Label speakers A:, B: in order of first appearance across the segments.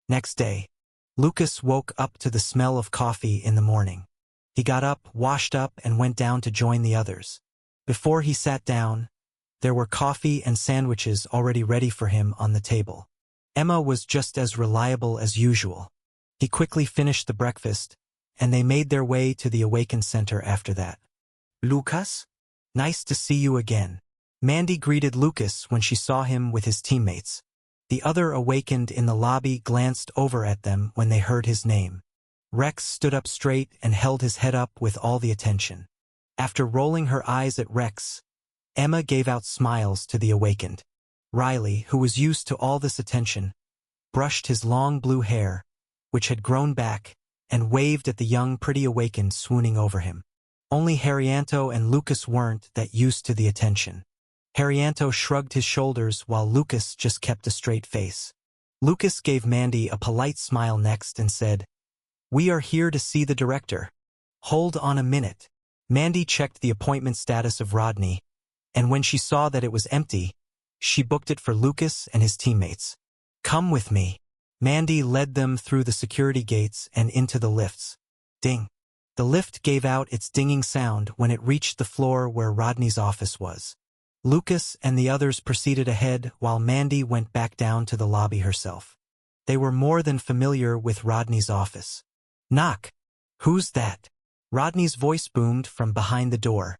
A: Next day, Lucas woke up to the smell of coffee in the morning. He got up, washed up, and went down to join the others. Before he sat down, there were coffee and sandwiches already ready for him on the table. Emma was just as reliable as usual. He quickly finished the breakfast, and they made their way to the Awaken Center after that. "Lucas? Nice to see you again." Mandy greeted Lucas when she saw him with his teammates. The other Awakened in the lobby glanced over at them when they heard his name. Rex stood up straight and held his head up with all the attention. After rolling her eyes at Rex, Emma gave out smiles to the Awakened. Riley, who was used to all this attention, brushed his long blue hair, which had grown back, and waved at the young pretty Awakened swooning over him. Only Haryanto and Lucas weren't that used to the attention. Haryanto shrugged his shoulders while Lucas just kept a straight face. Lucas gave Mandy a polite smile next and said, "We are here to see the director. Hold on a minute." Mandy checked the appointment status of Rodney, and when she saw that it was empty, she booked it for Lucas and his teammates. "Come with me." Mandy led them through the security gates and into the lifts. Ding. The lift gave out its dinging sound when it reached the floor where Rodney's office was. Lucas and the others proceeded ahead while Mandy went back down to the lobby herself. They were more than familiar with Rodney's office. "Knock. Who's that?" Rodney's voice boomed from behind the door.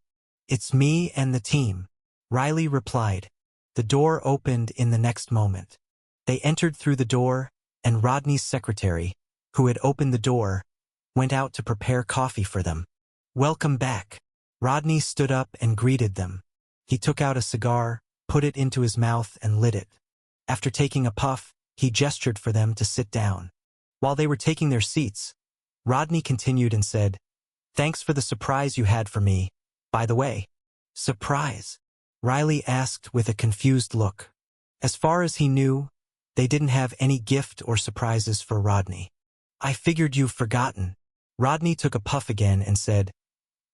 A: "It's me and the team," Riley replied. The door opened in the next moment. They entered through the door, and Rodney's secretary, who had opened the door, went out to prepare coffee for them. "Welcome back." Rodney stood up and greeted them. He took out a cigar, put it into his mouth, and lit it. After taking a puff, he gestured for them to sit down. While they were taking their seats, Rodney continued and said, "Thanks for the surprise you had for me. By the way." "Surprise?" Riley asked with a confused look. As far as he knew, they didn't have any gift or surprises for Rodney. "I figured you've forgotten." Rodney took a puff again and said,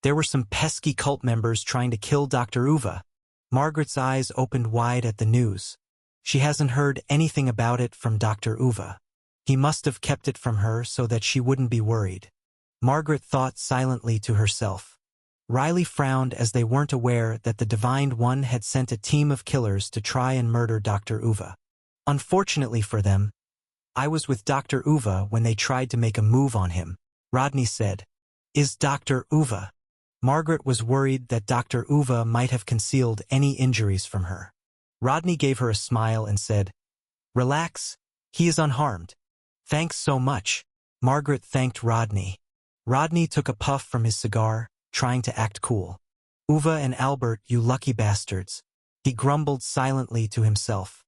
A: "There were some pesky cult members trying to kill Dr. Uva." Margaret's eyes opened wide at the news. She hasn't heard anything about it from Dr. Uva. He must have kept it from her so that she wouldn't be worried. Margaret thought silently to herself. Riley frowned as they weren't aware that the Divine One had sent a team of killers to try and murder Dr. Uva. "Unfortunately for them, I was with Dr. Uva when they tried to make a move on him," Rodney said. "Is Dr. Uva?" Margaret was worried that Dr. Uva might have concealed any injuries from her. Rodney gave her a smile and said, "Relax, he is unharmed." "Thanks so much." Margaret thanked Rodney. Rodney took a puff from his cigar, trying to act cool. "Uva and Albert, you lucky bastards." He grumbled silently to himself.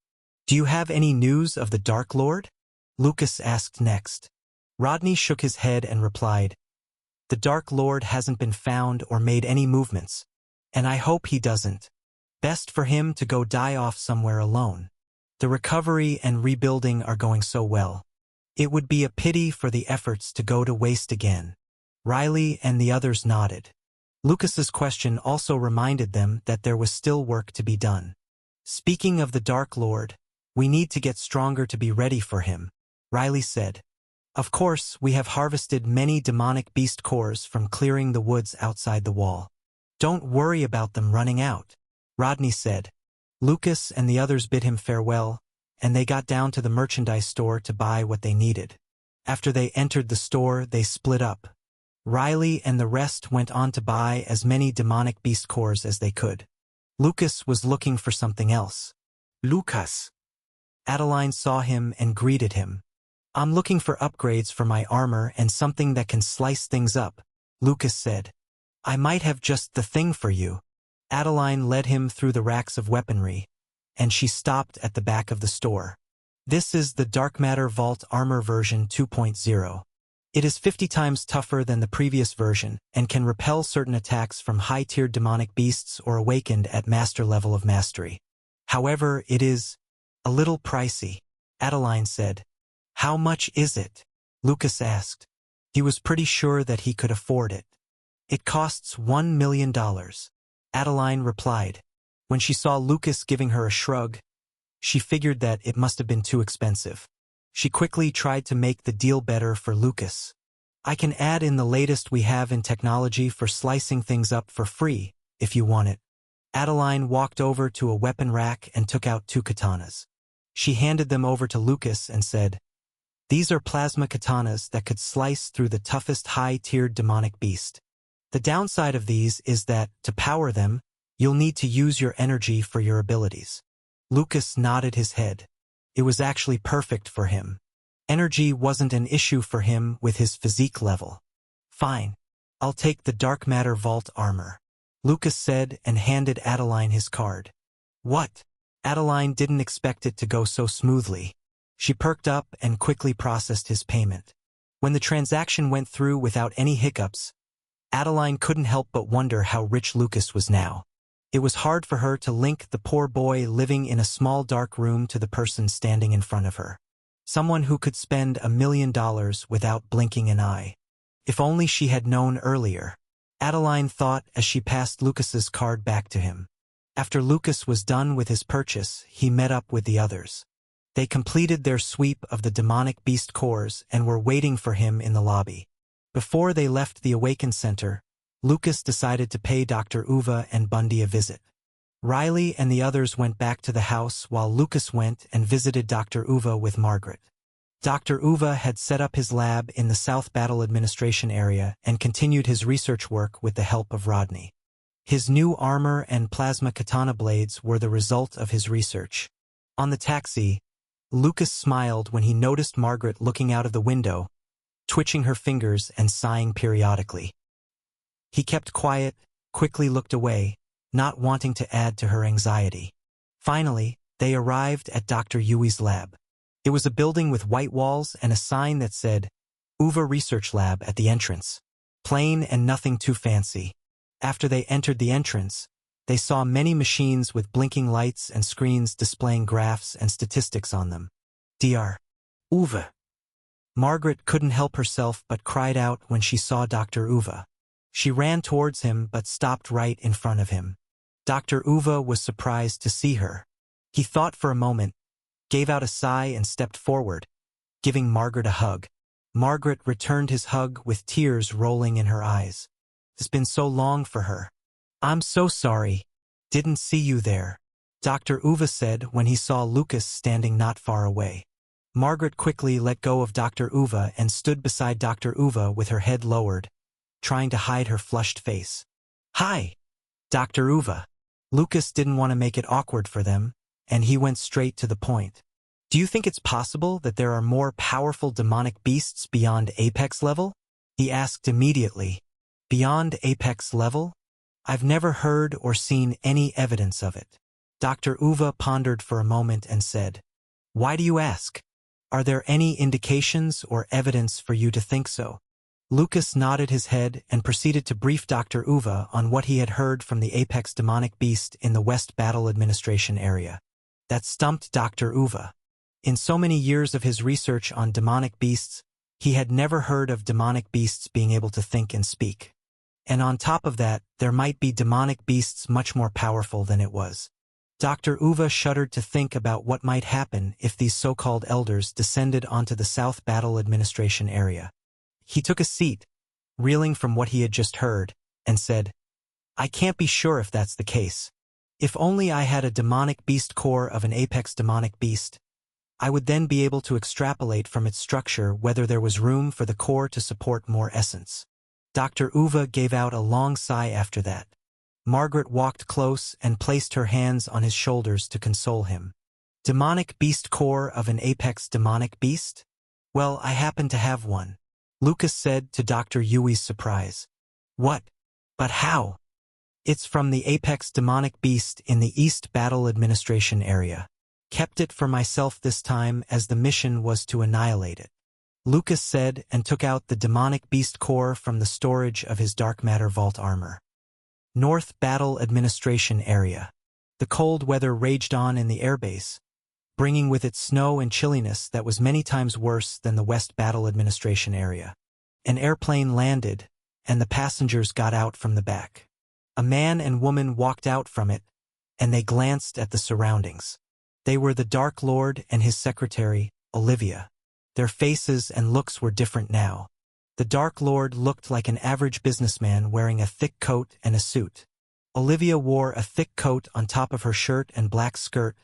A: "Do you have any news of the Dark Lord?" Lucas asked next. Rodney shook his head and replied, "The Dark Lord hasn't been found or made any movements, and I hope he doesn't. Best for him to go die off somewhere alone. The recovery and rebuilding are going so well. It would be a pity for the efforts to go to waste again." Riley and the others nodded. Lucas's question also reminded them that there was still work to be done. "Speaking of the Dark Lord, we need to get stronger to be ready for him," Riley said. "Of course, we have harvested many demonic beast cores from clearing the woods outside the wall. Don't worry about them running out," Rodney said. Lucas and the others bid him farewell, and they got down to the merchandise store to buy what they needed. After they entered the store, they split up. Riley and the rest went on to buy as many demonic beast cores as they could. Lucas was looking for something else. "Lucas." Adeline saw him and greeted him. "I'm looking for upgrades for my armor and something that can slice things up," Lucas said. "I might have just the thing for you." Adeline led him through the racks of weaponry, and she stopped at the back of the store. "This is the Dark Matter Vault Armor version 2.0. It is 50 times tougher than the previous version and can repel certain attacks from high-tiered demonic beasts or awakened at master level of mastery. However, it is a little pricey," Adeline said. "How much is it?" Lucas asked. He was pretty sure that he could afford it. "It costs $1 million, Adeline replied. When she saw Lucas giving her a shrug, she figured that it must have been too expensive. She quickly tried to make the deal better for Lucas. I can add in the latest we have in technology for slicing things up for free, if you want it. Adeline walked over to a weapon rack and took out 2 katanas. She handed them over to Lucas and said, "These are plasma katanas that could slice through the toughest high-tiered demonic beast. The downside of these is that, to power them, you'll need to use your energy for your abilities." Lucas nodded his head. It was actually perfect for him. Energy wasn't an issue for him with his physique level. "Fine. I'll take the dark matter vault armor," Lucas said and handed Adeline his card. "What?" Adeline didn't expect it to go so smoothly. She perked up and quickly processed his payment. When the transaction went through without any hiccups, Adeline couldn't help but wonder how rich Lucas was now. It was hard for her to link the poor boy living in a small dark room to the person standing in front of her. Someone who could spend $1 million without blinking an eye. If only she had known earlier, Adeline thought as she passed Lucas's card back to him. After Lucas was done with his purchase, he met up with the others. They completed their sweep of the demonic beast cores and were waiting for him in the lobby. Before they left the Awaken Center, Lucas decided to pay Dr. Uva and Bundy a visit. Riley and the others went back to the house while Lucas went and visited Dr. Uva with Margaret. Dr. Uva had set up his lab in the South Battle Administration area and continued his research work with the help of Rodney. His new armor and plasma katana blades were the result of his research. On the taxi, Lucas smiled when he noticed Margaret looking out of the window, twitching her fingers and sighing periodically. He kept quiet, quickly looked away, not wanting to add to her anxiety. Finally, they arrived at Dr. Yui's lab. It was a building with white walls and a sign that said, "Uva Research Lab" at the entrance. Plain and nothing too fancy. After they entered the entrance, they saw many machines with blinking lights and screens displaying graphs and statistics on them. Dr. Uva. Margaret couldn't help herself but cried out when she saw Dr. Uva. She ran towards him but stopped right in front of him. Dr. Uva was surprised to see her. He thought for a moment, gave out a sigh and stepped forward, giving Margaret a hug. Margaret returned his hug with tears rolling in her eyes. It's been so long for her. "I'm so sorry. Didn't see you there," Dr. Uva said when he saw Lucas standing not far away. Margaret quickly let go of Dr. Uva and stood beside Dr. Uva with her head lowered, trying to hide her flushed face. "Hi, Dr. Uva." Lucas didn't want to make it awkward for them, and he went straight to the point. "Do you think it's possible that there are more powerful demonic beasts beyond Apex level?" he asked immediately. "Beyond Apex level? I've never heard or seen any evidence of it." Dr. Uva pondered for a moment and said, "Why do you ask? Are there any indications or evidence for you to think so?" Lucas nodded his head and proceeded to brief Dr. Uva on what he had heard from the Apex demonic beast in the West Battle Administration area. That stumped Dr. Uva. In so many years of his research on demonic beasts, he had never heard of demonic beasts being able to think and speak. And on top of that, there might be demonic beasts much more powerful than it was. Dr. Uva shuddered to think about what might happen if these so-called elders descended onto the South Battle Administration area. He took a seat, reeling from what he had just heard, and said, "I can't be sure if that's the case. If only I had a demonic beast core of an apex demonic beast, I would then be able to extrapolate from its structure whether there was room for the core to support more essence." Dr. Uva gave out a long sigh after that. Margaret walked close and placed her hands on his shoulders to console him. "Demonic beast core of an apex demonic beast? Well, I happen to have one," Lucas said to Dr. Yui's surprise. "What? But how?" "It's from the apex demonic beast in the East Battle Administration area. Kept it for myself this time as the mission was to annihilate it," Lucas said and took out the demonic beast core from the storage of his dark matter vault armor. North Battle Administration area. The cold weather raged on in the airbase, bringing with it snow and chilliness that was many times worse than the West Battle Administration area. An airplane landed, and the passengers got out from the back. A man and woman walked out from it, and they glanced at the surroundings. They were the Dark Lord and his secretary, Olivia. Their faces and looks were different now. The Dark Lord looked like an average businessman wearing a thick coat and a suit. Olivia wore a thick coat on top of her shirt and black skirt,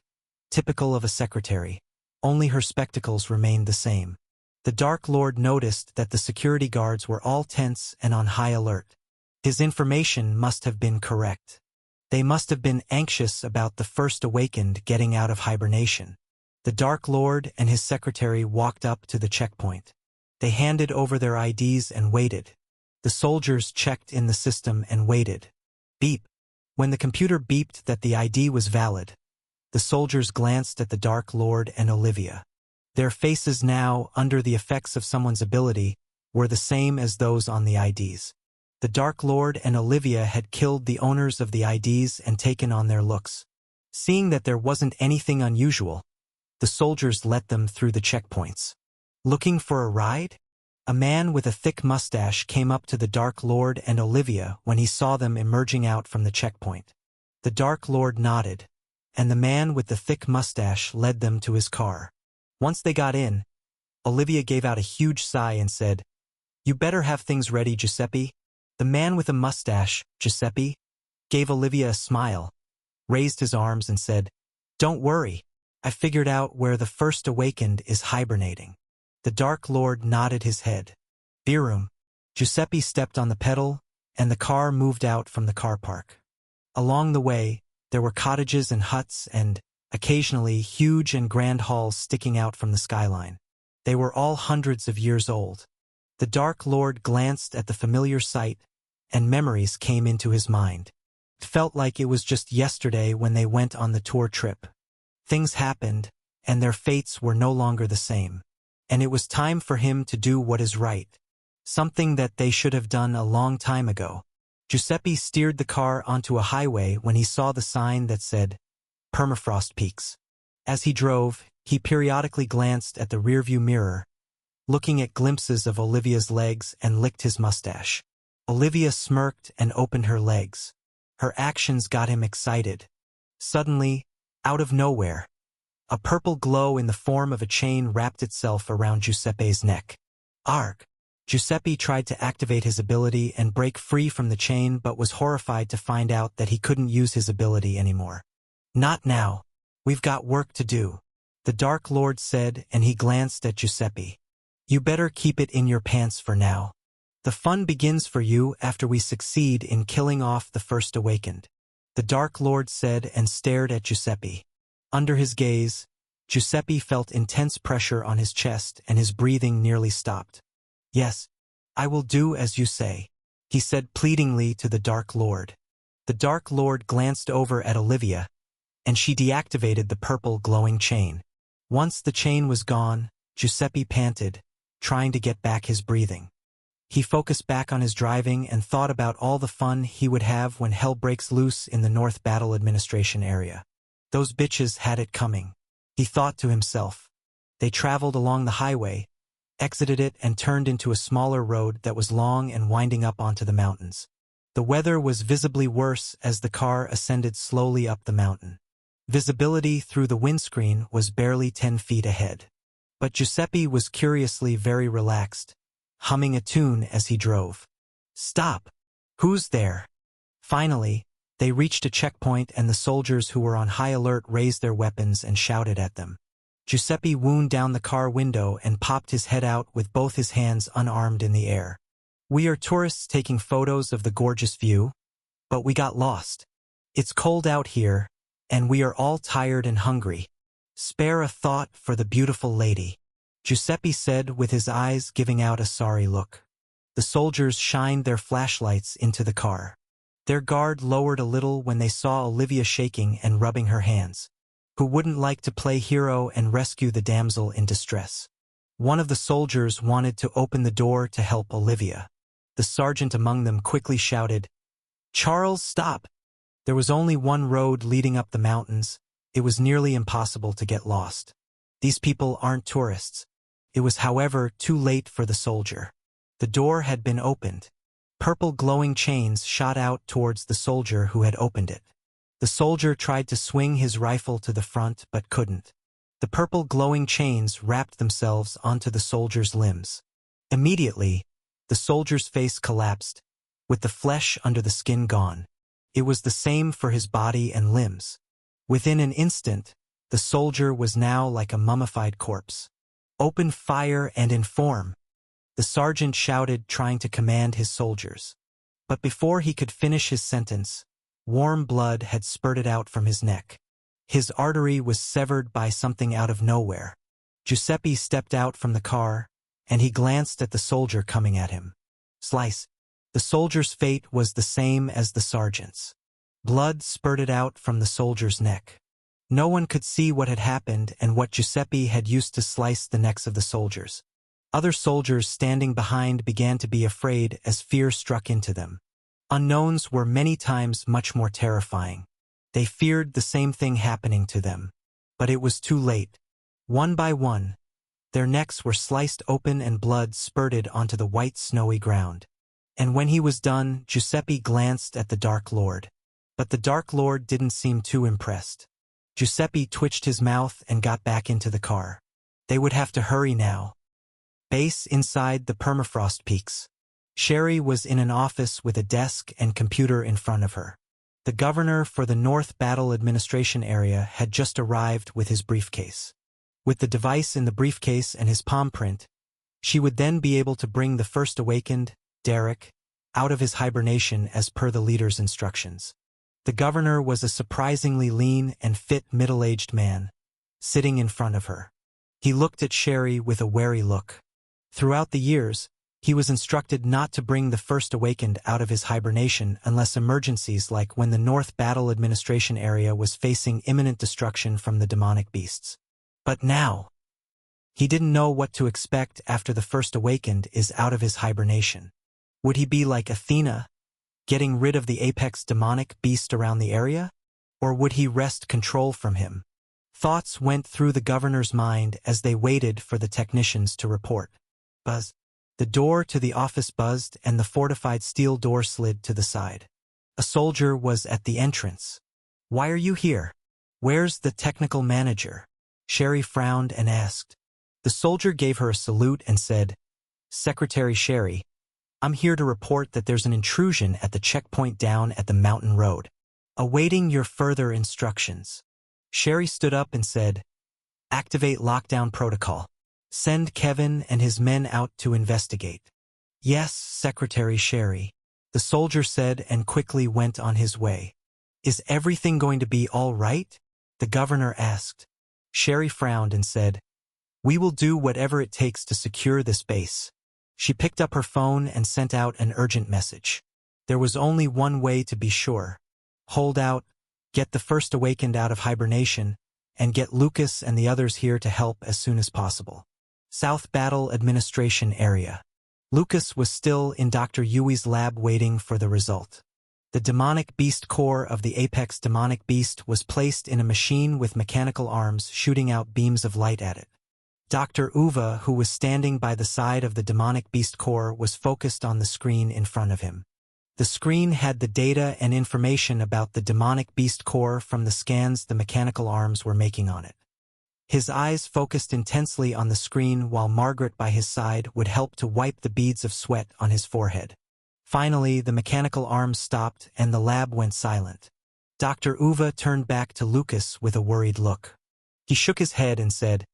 A: typical of a secretary. Only her spectacles remained the same. The Dark Lord noticed that the security guards were all tense and on high alert. His information must have been correct. They must have been anxious about the First Awakened getting out of hibernation. The Dark Lord and his secretary walked up to the checkpoint. They handed over their IDs and waited. The soldiers checked in the system and waited. Beep. When the computer beeped that the ID was valid, the soldiers glanced at the Dark Lord and Olivia. Their faces now, under the effects of someone's ability, were the same as those on the IDs. The Dark Lord and Olivia had killed the owners of the IDs and taken on their looks. Seeing that there wasn't anything unusual, the soldiers let them through the checkpoints. Looking for a ride? A man with a thick mustache came up to the Dark Lord and Olivia when he saw them emerging out from the checkpoint. The Dark Lord nodded, and the man with the thick mustache led them to his car. Once they got in, Olivia gave out a huge sigh and said, "You better have things ready, Giuseppe." The man with a mustache, Giuseppe, gave Olivia a smile, raised his arms and said, "Don't worry, I figured out where the First Awakened is hibernating." The Dark Lord nodded his head. Beer room. Giuseppe stepped on the pedal, and the car moved out from the car park. Along the way, there were cottages and huts and, occasionally, huge and grand halls sticking out from the skyline. They were all hundreds of years old. The Dark Lord glanced at the familiar sight, and memories came into his mind. It felt like it was just yesterday when they went on the tour trip. Things happened, and their fates were no longer the same. And it was time for him to do what is right. Something that they should have done a long time ago. Giuseppe steered the car onto a highway when he saw the sign that said, Permafrost Peaks. As he drove, he periodically glanced at the rearview mirror, looking at glimpses of Olivia's legs, and licked his mustache. Olivia smirked and opened her legs. Her actions got him excited. Suddenly, out of nowhere, a purple glow in the form of a chain wrapped itself around Giuseppe's neck. Arg! Giuseppe tried to activate his ability and break free from the chain, but was horrified to find out that he couldn't use his ability anymore. "Not now. We've got work to do," the Dark Lord said, and he glanced at Giuseppe. "You better keep it in your pants for now. The fun begins for you after we succeed in killing off the First Awakened," the Dark Lord said and stared at Giuseppe. Under his gaze, Giuseppe felt intense pressure on his chest and his breathing nearly stopped. "Yes, I will do as you say," he said pleadingly to the Dark Lord. The Dark Lord glanced over at Olivia, and she deactivated the purple glowing chain. Once the chain was gone, Giuseppe panted, trying to get back his breathing. He focused back on his driving and thought about all the fun he would have when hell breaks loose in the North Battle Administration area. Those bitches had it coming, he thought to himself. They traveled along the highway, exited it, and turned into a smaller road that was long and winding up onto the mountains. The weather was visibly worse as the car ascended slowly up the mountain. Visibility through the windscreen was barely 10 feet ahead. But Giuseppe was curiously very relaxed, humming a tune as he drove. "Stop! Who's there?" Finally, they reached a checkpoint, and the soldiers who were on high alert raised their weapons and shouted at them. Giuseppe wound down the car window and popped his head out with both his hands unarmed in the air. "We are tourists taking photos of the gorgeous view, but we got lost. It's cold out here, and we are all tired and hungry. Spare a thought for the beautiful lady," Giuseppe said with his eyes giving out a sorry look. The soldiers shined their flashlights into the car. Their guard lowered a little when they saw Olivia shaking and rubbing her hands. Who wouldn't like to play hero and rescue the damsel in distress? One of the soldiers wanted to open the door to help Olivia. The sergeant among them quickly shouted, "Charles, stop!" There was only one road leading up the mountains. It was nearly impossible to get lost. These people aren't tourists. It was, however, too late for the soldier. The door had been opened. Purple glowing chains shot out towards the soldier who had opened it. The soldier tried to swing his rifle to the front but couldn't. The purple glowing chains wrapped themselves onto the soldier's limbs. Immediately, the soldier's face collapsed, with the flesh under the skin gone. It was the same for his body and limbs. Within an instant, the soldier was now like a mummified corpse. "Open fire and inform," the sergeant shouted, trying to command his soldiers. But before he could finish his sentence, warm blood had spurted out from his neck. His artery was severed by something out of nowhere. Giuseppe stepped out from the car, and he glanced at the soldier coming at him. Slice. The soldier's fate was the same as the sergeant's. Blood spurted out from the soldier's neck. No one could see what had happened and what Giuseppe had used to slice the necks of the soldiers. Other soldiers standing behind began to be afraid as fear struck into them. Unknowns were many times much more terrifying. They feared the same thing happening to them. But it was too late. One by one, their necks were sliced open and blood spurted onto the white snowy ground. And when he was done, Giuseppe glanced at the Dark Lord. But the Dark Lord didn't seem too impressed. Giuseppe twitched his mouth and got back into the car. They would have to hurry now. Base inside the permafrost peaks. Sherry was in an office with a desk and computer in front of her. The governor for the North Battle Administration Area had just arrived with his briefcase. With the device in the briefcase and his palm print, she would then be able to bring the first awakened, Derek, out of his hibernation as per the leader's instructions. The governor was a surprisingly lean and fit middle-aged man, sitting in front of her. He looked at Sherry with a wary look. Throughout the years, he was instructed not to bring the first awakened out of his hibernation unless emergencies like when the North Battle Administration Area was facing imminent destruction from the demonic beasts. But now, he didn't know what to expect after the first awakened is out of his hibernation. Would he be like Athena, getting rid of the apex demonic beast around the area? Or would he wrest control from him? Thoughts went through the governor's mind as they waited for the technicians to report. Buzz. The door to the office buzzed and the fortified steel door slid to the side. A soldier was at the entrance. "Why are you here? Where's the technical manager?" Sherry frowned and asked. The soldier gave her a salute and said, "Secretary Sherry, I'm here to report that there's an intrusion at the checkpoint down at the mountain road. Awaiting your further instructions." Sherry stood up and said, "Activate lockdown protocol. Send Kevin and his men out to investigate." "Yes, Secretary Sherry," the soldier said and quickly went on his way. "Is everything going to be all right?" the governor asked. Sherry frowned and said, "We will do whatever it takes to secure this base." She picked up her phone and sent out an urgent message. There was only one way to be sure. Hold out, get the first awakened out of hibernation, and get Lucas and the others here to help as soon as possible. South Battle Administration Area. Lucas was still in Dr. Yui's lab waiting for the result. The demonic beast core of the apex demonic beast was placed in a machine with mechanical arms shooting out beams of light at it. Dr. Uva, who was standing by the side of the demonic beast core, was focused on the screen in front of him. The screen had the data and information about the demonic beast core from the scans the mechanical arms were making on it. His eyes focused intensely on the screen while Margaret by his side would help to wipe the beads of sweat on his forehead. Finally, the mechanical arms stopped and the lab went silent. Dr. Uva turned back to Lucas with a worried look. He shook his head and said,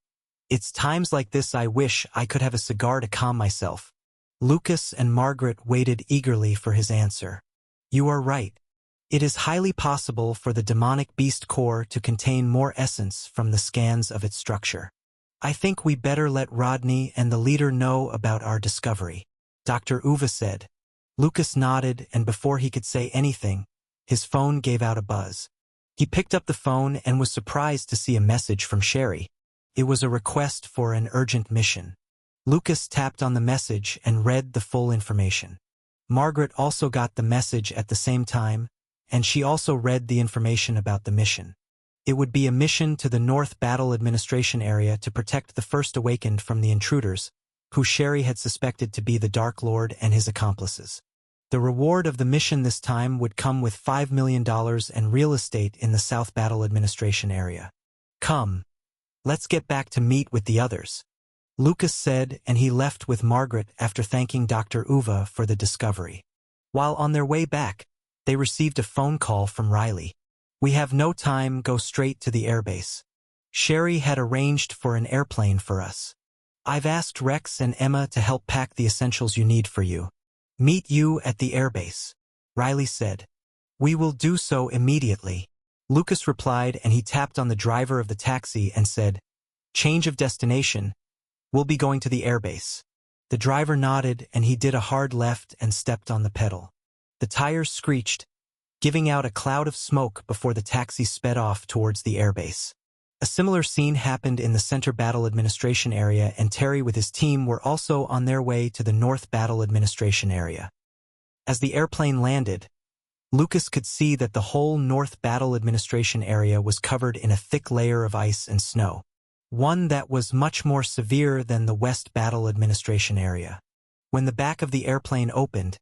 A: "It's times like this I wish I could have a cigar to calm myself." Lucas and Margaret waited eagerly for his answer. "You are right. It is highly possible for the demonic beast core to contain more essence from the scans of its structure. I think we better let Rodney and the leader know about our discovery," Dr. Uva said. Lucas nodded, and before he could say anything, his phone gave out a buzz. He picked up the phone and was surprised to see a message from Sherry. It was a request for an urgent mission. Lucas tapped on the message and read the full information. Margaret also got the message at the same time, and she also read the information about the mission. It would be a mission to the North Battle Administration Area to protect the First Awakened from the intruders, who Sherry had suspected to be the Dark Lord and his accomplices. The reward of the mission this time would come with $5 million and real estate in the South Battle Administration Area. "Come. Let's get back to meet with the others, Lucas said, and he left with Margaret after thanking Dr. Uva for the discovery. While on their way back, they received a phone call from Riley. We have no time, go straight to the airbase. Sherry had arranged for an airplane for us. I've asked Rex and Emma to help pack the essentials you need for you. Meet you at the airbase, Riley said. We will do so immediately, Lucas replied, and he tapped on the driver of the taxi and said, change of destination, we'll be going to the airbase. The driver nodded and he did a hard left and stepped on the pedal. The tires screeched, giving out a cloud of smoke before the taxi sped off towards the airbase. A similar scene happened in the Center Battle Administration area, and Terry with his team were also on their way to the North Battle Administration area. As the airplane landed, Lucas could see that the whole North Battle Administration area was covered in a thick layer of ice and snow, one that was much more severe than the West Battle Administration area. When the back of the airplane opened,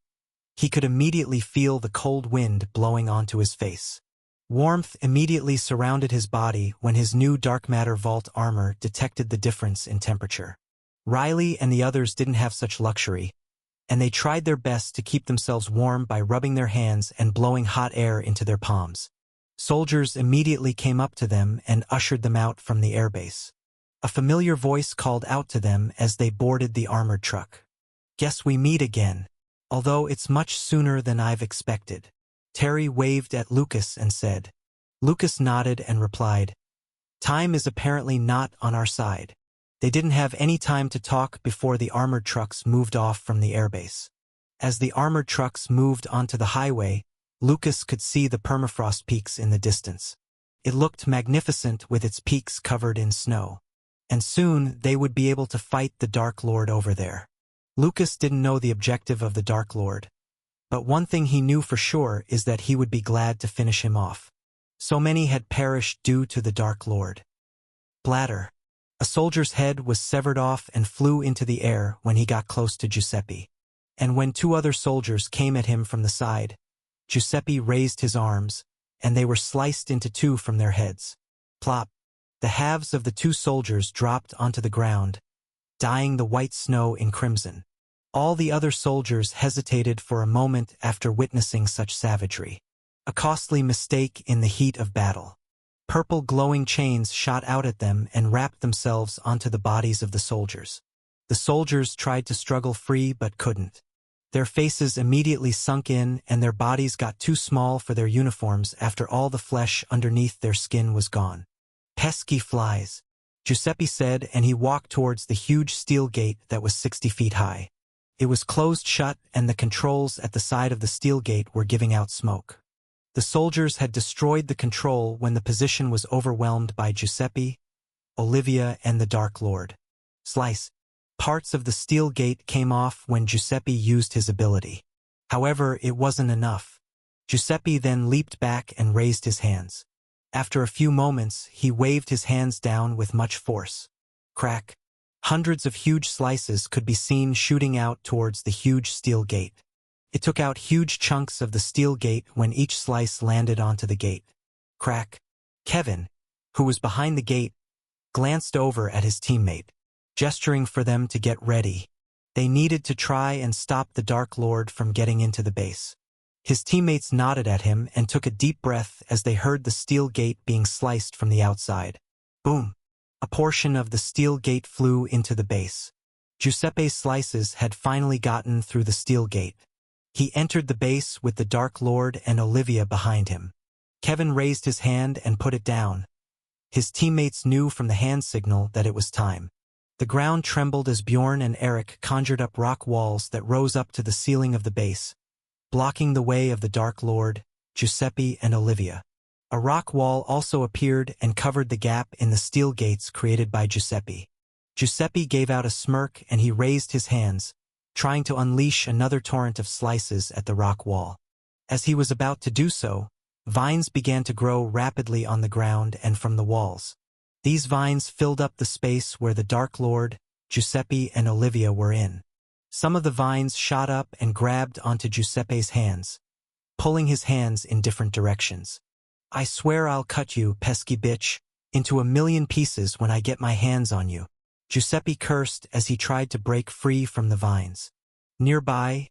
A: he could immediately feel the cold wind blowing onto his face. Warmth immediately surrounded his body when his new dark matter vault armor detected the difference in temperature. Riley and the others didn't have such luxury, and they tried their best to keep themselves warm by rubbing their hands and blowing hot air into their palms. Soldiers immediately came up to them and ushered them out from the airbase. A familiar voice called out to them as they boarded the armored truck. Guess we meet again, although it's much sooner than I've expected. Terry waved at Lucas and said. Lucas nodded and replied, time is apparently not on our side. They didn't have any time to talk before the armored trucks moved off from the airbase. As the armored trucks moved onto the highway, Lucas could see the permafrost peaks in the distance. It looked magnificent with its peaks covered in snow. And soon they would be able to fight the Dark Lord over there. Lucas didn't know the objective of the Dark Lord, but one thing he knew for sure is that he would be glad to finish him off. So many had perished due to the Dark Lord. Bladder. A soldier's head was severed off and flew into the air when he got close to Giuseppe. And when two other soldiers came at him from the side, Giuseppe raised his arms, and they were sliced into two from their heads. Plop. The halves of the two soldiers dropped onto the ground, dyeing the white snow in crimson. All the other soldiers hesitated for a moment after witnessing such savagery. A costly mistake in the heat of battle. Purple glowing chains shot out at them and wrapped themselves onto the bodies of the soldiers. The soldiers tried to struggle free but couldn't. Their faces immediately sunk in and their bodies got too small for their uniforms after all the flesh underneath their skin was gone. Pesky flies, Giuseppe said, and he walked towards the huge steel gate that was 60 feet high. It was closed shut and the controls at the side of the steel gate were giving out smoke. The soldiers had destroyed the control when the position was overwhelmed by Giuseppe, Olivia, and the Dark Lord. Slice. Parts of the steel gate came off when Giuseppe used his ability. However, it wasn't enough. Giuseppe then leaped back and raised his hands. After a few moments, he waved his hands down with much force. Crack. Hundreds of huge slices could be seen shooting out towards the huge steel gate. It took out huge chunks of the steel gate when each slice landed onto the gate. Crack. Kevin, who was behind the gate, glanced over at his teammate, gesturing for them to get ready. They needed to try and stop the Dark Lord from getting into the base. His teammates nodded at him and took a deep breath as they heard the steel gate being sliced from the outside. Boom! A portion of the steel gate flew into the base. Giuseppe's slices had finally gotten through the steel gate. He entered the base with the Dark Lord and Olivia behind him. Kevin raised his hand and put it down. His teammates knew from the hand signal that it was time. The ground trembled as Bjorn and Eric conjured up rock walls that rose up to the ceiling of the base, blocking the way of the Dark Lord, Giuseppe, and Olivia. A rock wall also appeared and covered the gap in the steel gates created by Giuseppe. Giuseppe gave out a smirk and he raised his hands, trying to unleash another torrent of slices at the rock wall. As he was about to do so, vines began to grow rapidly on the ground and from the walls. These vines filled up the space where the Dark Lord, Giuseppe, and Olivia were in. Some of the vines shot up and grabbed onto Giuseppe's hands, pulling his hands in different directions. I swear I'll cut you, pesky bitch, into a million pieces when I get my hands on you. Giuseppe cursed as he tried to break free from the vines. Nearby,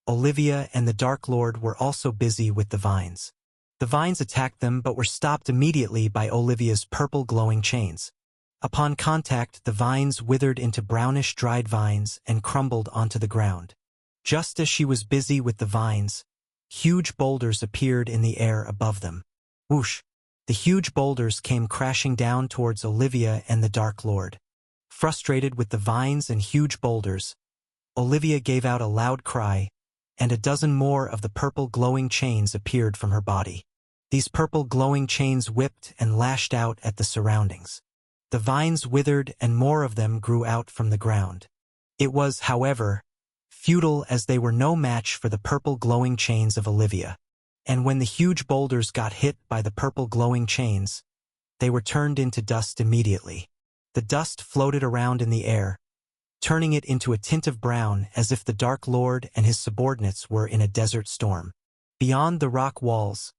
A: Olivia and the Dark Lord were also busy with the vines. The vines attacked them but were stopped immediately by Olivia's purple glowing chains. Upon contact, the vines withered into brownish dried vines and crumbled onto the ground. Just as she was busy with the vines, huge boulders appeared in the air above them. Whoosh! The huge boulders came crashing down towards Olivia and the Dark Lord. Frustrated with the vines and huge boulders, Olivia gave out a loud cry, and a dozen more of the purple glowing chains appeared from her body. These purple glowing chains whipped and lashed out at the surroundings. The vines withered and more of them grew out from the ground. It was, however, futile as they were no match for the purple glowing chains of Olivia. And when the huge boulders got hit by the purple glowing chains, they were turned into dust immediately. The dust floated around in the air, turning it into a tint of brown as if the Dark Lord and his subordinates were in a desert storm. Beyond the rock walls,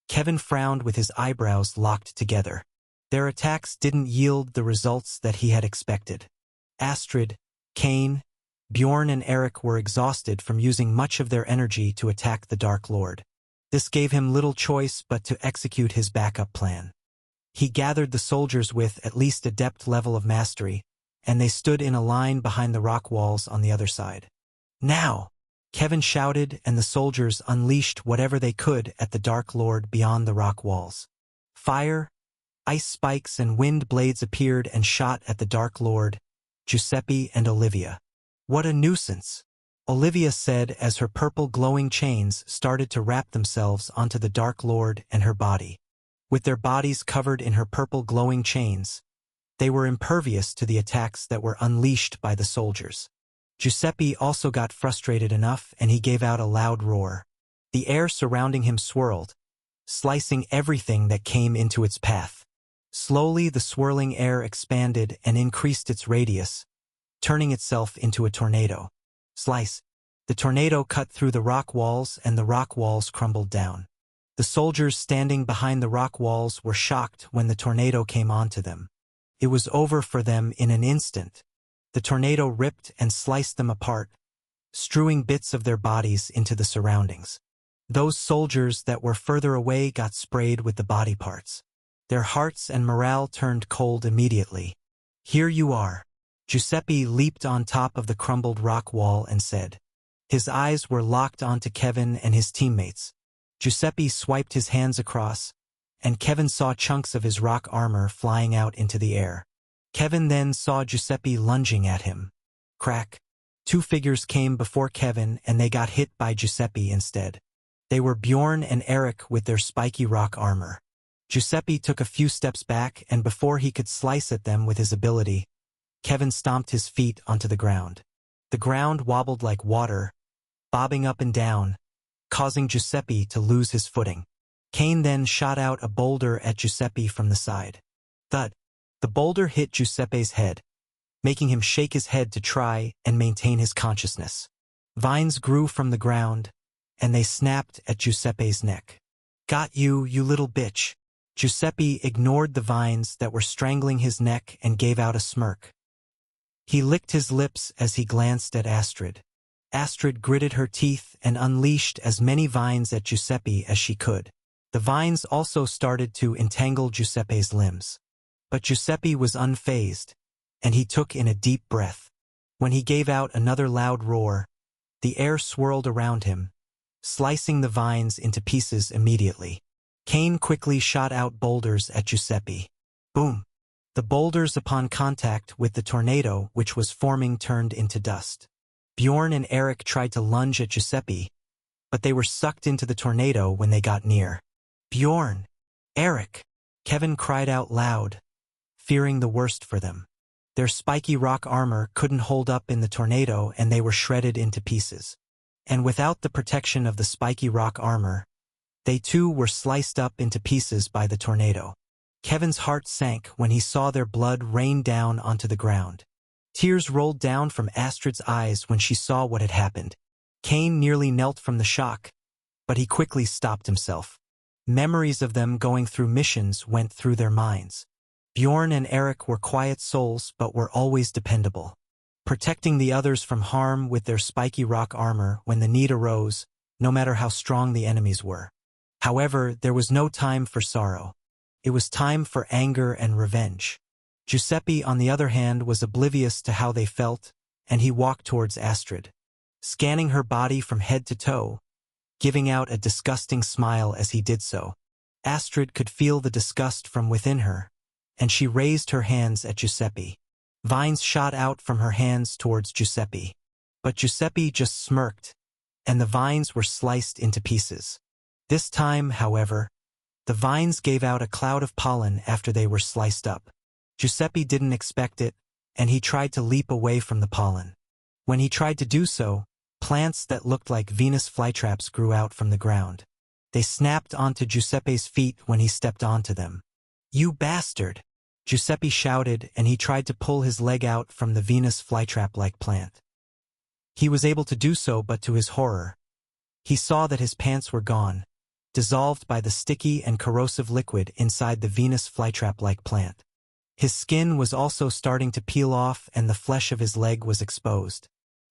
A: Kevin frowned with his eyebrows locked together. Their attacks didn't yield the results that he had expected. Astrid, Cain, Bjorn and Eric were exhausted from using much of their energy to attack the Dark Lord. This gave him little choice but to execute his backup plan. He gathered the soldiers with at least a depth level of mastery, and they stood in a line behind the rock walls on the other side. Now! Kevin shouted, and the soldiers unleashed whatever they could at the Dark Lord beyond the rock walls. Fire, ice spikes and wind blades appeared and shot at the Dark Lord, Giuseppe and Olivia. What a nuisance! Olivia said as her purple glowing chains started to wrap themselves onto the Dark Lord and her body. With their bodies covered in her purple glowing chains, they were impervious to the attacks that were unleashed by the soldiers. Giuseppe also got frustrated enough and he gave out a loud roar. The air surrounding him swirled, slicing everything that came into its path. Slowly the swirling air expanded and increased its radius, turning itself into a tornado. Slice! The tornado cut through the rock walls and the rock walls crumbled down. The soldiers standing behind the rock walls were shocked when the tornado came onto them. It was over for them in an instant. The tornado ripped and sliced them apart, strewing bits of their bodies into the surroundings. Those soldiers that were further away got sprayed with the body parts. Their hearts and morale turned cold immediately. Here you are. Giuseppe leaped on top of the crumbled rock wall and said. His eyes were locked onto Kevin and his teammates. Giuseppe swiped his hands across, and Kevin saw chunks of his rock armor flying out into the air. Kevin then saw Giuseppe lunging at him. Crack! Two figures came before Kevin and they got hit by Giuseppe instead. They were Bjorn and Eric with their spiky rock armor. Giuseppe took a few steps back and before he could slice at them with his ability, Kevin stomped his feet onto the ground. The ground wobbled like water, bobbing up and down, causing Giuseppe to lose his footing. Cain then shot out a boulder at Giuseppe from the side. Thud! The boulder hit Giuseppe's head, making him shake his head to try and maintain his consciousness. Vines grew from the ground, and they snapped at Giuseppe's neck. Got you, you little bitch! Giuseppe ignored the vines that were strangling his neck and gave out a smirk. He licked his lips as he glanced at Astrid. Astrid gritted her teeth and unleashed as many vines at Giuseppe as she could. The vines also started to entangle Giuseppe's limbs. But Giuseppe was unfazed, and he took in a deep breath. When he gave out another loud roar, the air swirled around him, slicing the vines into pieces immediately. Cain quickly shot out boulders at Giuseppe. Boom! The boulders upon contact with the tornado which was forming turned into dust. Bjorn and Eric tried to lunge at Giuseppe, but they were sucked into the tornado when they got near. Bjorn! Eric! Kevin cried out loud, fearing the worst for them. Their spiky rock armor couldn't hold up in the tornado and they were shredded into pieces. And without the protection of the spiky rock armor, they too were sliced up into pieces by the tornado. Kevin's heart sank when he saw their blood rain down onto the ground. Tears rolled down from Astrid's eyes when she saw what had happened. Cain nearly knelt from the shock, but he quickly stopped himself. Memories of them going through missions went through their minds. Bjorn and Eric were quiet souls but were always dependable, protecting the others from harm with their spiky rock armor when the need arose, no matter how strong the enemies were. However, there was no time for sorrow. It was time for anger and revenge. Giuseppe, on the other hand, was oblivious to how they felt, and he walked towards Astrid, scanning her body from head to toe, giving out a disgusting smile as he did so. Astrid could feel the disgust from within her, and she raised her hands at Giuseppe. Vines shot out from her hands towards Giuseppe. But Giuseppe just smirked, and the vines were sliced into pieces. This time, however, the vines gave out a cloud of pollen after they were sliced up. Giuseppe didn't expect it, and he tried to leap away from the pollen. When he tried to do so, plants that looked like Venus flytraps grew out from the ground. They snapped onto Giuseppe's feet when he stepped onto them. "You bastard!" Giuseppe shouted, and he tried to pull his leg out from the Venus flytrap-like plant. He was able to do so, but to his horror, he saw that his pants were gone, dissolved by the sticky and corrosive liquid inside the Venus flytrap-like plant. His skin was also starting to peel off and the flesh of his leg was exposed.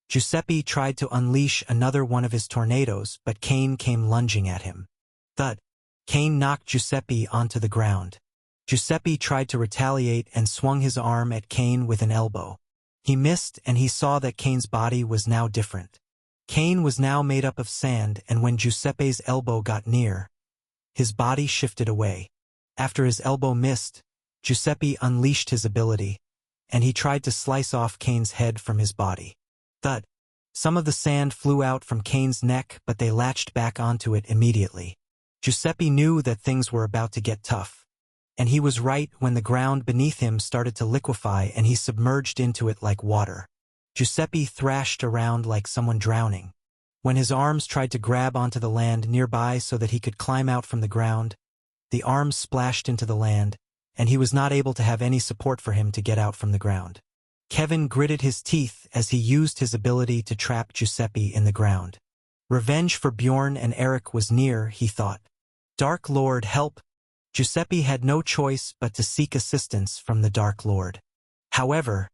A: Giuseppe tried to unleash another one of his tornadoes, but Cain came lunging at him. Thud! Cain knocked Giuseppe onto the ground. Giuseppe tried to retaliate and swung his arm at Cain with an elbow. He missed, and he saw that Cain's body was now different. Cain was now made up of sand, and when Giuseppe's elbow got near, his body shifted away. After his elbow missed, Giuseppe unleashed his ability, and he tried to slice off Cain's head from his body. Thud! Some of the sand flew out from Cain's neck, but they latched back onto it immediately. Giuseppe knew that things were about to get tough. And he was right when the ground beneath him started to liquefy and he submerged into it like water. Giuseppe thrashed around like someone drowning. When his arms tried to grab onto the land nearby so that he could climb out from the ground, the arms splashed into the land, and he was not able to have any support for him to get out from the ground. Kevin gritted his teeth as he used his ability to trap Giuseppe in the ground. Revenge for Bjorn and Eric was near, he thought. Dark Lord, help! Giuseppe had no choice but to seek assistance from the Dark Lord. However,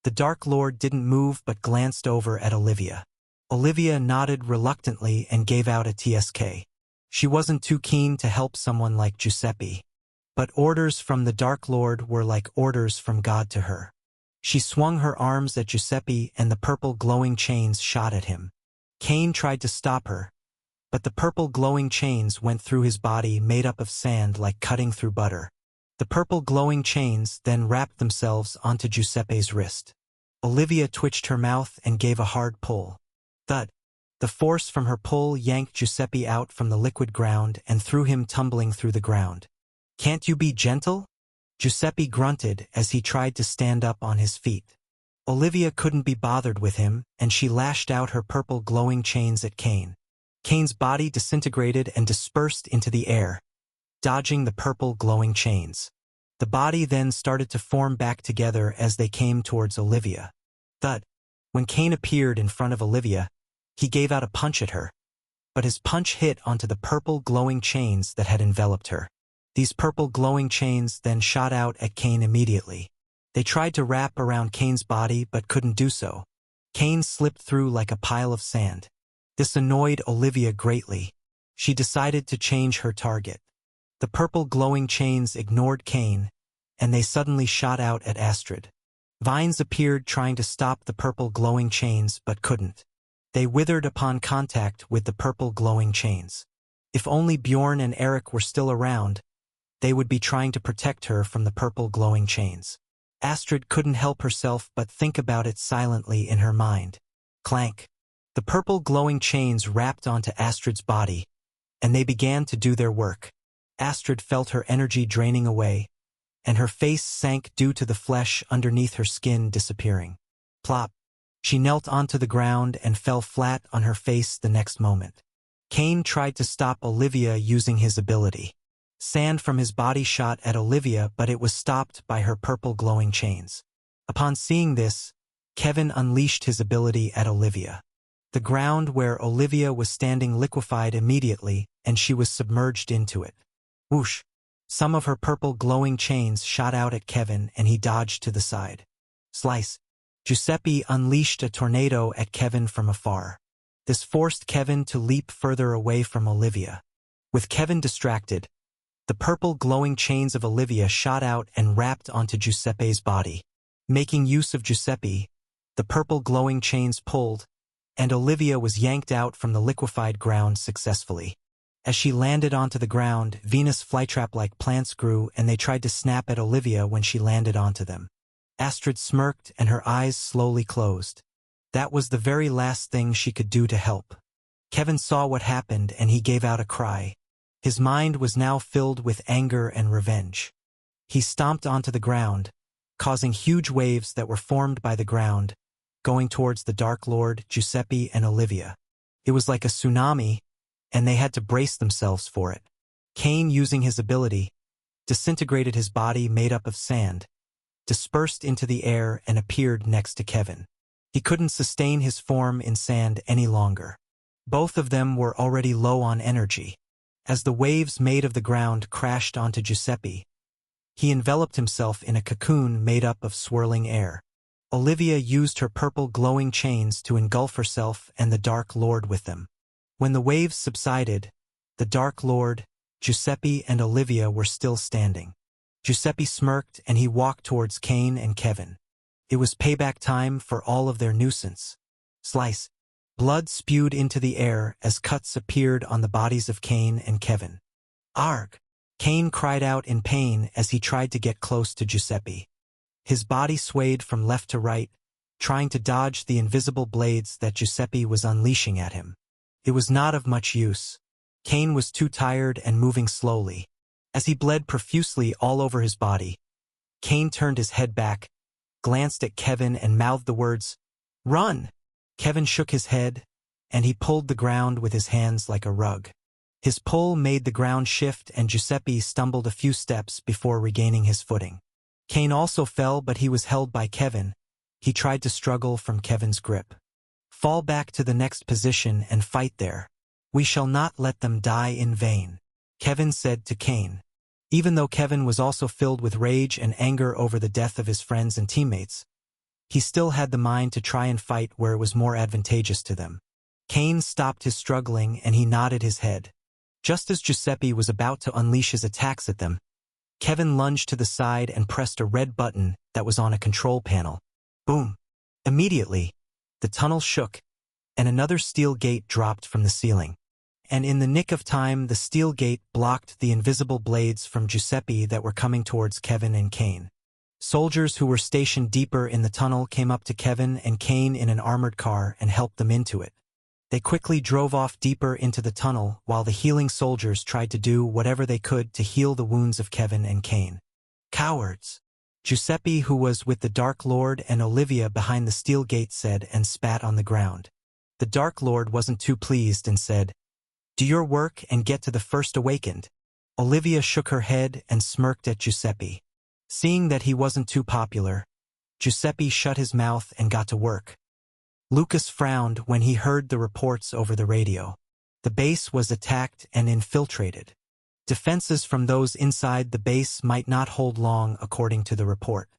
A: the Dark Lord didn't move but glanced over at Olivia. Olivia nodded reluctantly and gave out a TSK. She wasn't too keen to help someone like Giuseppe. But orders from the Dark Lord were like orders from God to her. She swung her arms at Giuseppe and the purple glowing chains shot at him. Cain tried to stop her, but the purple glowing chains went through his body made up of sand like cutting through butter. The purple glowing chains then wrapped themselves onto Giuseppe's wrist. Olivia twitched her mouth and gave a hard pull. Thud! The force from her pull yanked Giuseppe out from the liquid ground and threw him tumbling through the ground. "Can't you be gentle?" Giuseppe grunted as he tried to stand up on his feet. Olivia couldn't be bothered with him, and she lashed out her purple glowing chains at Cain. Cain's body disintegrated and dispersed into the air, dodging the purple glowing chains. The body then started to form back together as they came towards Olivia. Thud! When Cain appeared in front of Olivia, he gave out a punch at her, but his punch hit onto the purple glowing chains that had enveloped her. These purple glowing chains then shot out at Cain immediately. They tried to wrap around Cain's body but couldn't do so. Cain slipped through like a pile of sand. This annoyed Olivia greatly. She decided to change her target. The purple glowing chains ignored Cain, and they suddenly shot out at Astrid. Vines appeared trying to stop the purple glowing chains but couldn't. They withered upon contact with the purple glowing chains. If only Bjorn and Eric were still around, they would be trying to protect her from the purple glowing chains. Astrid couldn't help herself but think about it silently in her mind. Clank! The purple glowing chains wrapped onto Astrid's body, and they began to do their work. Astrid felt her energy draining away, and her face sank due to the flesh underneath her skin disappearing. Plop! She knelt onto the ground and fell flat on her face the next moment. Cain tried to stop Olivia using his ability. Sand from his body shot at Olivia, but it was stopped by her purple glowing chains. Upon seeing this, Kevin unleashed his ability at Olivia. The ground where Olivia was standing liquefied immediately, and she was submerged into it. Whoosh! Some of her purple glowing chains shot out at Kevin and he dodged to the side. Slice. Giuseppe unleashed a tornado at Kevin from afar. This forced Kevin to leap further away from Olivia. With Kevin distracted, the purple glowing chains of Olivia shot out and wrapped onto Giuseppe's body. Making use of Giuseppe, the purple glowing chains pulled, and Olivia was yanked out from the liquefied ground successfully. As she landed onto the ground, Venus flytrap-like plants grew and they tried to snap at Olivia when she landed onto them. Astrid smirked and her eyes slowly closed. That was the very last thing she could do to help. Kevin saw what happened and he gave out a cry. His mind was now filled with anger and revenge. He stomped onto the ground, causing huge waves that were formed by the ground, going towards the Dark Lord, Giuseppe, and Olivia. It was like a tsunami, and they had to brace themselves for it. Cain, using his ability, disintegrated his body made up of sand, dispersed into the air and appeared next to Kevin. He couldn't sustain his form in sand any longer. Both of them were already low on energy. As the waves made of the ground crashed onto Giuseppe, he enveloped himself in a cocoon made up of swirling air. Olivia used her purple glowing chains to engulf herself and the Dark Lord with them. When the waves subsided, the Dark Lord, Giuseppe, and Olivia were still standing. Giuseppe smirked and he walked towards Cain and Kevin. It was payback time for all of their nuisance. Slice. Blood spewed into the air as cuts appeared on the bodies of Cain and Kevin. Arg! Cain cried out in pain as he tried to get close to Giuseppe. His body swayed from left to right, trying to dodge the invisible blades that Giuseppe was unleashing at him. It was not of much use. Cain was too tired and moving slowly. As he bled profusely all over his body, Cain turned his head back, glanced at Kevin and mouthed the words, "Run!" Kevin shook his head, and he pulled the ground with his hands like a rug. His pull made the ground shift and Giuseppe stumbled a few steps before regaining his footing. Cain also fell, but he was held by Kevin. He tried to struggle from Kevin's grip. "Fall back to the next position and fight there. We shall not let them die in vain," Kevin said to Cain. Even though Kevin was also filled with rage and anger over the death of his friends and teammates, he still had the mind to try and fight where it was more advantageous to them. Cain stopped his struggling and he nodded his head. Just as Giuseppe was about to unleash his attacks at them, Kevin lunged to the side and pressed a red button that was on a control panel. Boom! Immediately, the tunnel shook, and another steel gate dropped from the ceiling. And in the nick of time, the steel gate blocked the invisible blades from Giuseppe that were coming towards Kevin and Cain. Soldiers who were stationed deeper in the tunnel came up to Kevin and Cain in an armored car and helped them into it. They quickly drove off deeper into the tunnel while the healing soldiers tried to do whatever they could to heal the wounds of Kevin and Cain. Cowards! Giuseppe, who was with the Dark Lord and Olivia behind the steel gate, said and spat on the ground. The Dark Lord wasn't too pleased and said, "Do your work and get to the first awakened." Olivia shook her head and smirked at Giuseppe. Seeing that he wasn't too popular, Giuseppe shut his mouth and got to work. Lucas frowned when he heard the reports over the radio. The base was attacked and infiltrated. Defenses from those inside the base might not hold long, according to the report.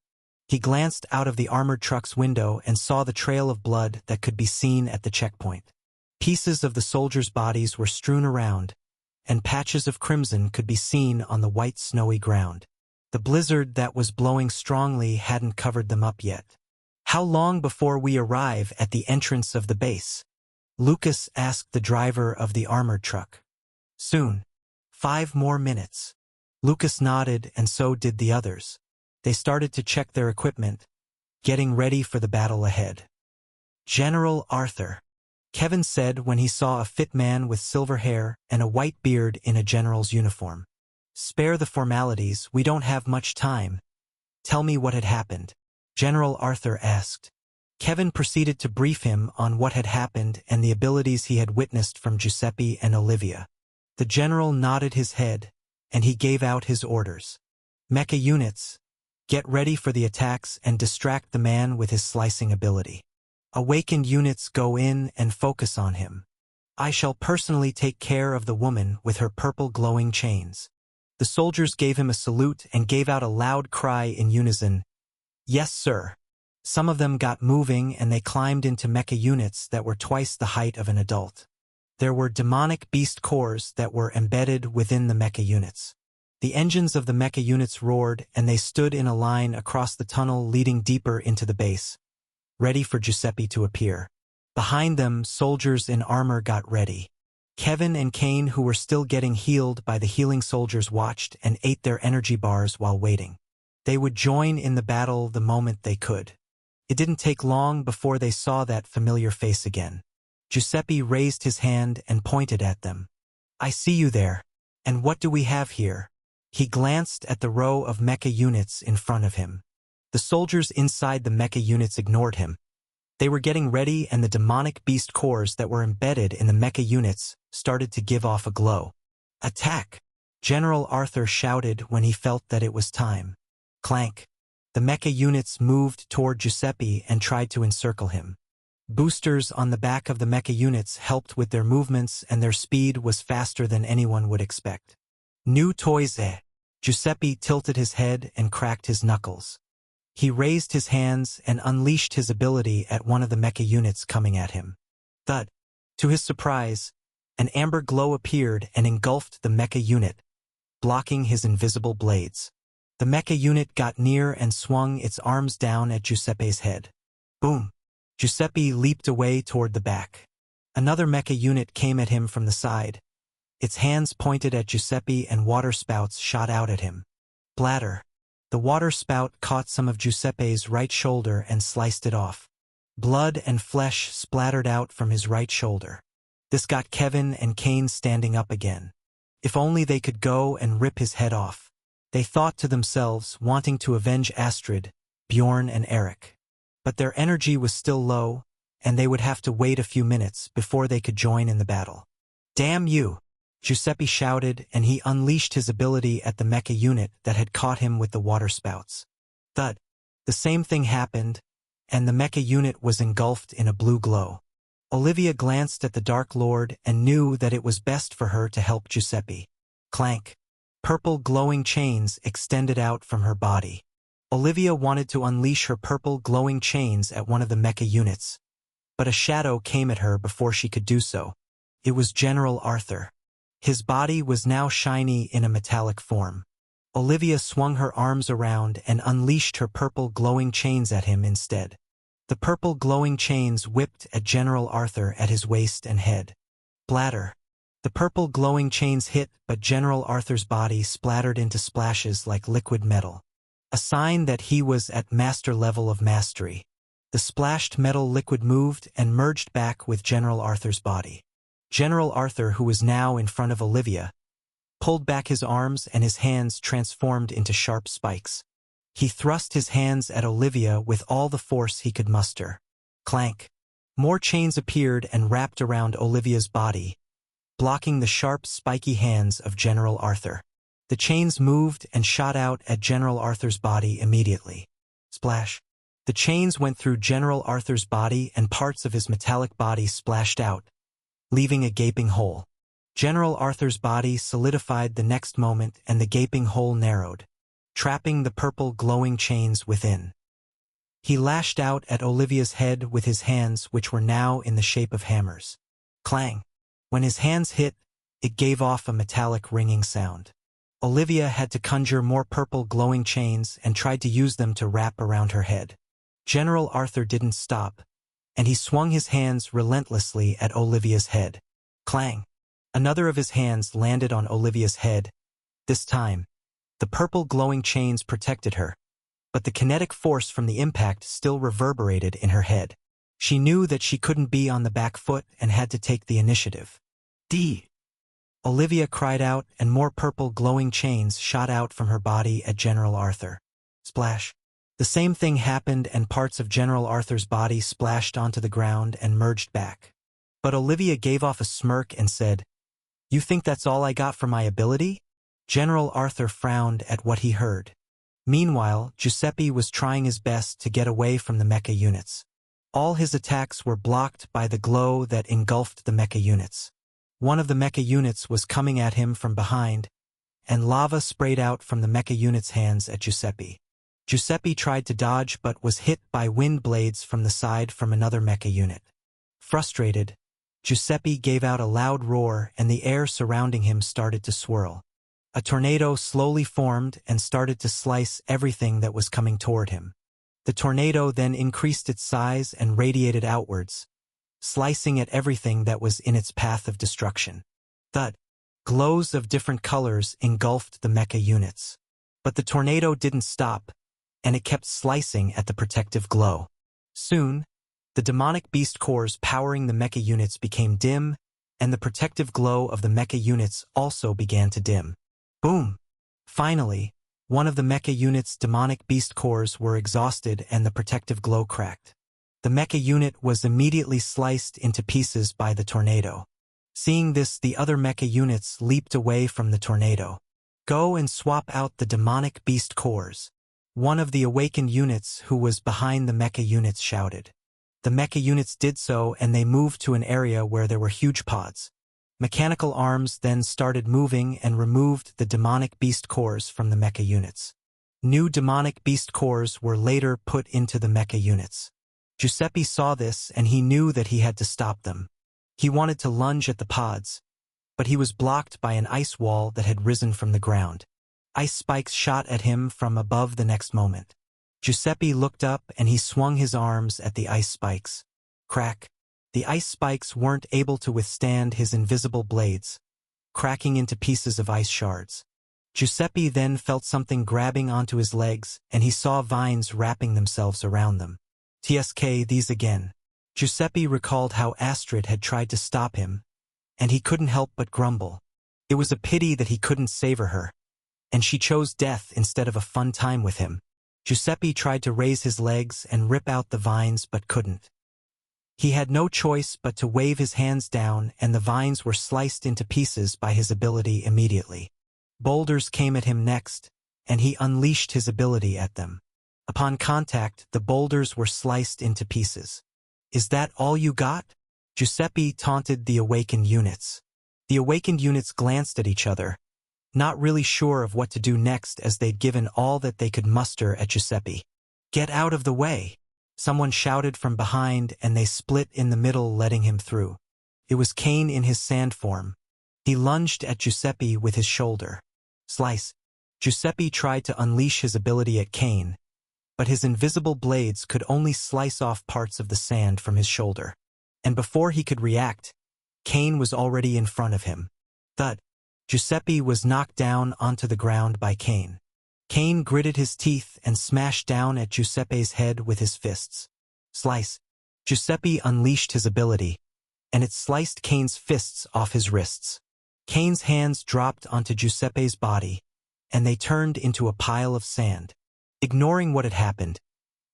A: He glanced out of the armored truck's window and saw the trail of blood that could be seen at the checkpoint. Pieces of the soldiers' bodies were strewn around, and patches of crimson could be seen on the white snowy ground. The blizzard that was blowing strongly hadn't covered them up yet. "How long before we arrive at the entrance of the base?" Lucas asked the driver of the armored truck. "Soon. 5 more minutes." Lucas nodded, and so did the others. They started to check their equipment, getting ready for the battle ahead. "General Arthur," Kevin said when he saw a fit man with silver hair and a white beard in a general's uniform. "Spare the formalities, we don't have much time. Tell me what had happened," General Arthur asked. Kevin proceeded to brief him on what had happened and the abilities he had witnessed from Giuseppe and Olivia. The general nodded his head, and he gave out his orders. "Mecha units, get ready for the attacks and distract the man with his slicing ability. Awakened units, go in and focus on him. I shall personally take care of the woman with her purple glowing chains." The soldiers gave him a salute and gave out a loud cry in unison, "Yes, sir." Some of them got moving and they climbed into mecha units that were twice the height of an adult. There were demonic beast cores that were embedded within the mecha units. The engines of the mecha units roared and they stood in a line across the tunnel leading deeper into the base, ready for Giuseppe to appear. Behind them, soldiers in armor got ready. Kevin and Kane, who were still getting healed by the healing soldiers, watched and ate their energy bars while waiting. They would join in the battle the moment they could. It didn't take long before they saw that familiar face again. Giuseppe raised his hand and pointed at them. "I see you there. And what do we have here?" He glanced at the row of mecha units in front of him. The soldiers inside the mecha units ignored him. They were getting ready, and the demonic beast cores that were embedded in the mecha units started to give off a glow. "Attack!" General Arthur shouted when he felt that it was time. Clank. The mecha units moved toward Giuseppe and tried to encircle him. Boosters on the back of the mecha units helped with their movements, and their speed was faster than anyone would expect. "New toys, eh?" Giuseppe tilted his head and cracked his knuckles. He raised his hands and unleashed his ability at one of the mecha units coming at him. Thud. To his surprise, an amber glow appeared and engulfed the mecha unit, blocking his invisible blades. The mecha unit got near and swung its arms down at Giuseppe's head. Boom! Giuseppe leaped away toward the back. Another mecha unit came at him from the side. Its hands pointed at Giuseppe and water spouts shot out at him. Bladder. The water spout caught some of Giuseppe's right shoulder and sliced it off. Blood and flesh splattered out from his right shoulder. This got Kevin and Kane standing up again. If only they could go and rip his head off. They thought to themselves, wanting to avenge Astrid, Bjorn and Eric. But their energy was still low, and they would have to wait a few minutes before they could join in the battle. "Damn you!" Giuseppe shouted, and he unleashed his ability at the mecha unit that had caught him with the water spouts. Thud. The same thing happened, and the mecha unit was engulfed in a blue glow. Olivia glanced at the Dark Lord and knew that it was best for her to help Giuseppe. Clank. Purple glowing chains extended out from her body. Olivia wanted to unleash her purple glowing chains at one of the mecha units, but a shadow came at her before she could do so. It was General Arthur. His body was now shiny in a metallic form. Olivia swung her arms around and unleashed her purple glowing chains at him instead. The purple glowing chains whipped at General Arthur at his waist and head. Bladder. The purple glowing chains hit, but General Arthur's body splattered into splashes like liquid metal. A sign that he was at master level of mastery. The splashed metal liquid moved and merged back with General Arthur's body. General Arthur, who was now in front of Olivia, pulled back his arms and his hands transformed into sharp spikes. He thrust his hands at Olivia with all the force he could muster. Clank. More chains appeared and wrapped around Olivia's body, blocking the sharp, spiky hands of General Arthur. The chains moved and shot out at General Arthur's body immediately. Splash. The chains went through General Arthur's body and parts of his metallic body splashed out, leaving a gaping hole. General Arthur's body solidified the next moment and the gaping hole narrowed, trapping the purple glowing chains within. He lashed out at Olivia's head with his hands, which were now in the shape of hammers. Clang. When his hands hit, it gave off a metallic ringing sound. Olivia had to conjure more purple glowing chains and tried to use them to wrap around her head. General Arthur didn't stop, and he swung his hands relentlessly at Olivia's head. Clang. Another of his hands landed on Olivia's head. This time, the purple glowing chains protected her, but the kinetic force from the impact still reverberated in her head. She knew that she couldn't be on the back foot and had to take the initiative. D. Olivia cried out, and more purple glowing chains shot out from her body at General Arthur. Splash. The same thing happened, and parts of General Arthur's body splashed onto the ground and merged back. But Olivia gave off a smirk and said, "You think that's all I got for my ability?" General Arthur frowned at what he heard. Meanwhile, Giuseppe was trying his best to get away from the mecha units. All his attacks were blocked by the glow that engulfed the mecha units. One of the mecha units was coming at him from behind, and lava sprayed out from the mecha unit's hands at Giuseppe. Giuseppe tried to dodge but was hit by wind blades from the side from another mecha unit. Frustrated, Giuseppe gave out a loud roar and the air surrounding him started to swirl. A tornado slowly formed and started to slice everything that was coming toward him. The tornado then increased its size and radiated outwards, slicing at everything that was in its path of destruction. Thud. Glows of different colors engulfed the mecha units. But the tornado didn't stop, and it kept slicing at the protective glow. Soon, the demonic beast cores powering the mecha units became dim, and the protective glow of the mecha units also began to dim. Boom! Finally, one of the mecha unit's demonic beast cores were exhausted and the protective glow cracked. The mecha unit was immediately sliced into pieces by the tornado. Seeing this, the other mecha units leaped away from the tornado. Go and swap out the demonic beast cores. One of the awakened units who was behind the mecha units shouted. The mecha units did so and they moved to an area where there were huge pods. Mechanical arms then started moving and removed the demonic beast cores from the mecha units. New demonic beast cores were later put into the mecha units. Giuseppe saw this and he knew that he had to stop them. He wanted to lunge at the pods, but he was blocked by an ice wall that had risen from the ground. Ice spikes shot at him from above the next moment. Giuseppe looked up and he swung his arms at the ice spikes. Crack! The ice spikes weren't able to withstand his invisible blades, cracking into pieces of ice shards. Giuseppe then felt something grabbing onto his legs and he saw vines wrapping themselves around them. TSK, these again. Giuseppe recalled how Astrid had tried to stop him, and he couldn't help but grumble. It was a pity that he couldn't savor her, and she chose death instead of a fun time with him. Giuseppe tried to raise his legs and rip out the vines but couldn't. He had no choice but to wave his hands down and the vines were sliced into pieces by his ability immediately. Boulders came at him next, and he unleashed his ability at them. Upon contact, the boulders were sliced into pieces. Is that all you got? Giuseppe taunted the awakened units. The awakened units glanced at each other, not really sure of what to do next as they'd given all that they could muster at Giuseppe. Get out of the way! Someone shouted from behind and they split in the middle, letting him through. It was Cain in his sand form. He lunged at Giuseppe with his shoulder. Slice! Giuseppe tried to unleash his ability at Cain, but his invisible blades could only slice off parts of the sand from his shoulder. And before he could react, Cain was already in front of him. Thud! Giuseppe was knocked down onto the ground by Cain. Cain gritted his teeth and smashed down at Giuseppe's head with his fists. Slice! Giuseppe unleashed his ability, and it sliced Cain's fists off his wrists. Cain's hands dropped onto Giuseppe's body, and they turned into a pile of sand. Ignoring what had happened,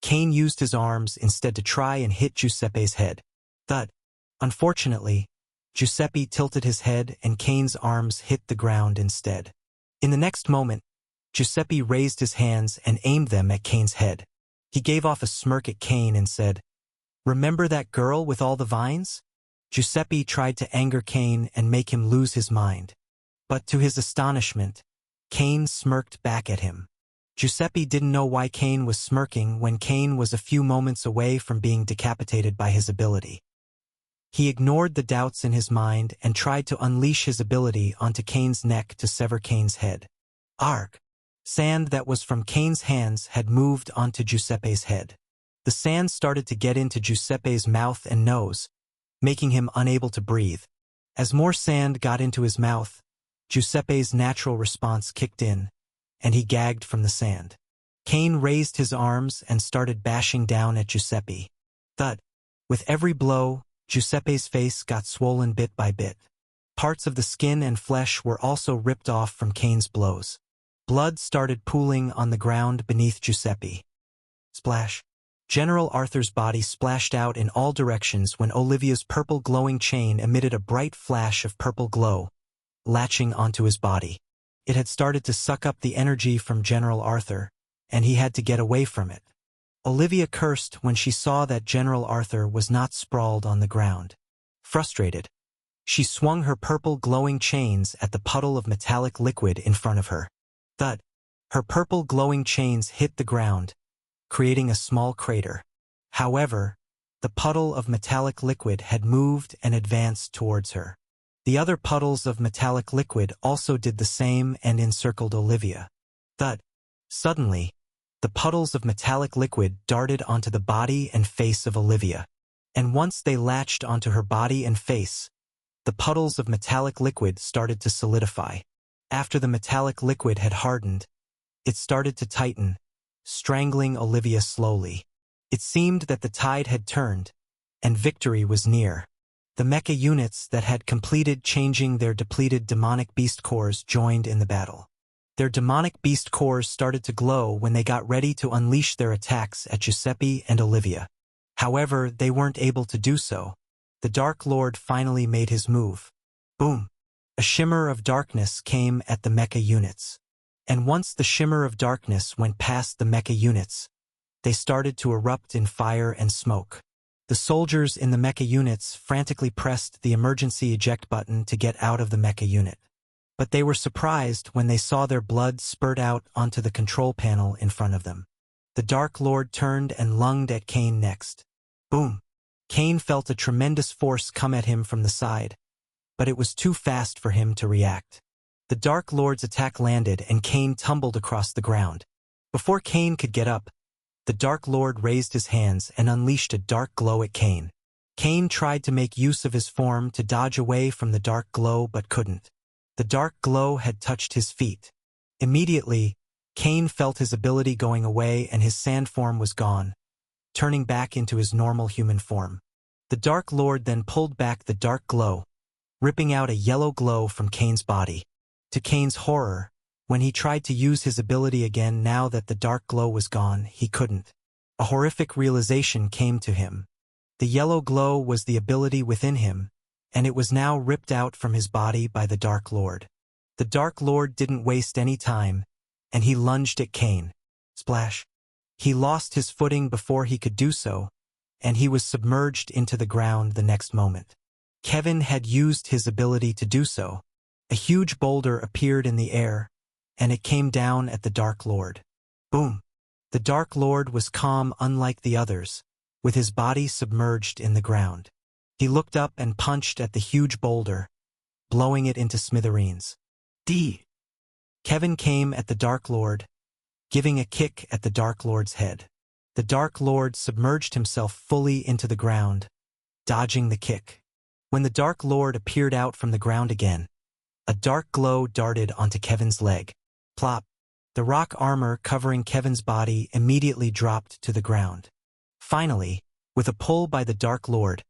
A: Cain used his arms instead to try and hit Giuseppe's head. Thud! Unfortunately, Giuseppe tilted his head and Cain's arms hit the ground instead. In the next moment, Giuseppe raised his hands and aimed them at Cain's head. He gave off a smirk at Cain and said, "Remember that girl with all the vines?" Giuseppe tried to anger Cain and make him lose his mind. But to his astonishment, Cain smirked back at him. Giuseppe didn't know why Cain was smirking when Cain was a few moments away from being decapitated by his ability. He ignored the doubts in his mind and tried to unleash his ability onto Cain's neck to sever Cain's head. Arg! Sand that was from Cain's hands had moved onto Giuseppe's head. The sand started to get into Giuseppe's mouth and nose, making him unable to breathe. As more sand got into his mouth, Giuseppe's natural response kicked in, and he gagged from the sand. Cain raised his arms and started bashing down at Giuseppe. Thud! With every blow, Giuseppe's face got swollen bit by bit. Parts of the skin and flesh were also ripped off from Cain's blows. Blood started pooling on the ground beneath Giuseppe. Splash! General Arthur's body splashed out in all directions when Olivia's purple glowing chain emitted a bright flash of purple glow, latching onto his body. It had started to suck up the energy from General Arthur, and he had to get away from it. Olivia cursed when she saw that General Arthur was not sprawled on the ground. Frustrated, She swung her purple glowing chains at the puddle of metallic liquid in front of her. Thud! Her purple glowing chains hit the ground, creating a small crater. However, the puddle of metallic liquid had moved and advanced towards her. The other puddles of metallic liquid also did the same and encircled Olivia. Thud! Suddenly, the puddles of metallic liquid darted onto the body and face of Olivia. And once they latched onto her body and face, the puddles of metallic liquid started to solidify. After the metallic liquid had hardened, it started to tighten, strangling Olivia slowly. It seemed that the tide had turned, and victory was near. The mecha units that had completed changing their depleted demonic beast cores joined in the battle. Their demonic beast cores started to glow when they got ready to unleash their attacks at Giuseppe and Olivia. However, they weren't able to do so. The Dark Lord finally made his move. Boom! A shimmer of darkness came at the mecha units. And once the shimmer of darkness went past the mecha units, they started to erupt in fire and smoke. The soldiers in the mecha units frantically pressed the emergency eject button to get out of the mecha unit. But they were surprised when they saw their blood spurt out onto the control panel in front of them. The Dark Lord turned and lunged at Cain next. Boom! Cain felt a tremendous force come at him from the side, but it was too fast for him to react. The Dark Lord's attack landed and Cain tumbled across the ground. Before Cain could get up, the Dark Lord raised his hands and unleashed a dark glow at Cain. Cain tried to make use of his form to dodge away from the dark glow but couldn't. The dark glow had touched his feet. Immediately, Cain felt his ability going away and his sand form was gone, turning back into his normal human form. The Dark Lord then pulled back the dark glow, ripping out a yellow glow from Cain's body. To Cain's horror, when he tried to use his ability again now that the dark glow was gone, he couldn't. A horrific realization came to him. The yellow glow was the ability within him, and it was now ripped out from his body by the Dark Lord. The Dark Lord didn't waste any time, and he lunged at Cain. Splash! He lost his footing before he could do so, and he was submerged into the ground the next moment. Kevin had used his ability to do so. A huge boulder appeared in the air, and it came down at the Dark Lord. Boom! The Dark Lord was calm unlike the others, with his body submerged in the ground. He looked up and punched at the huge boulder, blowing it into smithereens. D. Kevin came at the Dark Lord, giving a kick at the Dark Lord's head. The Dark Lord submerged himself fully into the ground, dodging the kick. When the Dark Lord appeared out from the ground again, a dark glow darted onto Kevin's leg. Plop! The rock armor covering Kevin's body immediately dropped to the ground. Finally, with a pull by the Dark Lord,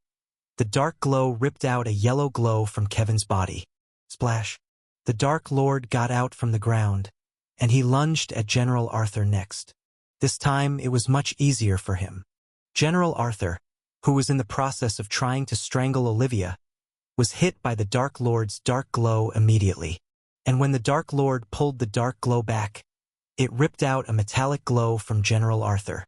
A: the dark glow ripped out a yellow glow from Kevin's body. Splash! The Dark Lord got out from the ground, and he lunged at General Arthur next. This time it was much easier for him. General Arthur, who was in the process of trying to strangle Olivia, was hit by the Dark Lord's dark glow immediately. And when the Dark Lord pulled the dark glow back, it ripped out a metallic glow from General Arthur.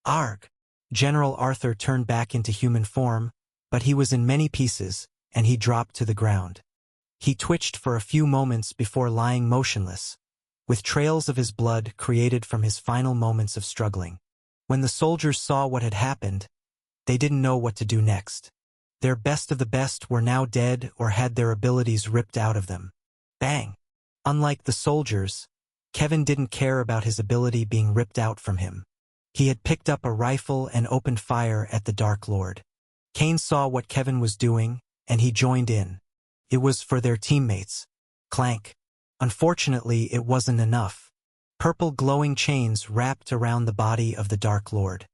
A: Arg! General Arthur turned back into human form, but he was in many pieces, and he dropped to the ground. He twitched for a few moments before lying motionless, with trails of his blood created from his final moments of struggling. When the soldiers saw what had happened, they didn't know what to do next. Their best of the best were now dead or had their abilities ripped out of them. Bang! Unlike the soldiers, Kevin didn't care about his ability being ripped out from him. He had picked up a rifle and opened fire at the Dark Lord. Cain saw what Kevin was doing, and he joined in. It was for their teammates. Clank! Unfortunately, it wasn't enough. Purple glowing chains wrapped around the body of the Dark Lord.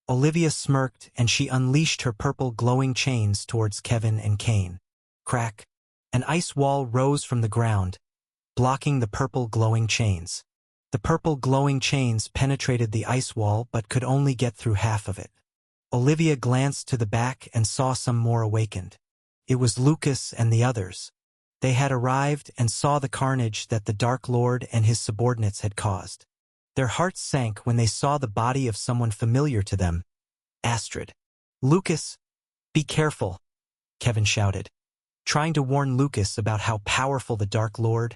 A: Olivia smirked and she unleashed her purple glowing chains towards Kevin and Cain. Crack! An ice wall rose from the ground, blocking the purple glowing chains. The purple glowing chains penetrated the ice wall but could only get through half of it. Olivia glanced to the back and saw some more awakened. It was Lucas and the others. They had arrived and saw the carnage that the Dark Lord and his subordinates had caused. Their hearts sank when they saw the body of someone familiar to them. Astrid. Lucas! Be careful! Kevin shouted. trying to warn Lucas about how powerful the Dark Lord,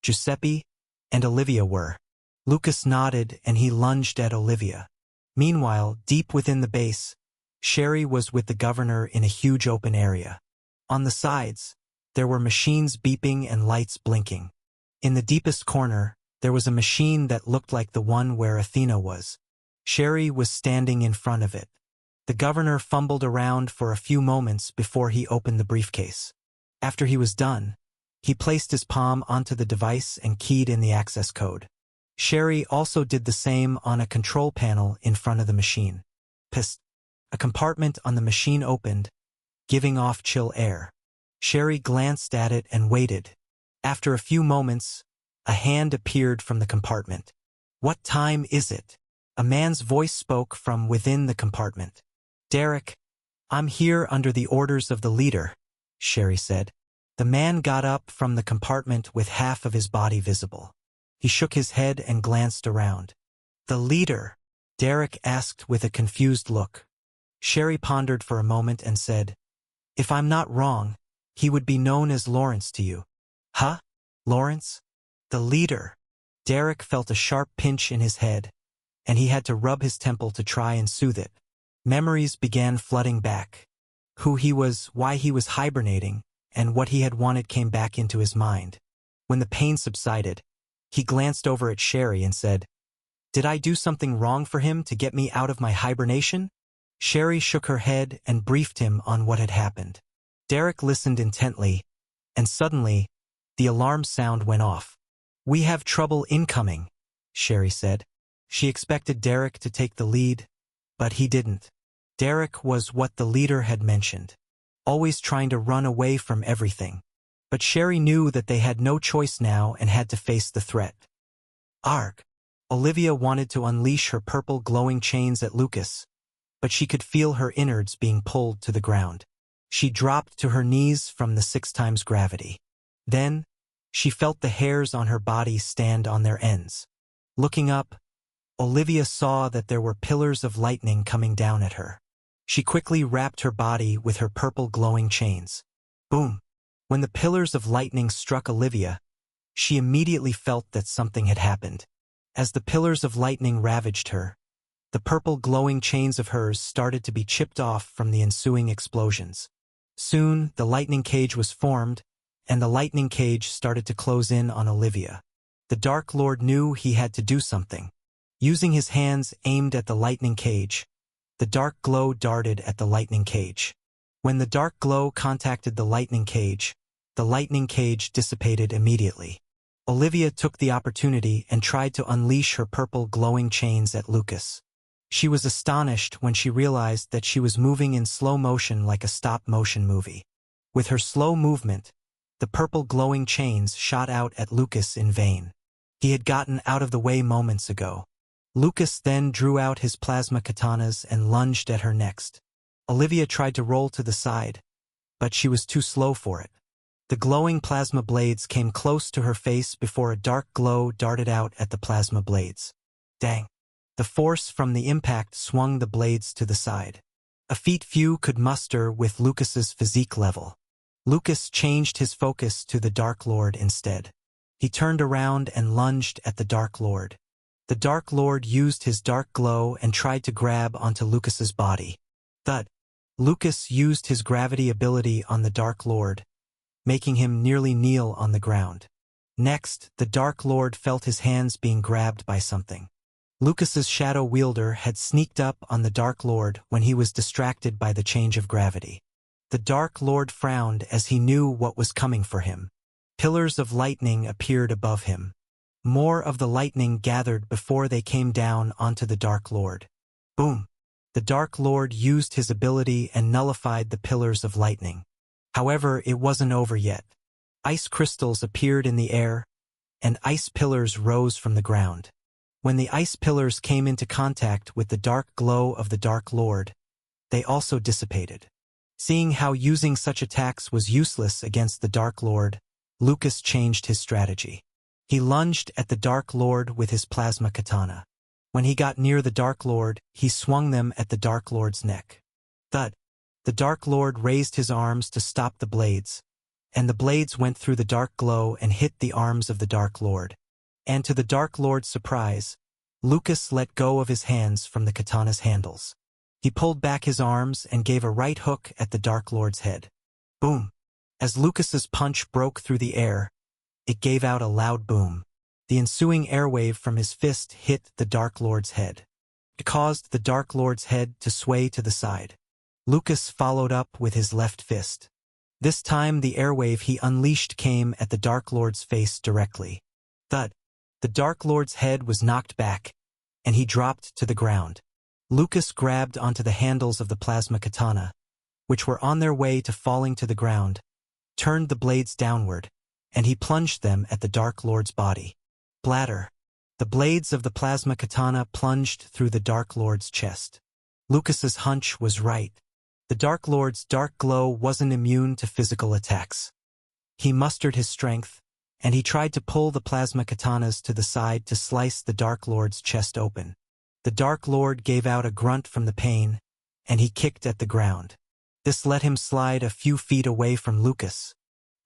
A: Giuseppe, and Olivia were. Lucas nodded and he lunged at Olivia. Meanwhile, deep within the base, Sherry was with the governor in a huge open area. On the sides, there were machines beeping and lights blinking. In the deepest corner, there was a machine that looked like the one where Athena was. Sherry was standing in front of it. The governor fumbled around for a few moments before he opened the briefcase. After he was done, he placed his palm onto the device and keyed in the access code. Sherry also did the same on a control panel in front of the machine. Psst. A compartment on the machine opened, giving off chill air. Sherry glanced at it and waited. After a few moments, a hand appeared from the compartment. "What time is it?" A man's voice spoke from within the compartment. "Derek, I'm here under the orders of the leader," Sherry said. The man got up from the compartment with half of his body visible. He shook his head and glanced around. "The leader?" Derek asked with a confused look. Sherry pondered for a moment and said, "If I'm not wrong, he would be known as Lawrence to you." "Huh? Lawrence? The leader?" Derek felt a sharp pinch in his head, and he had to rub his temple to try and soothe it. Memories began flooding back. Who he was, why he was hibernating, and what he had wanted came back into his mind. When the pain subsided, he glanced over at Sherry and said, "Did I do something wrong for him to get me out of my hibernation?" Sherry shook her head and briefed him on what had happened. Derek listened intently, and suddenly, the alarm sound went off. "We have trouble incoming," Sherry said. She expected Derek to take the lead, but he didn't. Derek was what the leader had mentioned, always trying to run away from everything. But Sherry knew that they had no choice now and had to face the threat. Arg! Olivia wanted to unleash her purple glowing chains at Lucas, but she could feel her innards being pulled to the ground. She dropped to her knees from the 6 times gravity. Then, she felt the hairs on her body stand on their ends. Looking up, Olivia saw that there were pillars of lightning coming down at her. She quickly wrapped her body with her purple glowing chains. Boom! When the pillars of lightning struck Olivia, she immediately felt that something had happened. As the pillars of lightning ravaged her, the purple glowing chains of hers started to be chipped off from the ensuing explosions. Soon, the lightning cage was formed, and the lightning cage started to close in on Olivia. The Dark Lord knew he had to do something. Using his hands aimed at the lightning cage, the dark glow darted at the lightning cage. When the dark glow contacted the lightning cage dissipated immediately. Olivia took the opportunity and tried to unleash her purple glowing chains at Lucas. She was astonished when she realized that she was moving in slow motion like a stop-motion movie. With her slow movement, the purple glowing chains shot out at Lucas in vain. He had gotten out of the way moments ago. Lucas then drew out his plasma katanas and lunged at her next. Olivia tried to roll to the side, but she was too slow for it. The glowing plasma blades came close to her face before a dark glow darted out at the plasma blades. Dang! The force from the impact swung the blades to the side. A feat few could muster with Lucas's physique level. Lucas changed his focus to the Dark Lord instead. He turned around and lunged at the Dark Lord. The Dark Lord used his dark glow and tried to grab onto Lucas's body. Thud! Lucas used his gravity ability on the Dark Lord, making him nearly kneel on the ground. Next, the Dark Lord felt his hands being grabbed by something. Lucas's shadow wielder had sneaked up on the Dark Lord when he was distracted by the change of gravity. The Dark Lord frowned as he knew what was coming for him. Pillars of lightning appeared above him. More of the lightning gathered before they came down onto the Dark Lord. Boom! The Dark Lord used his ability and nullified the pillars of lightning. However, it wasn't over yet. Ice crystals appeared in the air, and ice pillars rose from the ground. When the ice pillars came into contact with the dark glow of the Dark Lord, they also dissipated. Seeing how using such attacks was useless against the Dark Lord, Lucas changed his strategy. He lunged at the Dark Lord with his plasma katana. When he got near the Dark Lord, he swung them at the Dark Lord's neck. Thud! The Dark Lord raised his arms to stop the blades, and the blades went through the dark glow and hit the arms of the Dark Lord. And to the Dark Lord's surprise, Lucas let go of his hands from the katana's handles. He pulled back his arms and gave a right hook at the Dark Lord's head. Boom! As Lucas's punch broke through the air, it gave out a loud boom. The ensuing airwave from his fist hit the Dark Lord's head. It caused the Dark Lord's head to sway to the side. Lucas followed up with his left fist. This time the airwave he unleashed came at the Dark Lord's face directly. Thud! The Dark Lord's head was knocked back, and he dropped to the ground. Lucas grabbed onto the handles of the plasma katana, which were on their way to falling to the ground, turned the blades downward, and he plunged them at the Dark Lord's body. Bladder. The blades of the plasma katana plunged through the Dark Lord's chest. Lucas's hunch was right. The Dark Lord's dark glow wasn't immune to physical attacks. He mustered his strength, and he tried to pull the plasma katanas to the side to slice the Dark Lord's chest open. The Dark Lord gave out a grunt from the pain, and he kicked at the ground. This let him slide a few feet away from Lucas.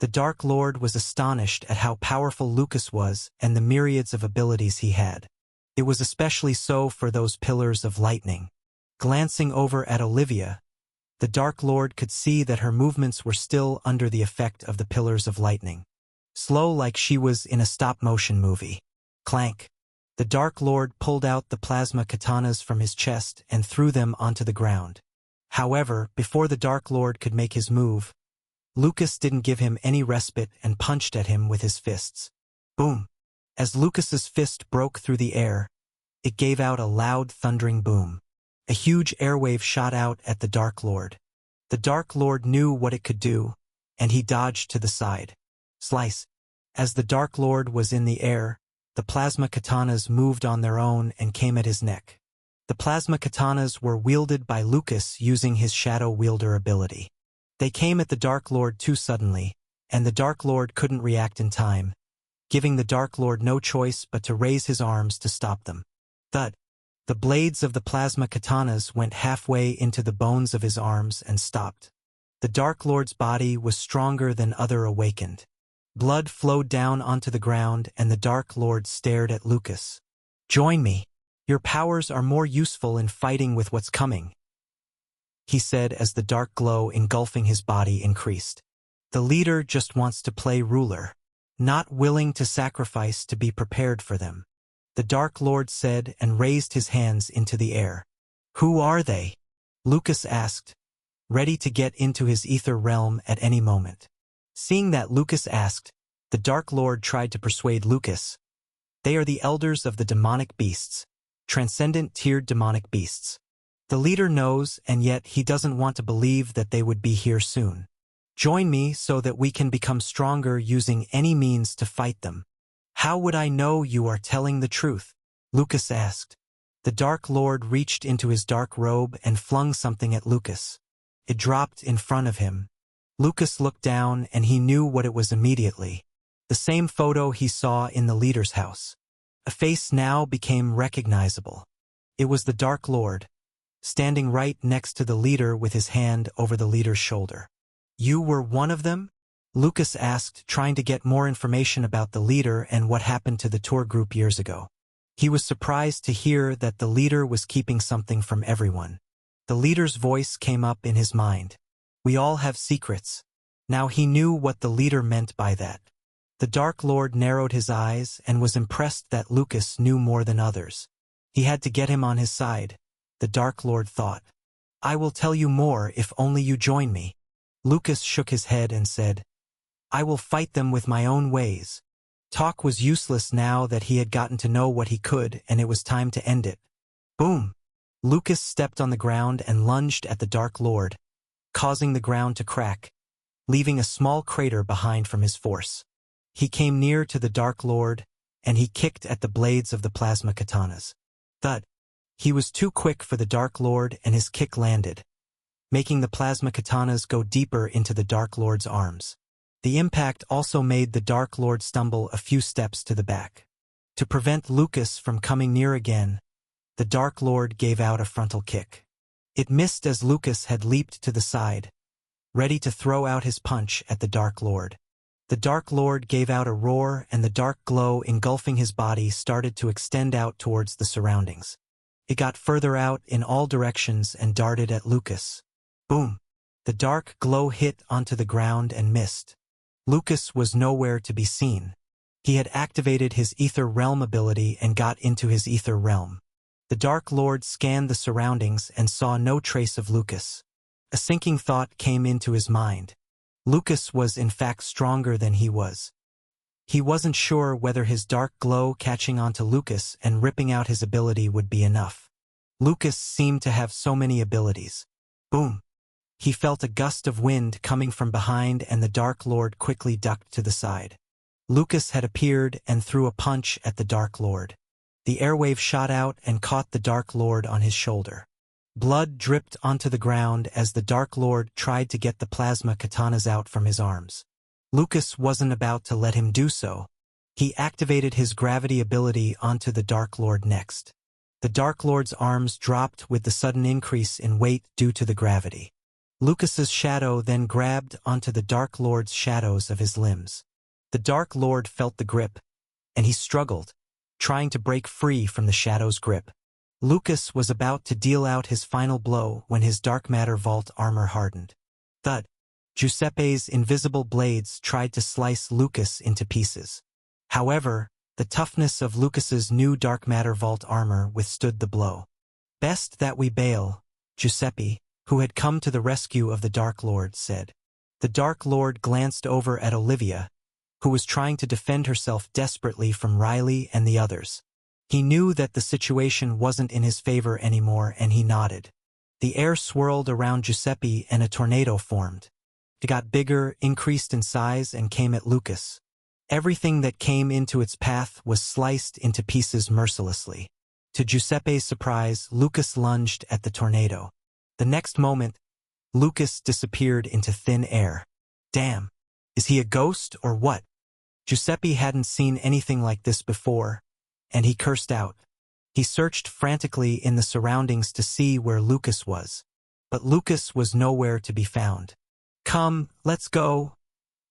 A: The Dark Lord was astonished at how powerful Lucas was and the myriads of abilities he had. It was especially so for those pillars of lightning. Glancing over at Olivia, the Dark Lord could see that her movements were still under the effect of the pillars of lightning. Slow like she was in a stop-motion movie. Clank. The Dark Lord pulled out the plasma katanas from his chest and threw them onto the ground. However, before the Dark Lord could make his move, Lucas didn't give him any respite and punched at him with his fists. Boom! As Lucas's fist broke through the air, it gave out a loud thundering boom. A huge airwave shot out at the Dark Lord. The Dark Lord knew what it could do, and he dodged to the side. Slice. As the Dark Lord was in the air, the plasma katanas moved on their own and came at his neck. The plasma katanas were wielded by Lucas using his Shadow Wielder ability. They came at the Dark Lord too suddenly, and the Dark Lord couldn't react in time, giving the Dark Lord no choice but to raise his arms to stop them. Thud! The blades of the plasma katanas went halfway into the bones of his arms and stopped. The Dark Lord's body was stronger than other awakened. Blood flowed down onto the ground and the Dark Lord stared at Lucas. "Join me. Your powers are more useful in fighting with what's coming," he said as the dark glow engulfing his body increased. The leader just wants to play ruler, not willing to sacrifice to be prepared for them, the Dark Lord said and raised his hands into the air. "Who are they?" Lucas asked, ready to get into his ether realm at any moment. Seeing that Lucas asked, the Dark Lord tried to persuade Lucas. "They are the elders of the demonic beasts, transcendent tiered demonic beasts. The leader knows, and yet he doesn't want to believe that they would be here soon. Join me so that we can become stronger using any means to fight them." "How would I know you are telling the truth?" Lucas asked. The Dark Lord reached into his dark robe and flung something at Lucas. It dropped in front of him. Lucas looked down and he knew what it was immediately. The same photo he saw in the leader's house. A face now became recognizable. It was the Dark Lord, standing right next to the leader with his hand over the leader's shoulder. "You were one of them?" Lucas asked, trying to get more information about the leader and what happened to the tour group years ago. He was surprised to hear that the leader was keeping something from everyone. The leader's voice came up in his mind. "We all have secrets." Now he knew what the leader meant by that. The Dark Lord narrowed his eyes and was impressed that Lucas knew more than others. He had to get him on his side, the Dark Lord thought. "I will tell you more if only you join me." Lucas shook his head and said, "I will fight them with my own ways." Talk was useless now that he had gotten to know what he could, and it was time to end it. Boom! Lucas stepped on the ground and lunged at the Dark Lord, causing the ground to crack, leaving a small crater behind from his force. He came near to the Dark Lord, and he kicked at the blades of the plasma katanas. Thud! He was too quick for the Dark Lord and his kick landed, making the plasma katanas go deeper into the Dark Lord's arms. The impact also made the Dark Lord stumble a few steps to the back. To prevent Lucas from coming near again, the Dark Lord gave out a frontal kick. It missed as Lucas had leaped to the side, ready to throw out his punch at the Dark Lord. The Dark Lord gave out a roar, and the dark glow engulfing his body started to extend out towards the surroundings. It got further out in all directions and darted at Lucas. Boom! The dark glow hit onto the ground and missed. Lucas was nowhere to be seen. He had activated his Ether Realm ability and got into his Ether Realm. The Dark Lord scanned the surroundings and saw no trace of Lucas. A sinking thought came into his mind. Lucas was in fact stronger than he was. He wasn't sure whether his dark glow catching onto Lucas and ripping out his ability would be enough. Lucas seemed to have so many abilities. Boom! He felt a gust of wind coming from behind, and the Dark Lord quickly ducked to the side. Lucas had appeared and threw a punch at the Dark Lord. The airwave shot out and caught the Dark Lord on his shoulder. Blood dripped onto the ground as the Dark Lord tried to get the plasma katanas out from his arms. Lucas wasn't about to let him do so. He activated his gravity ability onto the Dark Lord next. The Dark Lord's arms dropped with the sudden increase in weight due to the gravity. Lucas's shadow then grabbed onto the Dark Lord's shadows of his limbs. The Dark Lord felt the grip, and he struggled, trying to break free from the shadow's grip. Lucas was about to deal out his final blow when his dark matter vault armor hardened. Thud! Giuseppe's invisible blades tried to slice Lucas into pieces. However, the toughness of Lucas's new dark matter vault armor withstood the blow. "Best that we bail," Giuseppe, who had come to the rescue of the Dark Lord, said. The Dark Lord glanced over at Olivia, who was trying to defend herself desperately from Riley and the others. He knew that the situation wasn't in his favor anymore, and he nodded. The air swirled around Giuseppe and a tornado formed. It got bigger, increased in size, and came at Lucas. Everything that came into its path was sliced into pieces mercilessly. To Giuseppe's surprise, Lucas lunged at the tornado. The next moment, Lucas disappeared into thin air. Damn! Is he a ghost or what? Giuseppe hadn't seen anything like this before, and he cursed out. He searched frantically in the surroundings to see where Lucas was. But Lucas was nowhere to be found. "Come, let's go,"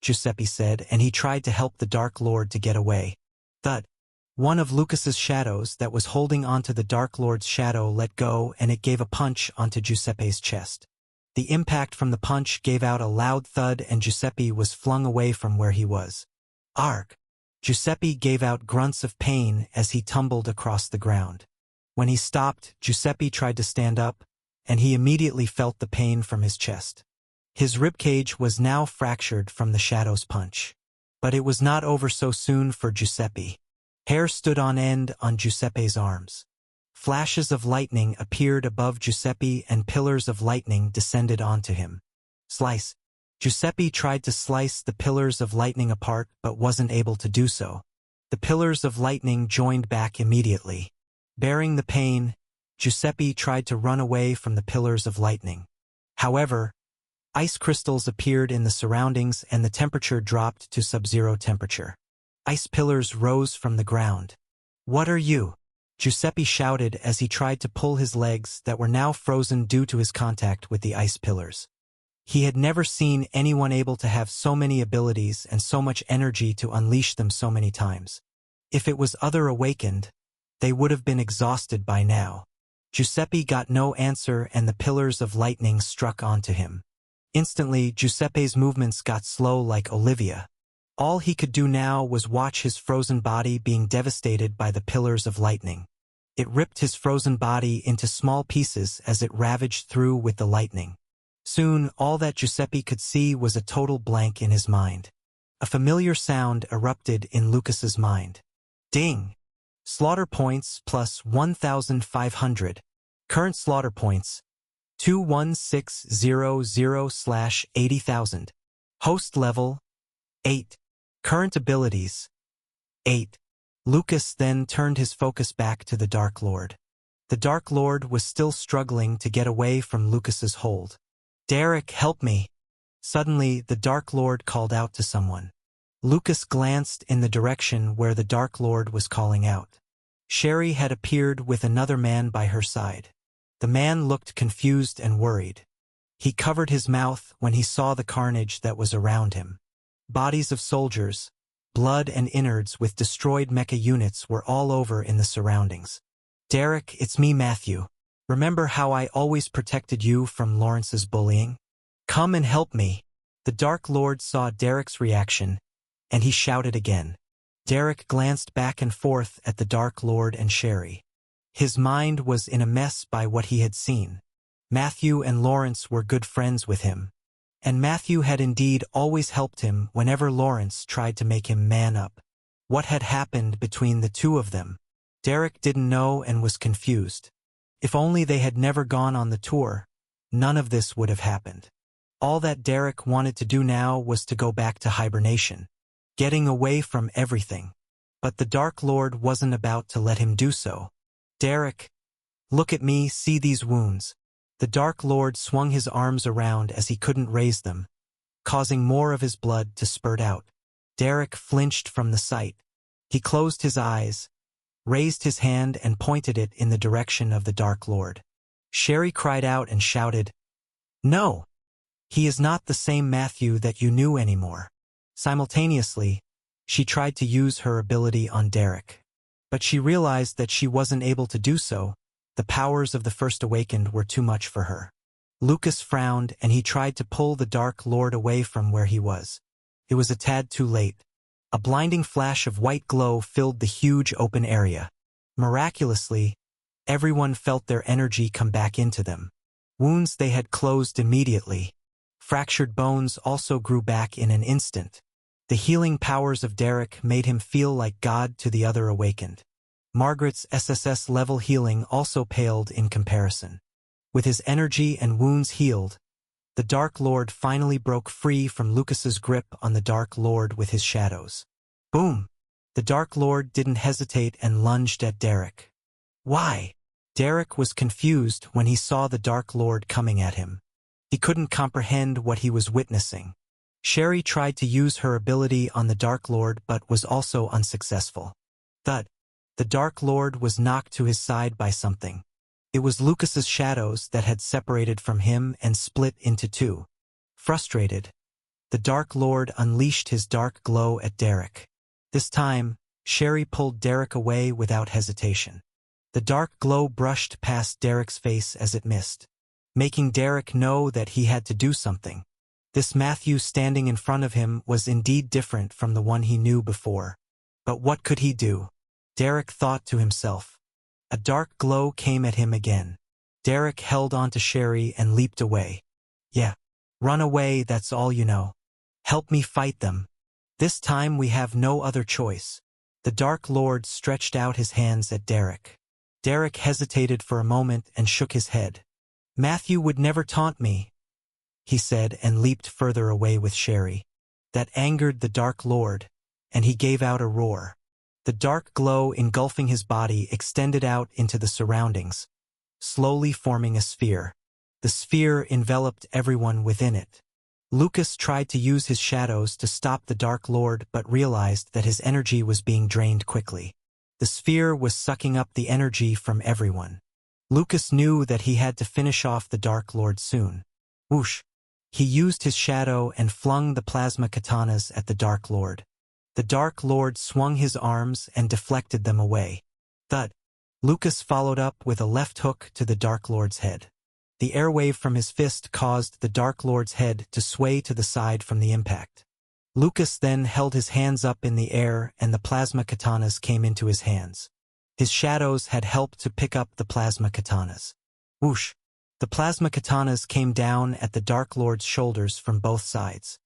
A: Giuseppe said, and he tried to help the Dark Lord to get away. Thud! One of Lucas's shadows that was holding onto the Dark Lord's shadow let go, and it gave a punch onto Giuseppe's chest. The impact from the punch gave out a loud thud, and Giuseppe was flung away from where he was. Arg! Giuseppe gave out grunts of pain as he tumbled across the ground. When he stopped, Giuseppe tried to stand up, and he immediately felt the pain from his chest. His ribcage was now fractured from the shadow's punch. But it was not over so soon for Giuseppe. Hair stood on end on Giuseppe's arms. Flashes of lightning appeared above Giuseppe, and pillars of lightning descended onto him. Slice! Giuseppe tried to slice the pillars of lightning apart but wasn't able to do so. The pillars of lightning joined back immediately. Bearing the pain, Giuseppe tried to run away from the pillars of lightning. However, ice crystals appeared in the surroundings and the temperature dropped to sub-zero temperature. Ice pillars rose from the ground. "What are you?" Giuseppe shouted as he tried to pull his legs that were now frozen due to his contact with the ice pillars. He had never seen anyone able to have so many abilities and so much energy to unleash them so many times. If it was other awakened, they would have been exhausted by now. Giuseppe got no answer, and the pillars of lightning struck onto him. Instantly, Giuseppe's movements got slow like Olivia. All he could do now was watch his frozen body being devastated by the pillars of lightning. It ripped his frozen body into small pieces as it ravaged through with the lightning. Soon, all that Giuseppe could see was a total blank in his mind. A familiar sound erupted in Lucas's mind. Ding! Slaughter points plus 1,500. Current slaughter points 21600/80,000. Host level 8. Current abilities 8. Lucas then turned his focus back to the Dark Lord. The Dark Lord was still struggling to get away from Lucas's hold. "Derek, help me!" Suddenly, the Dark Lord called out to someone. Lucas glanced in the direction where the Dark Lord was calling out. Sherry had appeared with another man by her side. The man looked confused and worried. He covered his mouth when he saw the carnage that was around him. Bodies of soldiers, blood and innards with destroyed mecha units were all over in the surroundings. Derek, it's me, Matthew. Remember how I always protected you from Lawrence's bullying? Come and help me. The Dark Lord saw Derek's reaction, and he shouted again. Derek glanced back and forth at the Dark Lord and Sherry. His mind was in a mess by what he had seen. Matthew and Lawrence were good friends with him, and Matthew had indeed always helped him whenever Lawrence tried to make him man up. What had happened between the two of them? Derek didn't know and was confused. If only they had never gone on the tour, none of this would have happened. All that Derek wanted to do now was to go back to hibernation, getting away from everything. But the Dark Lord wasn't about to let him do so. Derek, look at me, see these wounds. The Dark Lord swung his arms around as he couldn't raise them, causing more of his blood to spurt out. Derek flinched from the sight. He closed his eyes, raised his hand and pointed it in the direction of the Dark Lord. Sherry cried out and shouted, "No! He is not the same Matthew that you knew anymore." Simultaneously, she tried to use her ability on Derek. But she realized that she wasn't able to do so. The powers of the First Awakened were too much for her. Lucas frowned and he tried to pull the Dark Lord away from where he was. It was a tad too late. A blinding flash of white glow filled the huge open area. Miraculously, everyone felt their energy come back into them. Wounds they had closed immediately. Fractured bones also grew back in an instant. The healing powers of Derek made him feel like God to the other Awakened. Margaret's SSS level healing also paled in comparison. With his energy and wounds healed, the Dark Lord finally broke free from Lucas's grip on the Dark Lord with his shadows. Boom! The Dark Lord didn't hesitate and lunged at Derek. Why? Derek was confused when he saw the Dark Lord coming at him. He couldn't comprehend what he was witnessing. Sherry tried to use her ability on the Dark Lord but was also unsuccessful. Thud! The Dark Lord was knocked to his side by something. It was Lucas's shadows that had separated from him and split into two. Frustrated, the Dark Lord unleashed his dark glow at Derek. This time, Sherry pulled Derek away without hesitation. The dark glow brushed past Derek's face as it missed, making Derek know that he had to do something. This Matthew standing in front of him was indeed different from the one he knew before. But what could he do? Derek thought to himself. A dark glow came at him again. Derek held onto Sherry and leaped away. Yeah, run away, that's all you know. Help me fight them. This time we have no other choice. The Dark Lord stretched out his hands at Derek. Derek hesitated for a moment and shook his head. Matthew would never taunt me, he said, and leaped further away with Sherry. That angered the Dark Lord, and he gave out a roar. The dark glow engulfing his body extended out into the surroundings, slowly forming a sphere. The sphere enveloped everyone within it. Lucas tried to use his shadows to stop the Dark Lord but realized that his energy was being drained quickly. The sphere was sucking up the energy from everyone. Lucas knew that he had to finish off the Dark Lord soon. Whoosh! He used his shadow and flung the plasma katanas at the Dark Lord. The Dark Lord swung his arms and deflected them away. Thud! Lucas followed up with a left hook to the Dark Lord's head. The airwave from his fist caused the Dark Lord's head to sway to the side from the impact. Lucas then held his hands up in the air and the plasma katanas came into his hands. His shadows had helped to pick up the plasma katanas. Whoosh! The plasma katanas came down at the Dark Lord's shoulders from both sides.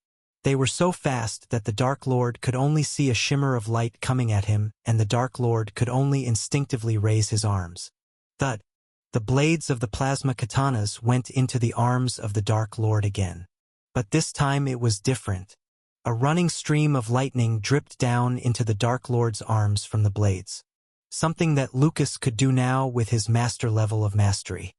A: They were so fast that the Dark Lord could only see a shimmer of light coming at him, and the Dark Lord could only instinctively raise his arms. Thud! The blades of the plasma katanas went into the arms of the Dark Lord again. But this time it was different. A running stream of lightning dripped down into the Dark Lord's arms from the blades. Something that Lucas could do now with his master level of mastery.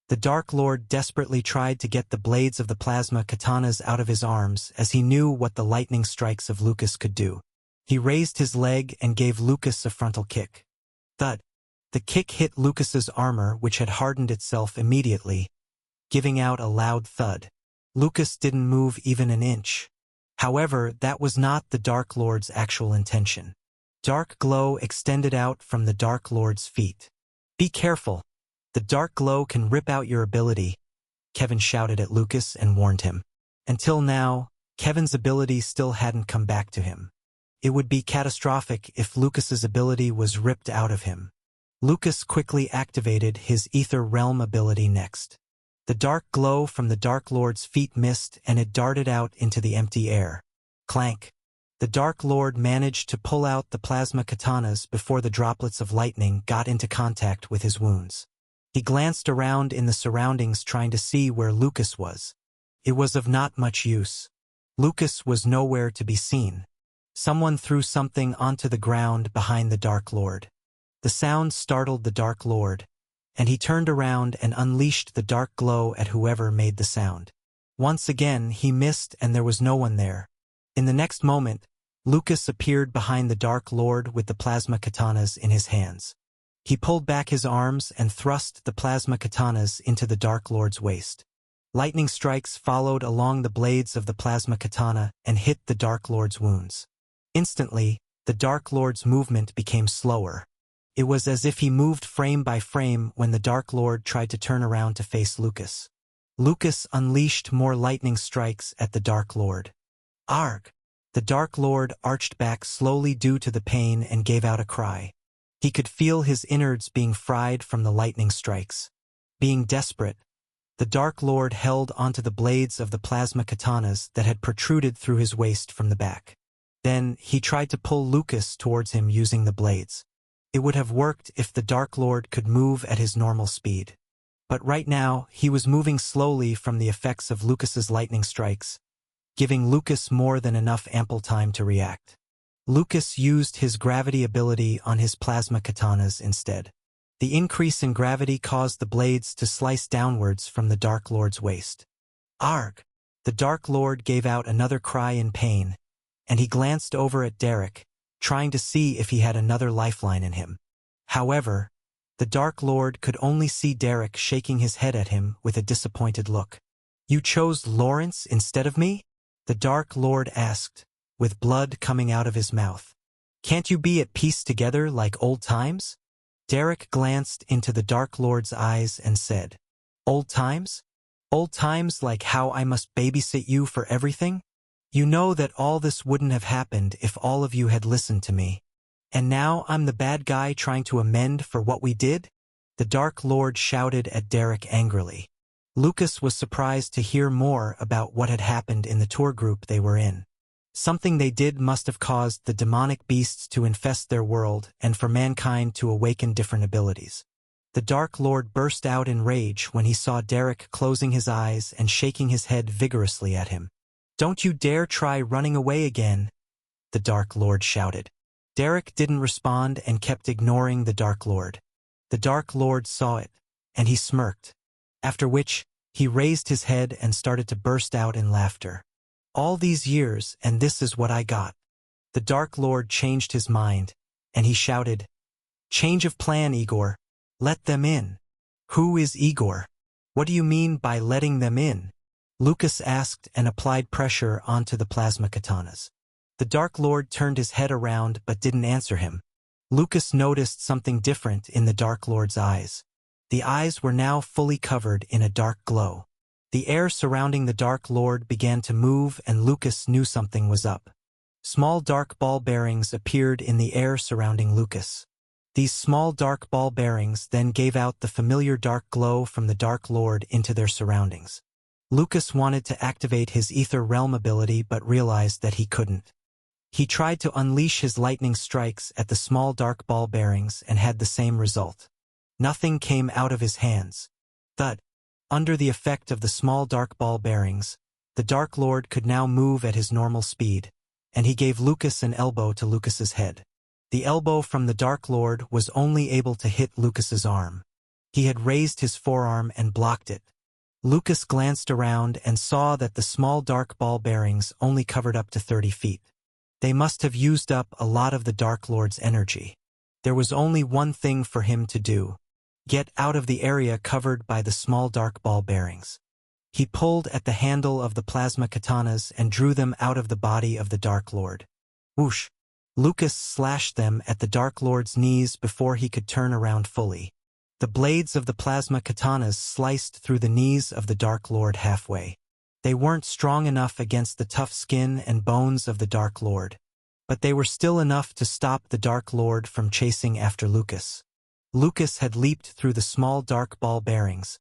A: The Dark Lord desperately tried to get the blades of the plasma katanas out of his arms as he knew what the lightning strikes of Lucas could do. He raised his leg and gave Lucas a frontal kick. Thud! The kick hit Lucas's armor, which had hardened itself immediately, giving out a loud thud. Lucas didn't move even an inch. However, that was not the Dark Lord's actual intention. Dark glow extended out from the Dark Lord's feet. "Be careful. The dark glow can rip out your ability," Kevin shouted at Lucas and warned him. Until now, Kevin's ability still hadn't come back to him. It would be catastrophic if Lucas's ability was ripped out of him. Lucas quickly activated his Ether Realm ability next. The dark glow from the Dark Lord's feet missed and it darted out into the empty air. Clank! The Dark Lord managed to pull out the plasma katanas before the droplets of lightning got into contact with his wounds. He glanced around in the surroundings trying to see where Lucas was. It was of not much use. Lucas was nowhere to be seen. Someone threw something onto the ground behind the Dark Lord. The sound startled the Dark Lord, and he turned around and unleashed the dark glow at whoever made the sound. Once again, he missed and there was no one there. In the next moment, Lucas appeared behind the Dark Lord with the plasma katanas in his hands. He pulled back his arms and thrust the plasma katanas into the Dark Lord's waist. Lightning strikes followed along the blades of the plasma katana and hit the Dark Lord's wounds. Instantly, the Dark Lord's movement became slower. It was as if he moved frame by frame when the Dark Lord tried to turn around to face Lucas. Lucas unleashed more lightning strikes at the Dark Lord. Arg! The Dark Lord arched back slowly due to the pain and gave out a cry. He could feel his innards being fried from the lightning strikes. Being desperate, the Dark Lord held onto the blades of the plasma katanas that had protruded through his waist from the back. Then, he tried to pull Lucas towards him using the blades. It would have worked if the Dark Lord could move at his normal speed. But right now, he was moving slowly from the effects of Lucas's lightning strikes, giving Lucas more than enough ample time to react. Lucas used his gravity ability on his plasma katanas instead. The increase in gravity caused the blades to slice downwards from the Dark Lord's waist. Arg! The Dark Lord gave out another cry in pain, and he glanced over at Derek, trying to see if he had another lifeline in him. However, the Dark Lord could only see Derek shaking his head at him with a disappointed look. "You chose Lawrence instead of me?" the Dark Lord asked, with blood coming out of his mouth. "Can't you be at peace together like old times?" Derek glanced into the Dark Lord's eyes and said, "Old times? Old times like how I must babysit you for everything? You know that all this wouldn't have happened if all of you had listened to me. And now I'm the bad guy trying to amend for what we did?" The Dark Lord shouted at Derek angrily. Lucas was surprised to hear more about what had happened in the tour group they were in. Something they did must have caused the demonic beasts to infest their world and for mankind to awaken different abilities. The Dark Lord burst out in rage when he saw Derek closing his eyes and shaking his head vigorously at him. "Don't you dare try running away again," the Dark Lord shouted. Derek didn't respond and kept ignoring the Dark Lord. The Dark Lord saw it, and he smirked, after which he raised his head and started to burst out in laughter. "All these years, and this is what I got." The Dark Lord changed his mind, and he shouted, "Change of plan, Igor. Let them in." "Who is Igor? What do you mean by letting them in?" Lucas asked and applied pressure onto the plasma katanas. The Dark Lord turned his head around but didn't answer him. Lucas noticed something different in the Dark Lord's eyes. The eyes were now fully covered in a dark glow. The air surrounding the Dark Lord began to move and Lucas knew something was up. Small dark ball bearings appeared in the air surrounding Lucas. These small dark ball bearings then gave out the familiar dark glow from the Dark Lord into their surroundings. Lucas wanted to activate his Ether Realm ability but realized that he couldn't. He tried to unleash his lightning strikes at the small dark ball bearings and had the same result. Nothing came out of his hands. Thud. Under the effect of the small dark ball bearings, the Dark Lord could now move at his normal speed, and he gave Lucas an elbow to Lucas's head. The elbow from the Dark Lord was only able to hit Lucas's arm. He had raised his forearm and blocked it. Lucas glanced around and saw that the small dark ball bearings only covered up to 30 feet. They must have used up a lot of the Dark Lord's energy. There was only one thing for him to do. Get out of the area covered by the small dark ball bearings. He pulled at the handle of the plasma katanas and drew them out of the body of the Dark Lord. Whoosh! Lucas slashed them at the Dark Lord's knees before he could turn around fully. The blades of the plasma katanas sliced through the knees of the Dark Lord halfway. They weren't strong enough against the tough skin and bones of the Dark Lord, but they were still enough to stop the Dark Lord from chasing after Lucas. Lucas had leaped through the small dark ball bearings,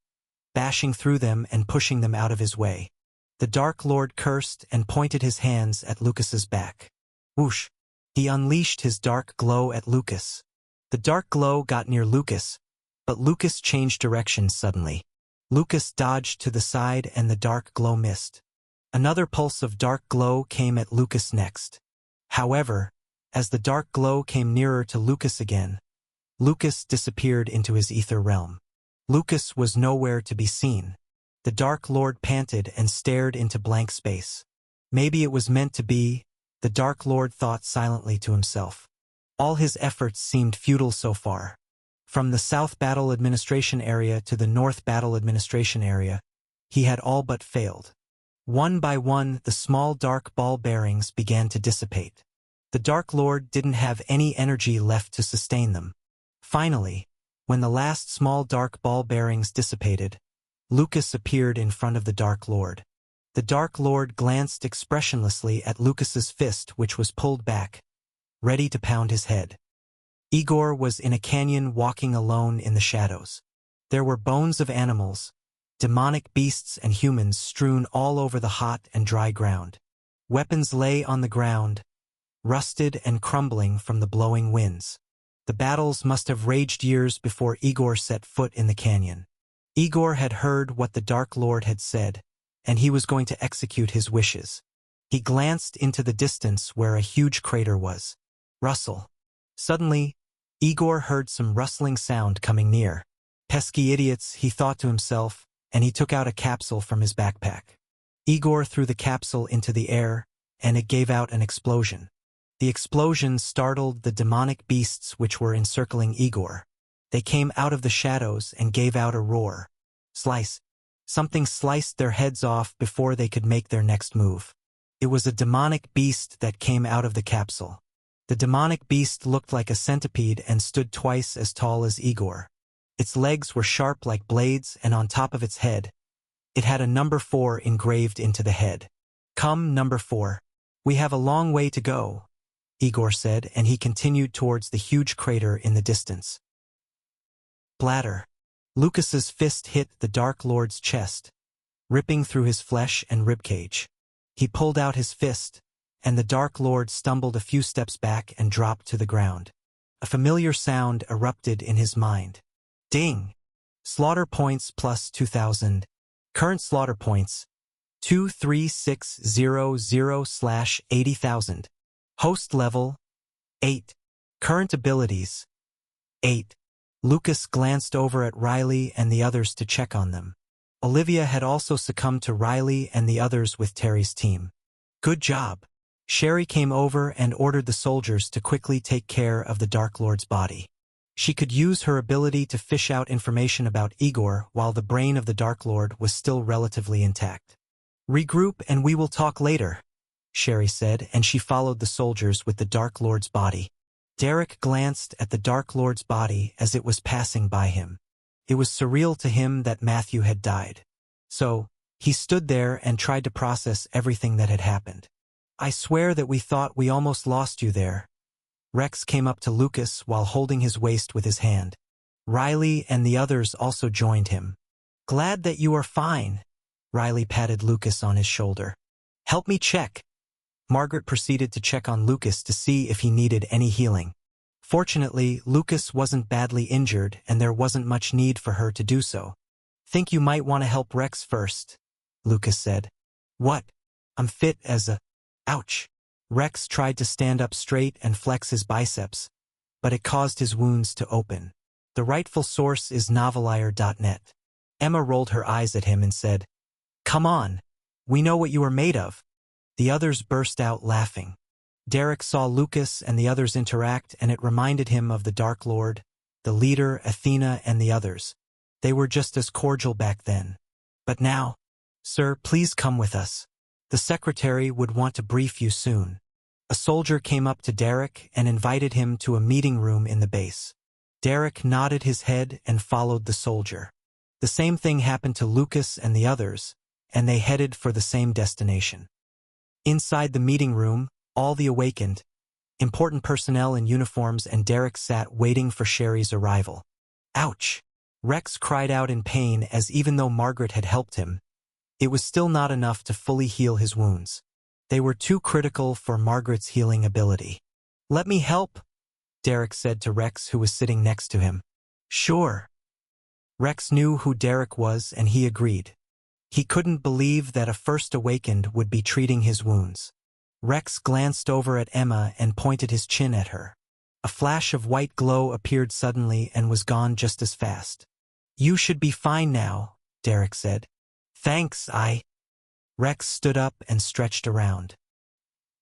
A: bashing through them and pushing them out of his way. The Dark Lord cursed and pointed his hands at Lucas's back. Whoosh! He unleashed his dark glow at Lucas. The dark glow got near Lucas, but Lucas changed direction suddenly. Lucas dodged to the side and the dark glow missed. Another pulse of dark glow came at Lucas next. However, as the dark glow came nearer to Lucas again, Lucas disappeared into his ether realm. Lucas was nowhere to be seen. The Dark Lord panted and stared into blank space. Maybe it was meant to be, the Dark Lord thought silently to himself. All his efforts seemed futile so far. From the South Battle Administration Area to the North Battle Administration Area, he had all but failed. One by one, the small dark ball bearings began to dissipate. The Dark Lord didn't have any energy left to sustain them. Finally, when the last small dark ball bearings dissipated, Lucas appeared in front of the Dark Lord. The Dark Lord glanced expressionlessly at Lucas's fist, which was pulled back, ready to pound his head. Igor was in a canyon walking alone in the shadows. There were bones of animals, demonic beasts and humans strewn all over the hot and dry ground. Weapons lay on the ground, rusted and crumbling from the blowing winds. The battles must have raged years before Igor set foot in the canyon. Igor had heard what the Dark Lord had said, and he was going to execute his wishes. He glanced into the distance where a huge crater was. Rustle. Suddenly, Igor heard some rustling sound coming near. Pesky idiots, he thought to himself, and he took out a capsule from his backpack. Igor threw the capsule into the air, and it gave out an explosion. The explosion startled the demonic beasts which were encircling Igor. They came out of the shadows and gave out a roar. Slice. Something sliced their heads off before they could make their next move. It was a demonic beast that came out of the capsule. The demonic beast looked like a centipede and stood twice as tall as Igor. Its legs were sharp like blades, and on top of its head, it had a number 4 engraved into the head. Come, number 4. We have a long way to go, Igor said, and he continued towards the huge crater in the distance. Bladder. Lucas's fist hit the Dark Lord's chest, ripping through his flesh and ribcage. He pulled out his fist, and the Dark Lord stumbled a few steps back and dropped to the ground. A familiar sound erupted in his mind. Ding! Slaughter points plus 2,000. Current slaughter points 23600/80,000. Host level 8. Current abilities 8. Lucas glanced over at Riley and the others to check on them. Olivia had also succumbed to Riley and the others with Terry's team. Good job. Sherry came over and ordered the soldiers to quickly take care of the Dark Lord's body. She could use her ability to fish out information about Igor while the brain of the Dark Lord was still relatively intact. Regroup and we will talk later, Sherry said, and she followed the soldiers with the Dark Lord's body. Derek glanced at the Dark Lord's body as it was passing by him. It was surreal to him that Matthew had died. So, he stood there and tried to process everything that had happened. I swear that we thought we almost lost you there. Rex came up to Lucas while holding his waist with his hand. Riley and the others also joined him. Glad that you are fine. Riley patted Lucas on his shoulder. Help me check. Margaret proceeded to check on Lucas to see if he needed any healing. Fortunately, Lucas wasn't badly injured and there wasn't much need for her to do so. Think you might want to help Rex first, Lucas said. What? I'm fit as a... Ouch. Rex tried to stand up straight and flex his biceps, but it caused his wounds to open. The rightful source is Novelire.net. Emma rolled her eyes at him and said, Come on. We know what you are made of. The others burst out laughing. Derek saw Lucas and the others interact, and it reminded him of the Dark Lord, the leader, Athena, and the others. They were just as cordial back then. But now, sir, please come with us. The secretary would want to brief you soon. A soldier came up to Derek and invited him to a meeting room in the base. Derek nodded his head and followed the soldier. The same thing happened to Lucas and the others, and they headed for the same destination. Inside the meeting room, all the awakened, important personnel in uniforms, and Derek sat waiting for Sherry's arrival. Ouch! Rex cried out in pain, as even though Margaret had helped him, it was still not enough to fully heal his wounds. They were too critical for Margaret's healing ability. "Let me help," Derek said to Rex, who was sitting next to him. "Sure." Rex knew who Derek was, and he agreed. He couldn't believe that a first awakened would be treating his wounds. Rex glanced over at Emma and pointed his chin at her. A flash of white glow appeared suddenly and was gone just as fast. "You should be fine now," Derek said. "Thanks, Rex stood up and stretched around.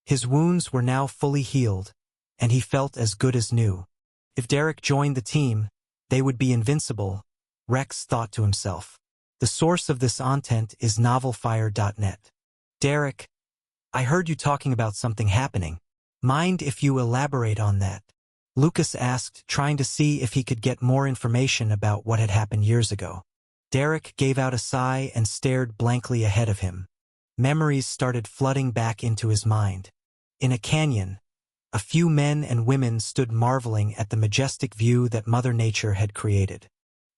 A: His wounds were now fully healed, and he felt as good as new. If Derek joined the team, they would be invincible, Rex thought to himself. The source of this content is novelfire.net. "Derek, I heard you talking about something happening. Mind if you elaborate on that?" Lucas asked, trying to see if he could get more information about what had happened years ago. Derek gave out a sigh and stared blankly ahead of him. Memories started flooding back into his mind. In a canyon, a few men and women stood marveling at the majestic view that Mother Nature had created.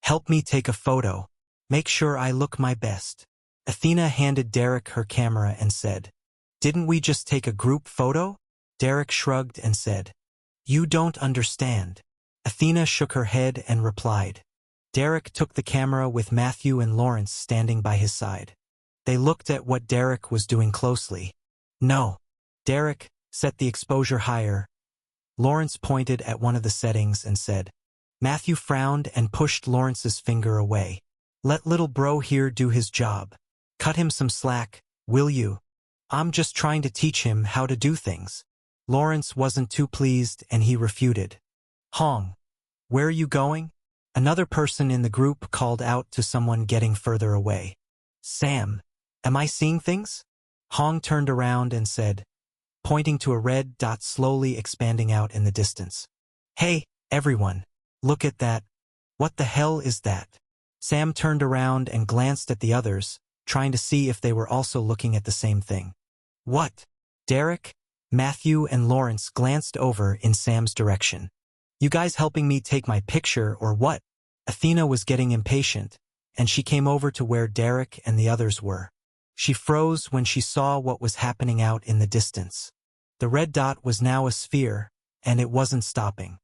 A: "Help me take a photo. Make sure I look my best." Athena handed Derek her camera and said, "Didn't we just take a group photo?" Derek shrugged and said, "You don't understand." Athena shook her head and replied. Derek took the camera with Matthew and Lawrence standing by his side. They looked at what Derek was doing closely. "No." Derek, set the exposure higher. Lawrence pointed at one of the settings and said. Matthew frowned and pushed Lawrence's finger away. "Let little bro here do his job. Cut him some slack, will you? I'm just trying to teach him how to do things." Lawrence wasn't too pleased and he refuted. "Hong, where are you going?" Another person in the group called out to someone getting further away. "Sam, am I seeing things?" Hong turned around and said, pointing to a red dot slowly expanding out in the distance. "Hey, everyone, look at that. What the hell is that?" Sam turned around and glanced at the others, trying to see if they were also looking at the same thing. "What?" Derek, Matthew, and Lawrence glanced over in Sam's direction. "You guys helping me take my picture or what?" Athena was getting impatient, and she came over to where Derek and the others were. She froze when she saw what was happening out in the distance. The red dot was now a sphere, and it wasn't stopping.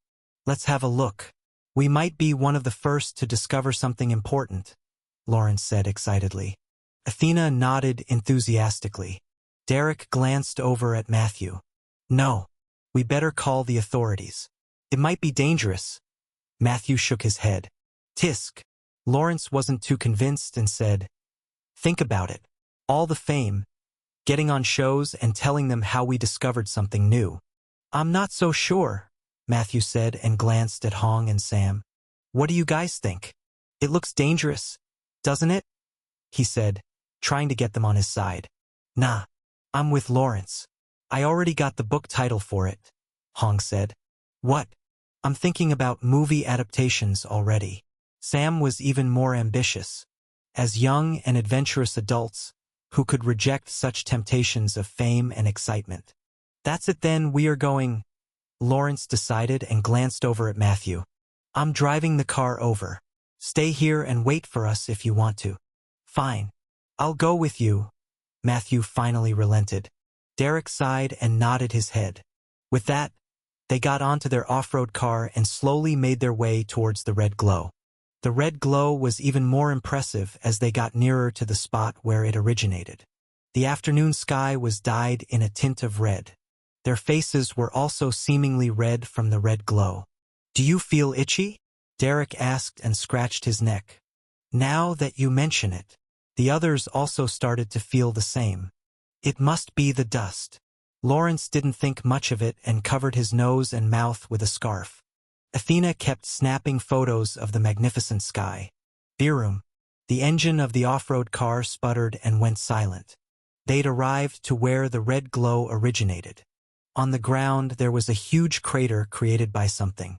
A: "Let's have a look. We might be one of the first to discover something important," Lawrence said excitedly. Athena nodded enthusiastically. Derek glanced over at Matthew. "No, we better call the authorities. It might be dangerous." Matthew shook his head. "Tisk." Lawrence wasn't too convinced and said, "Think about it. All the fame, getting on shows and telling them how we discovered something new." "I'm not so sure," Matthew said and glanced at Hong and Sam. "What do you guys think? It looks dangerous, doesn't it?" he said, trying to get them on his side. "Nah, I'm with Lawrence. I already got the book title for it," Hong said. "What? I'm thinking about movie adaptations already." Sam was even more ambitious. As young and adventurous adults, who could reject such temptations of fame and excitement. "That's it then, we are going," Lawrence decided and glanced over at Matthew. "I'm driving the car over. Stay here and wait for us if you want to." "Fine. I'll go with you," Matthew finally relented. Derek sighed and nodded his head. With that, they got onto their off-road car and slowly made their way towards the red glow. The red glow was even more impressive as they got nearer to the spot where it originated. The afternoon sky was dyed in a tint of red. Their faces were also seemingly red from the red glow. "Do you feel itchy?" Derek asked and scratched his neck. "Now that you mention it." The others also started to feel the same. "It must be the dust." Lawrence didn't think much of it and covered his nose and mouth with a scarf. Athena kept snapping photos of the magnificent sky. Birum. The engine of the off-road car sputtered and went silent. They'd arrived to where the red glow originated. On the ground there was a huge crater created by something.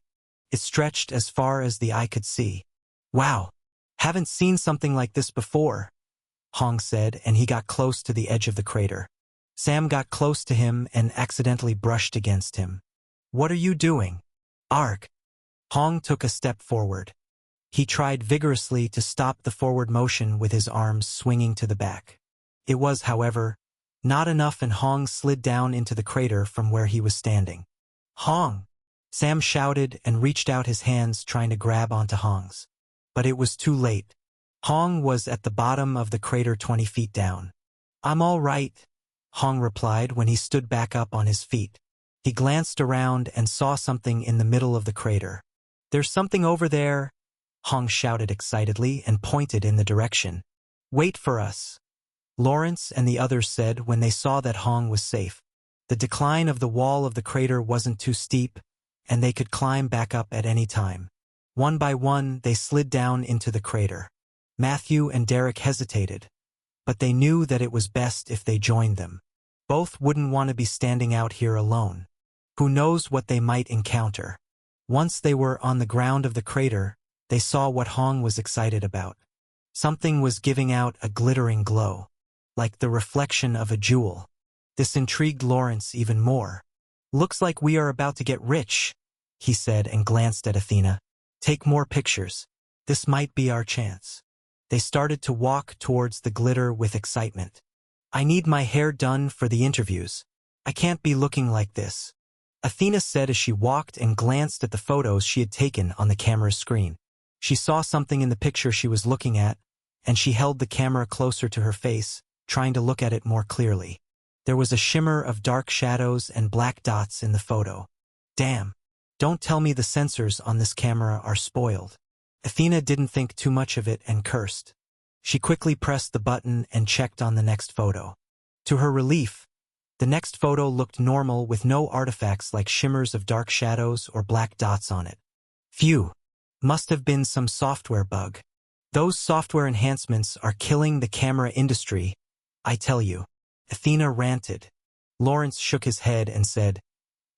A: It stretched as far as the eye could see. "Wow! Haven't seen something like this before," Hong said, and he got close to the edge of the crater. Sam got close to him and accidentally brushed against him. "What are you doing?" "Arg!" Hong took a step forward. He tried vigorously to stop the forward motion with his arms swinging to the back. It was, however, not enough, and Hong slid down into the crater from where he was standing. "Hong!" Sam shouted and reached out his hands trying to grab onto Hong's. But it was too late. Hong was at the bottom of the crater 20 feet down. "I'm all right," Hong replied when he stood back up on his feet. He glanced around and saw something in the middle of the crater. "There's something over there," Hong shouted excitedly and pointed in the direction. "Wait for us," Lawrence and the others said when they saw that Hong was safe. The decline of the wall of the crater wasn't too steep, and they could climb back up at any time. One by one, they slid down into the crater. Matthew and Derek hesitated, but they knew that it was best if they joined them. Both wouldn't want to be standing out here alone. Who knows what they might encounter? Once they were on the ground of the crater, they saw what Hong was excited about. Something was giving out a glittering glow, like the reflection of a jewel. This intrigued Lawrence even more. "Looks like we are about to get rich," he said and glanced at Athena. "Take more pictures. This might be our chance." They started to walk towards the glitter with excitement. "I need my hair done for the interviews. I can't be looking like this," Athena said as she walked and glanced at the photos she had taken on the camera's screen. She saw something in the picture she was looking at, and she held the camera closer to her face, trying to look at it more clearly. There was a shimmer of dark shadows and black dots in the photo. "Damn. Don't tell me the sensors on this camera are spoiled." Athena didn't think too much of it and cursed. She quickly pressed the button and checked on the next photo. To her relief, the next photo looked normal with no artifacts like shimmers of dark shadows or black dots on it. "Phew. Must have been some software bug. Those software enhancements are killing the camera industry, I tell you," Athena ranted. Lawrence shook his head and said,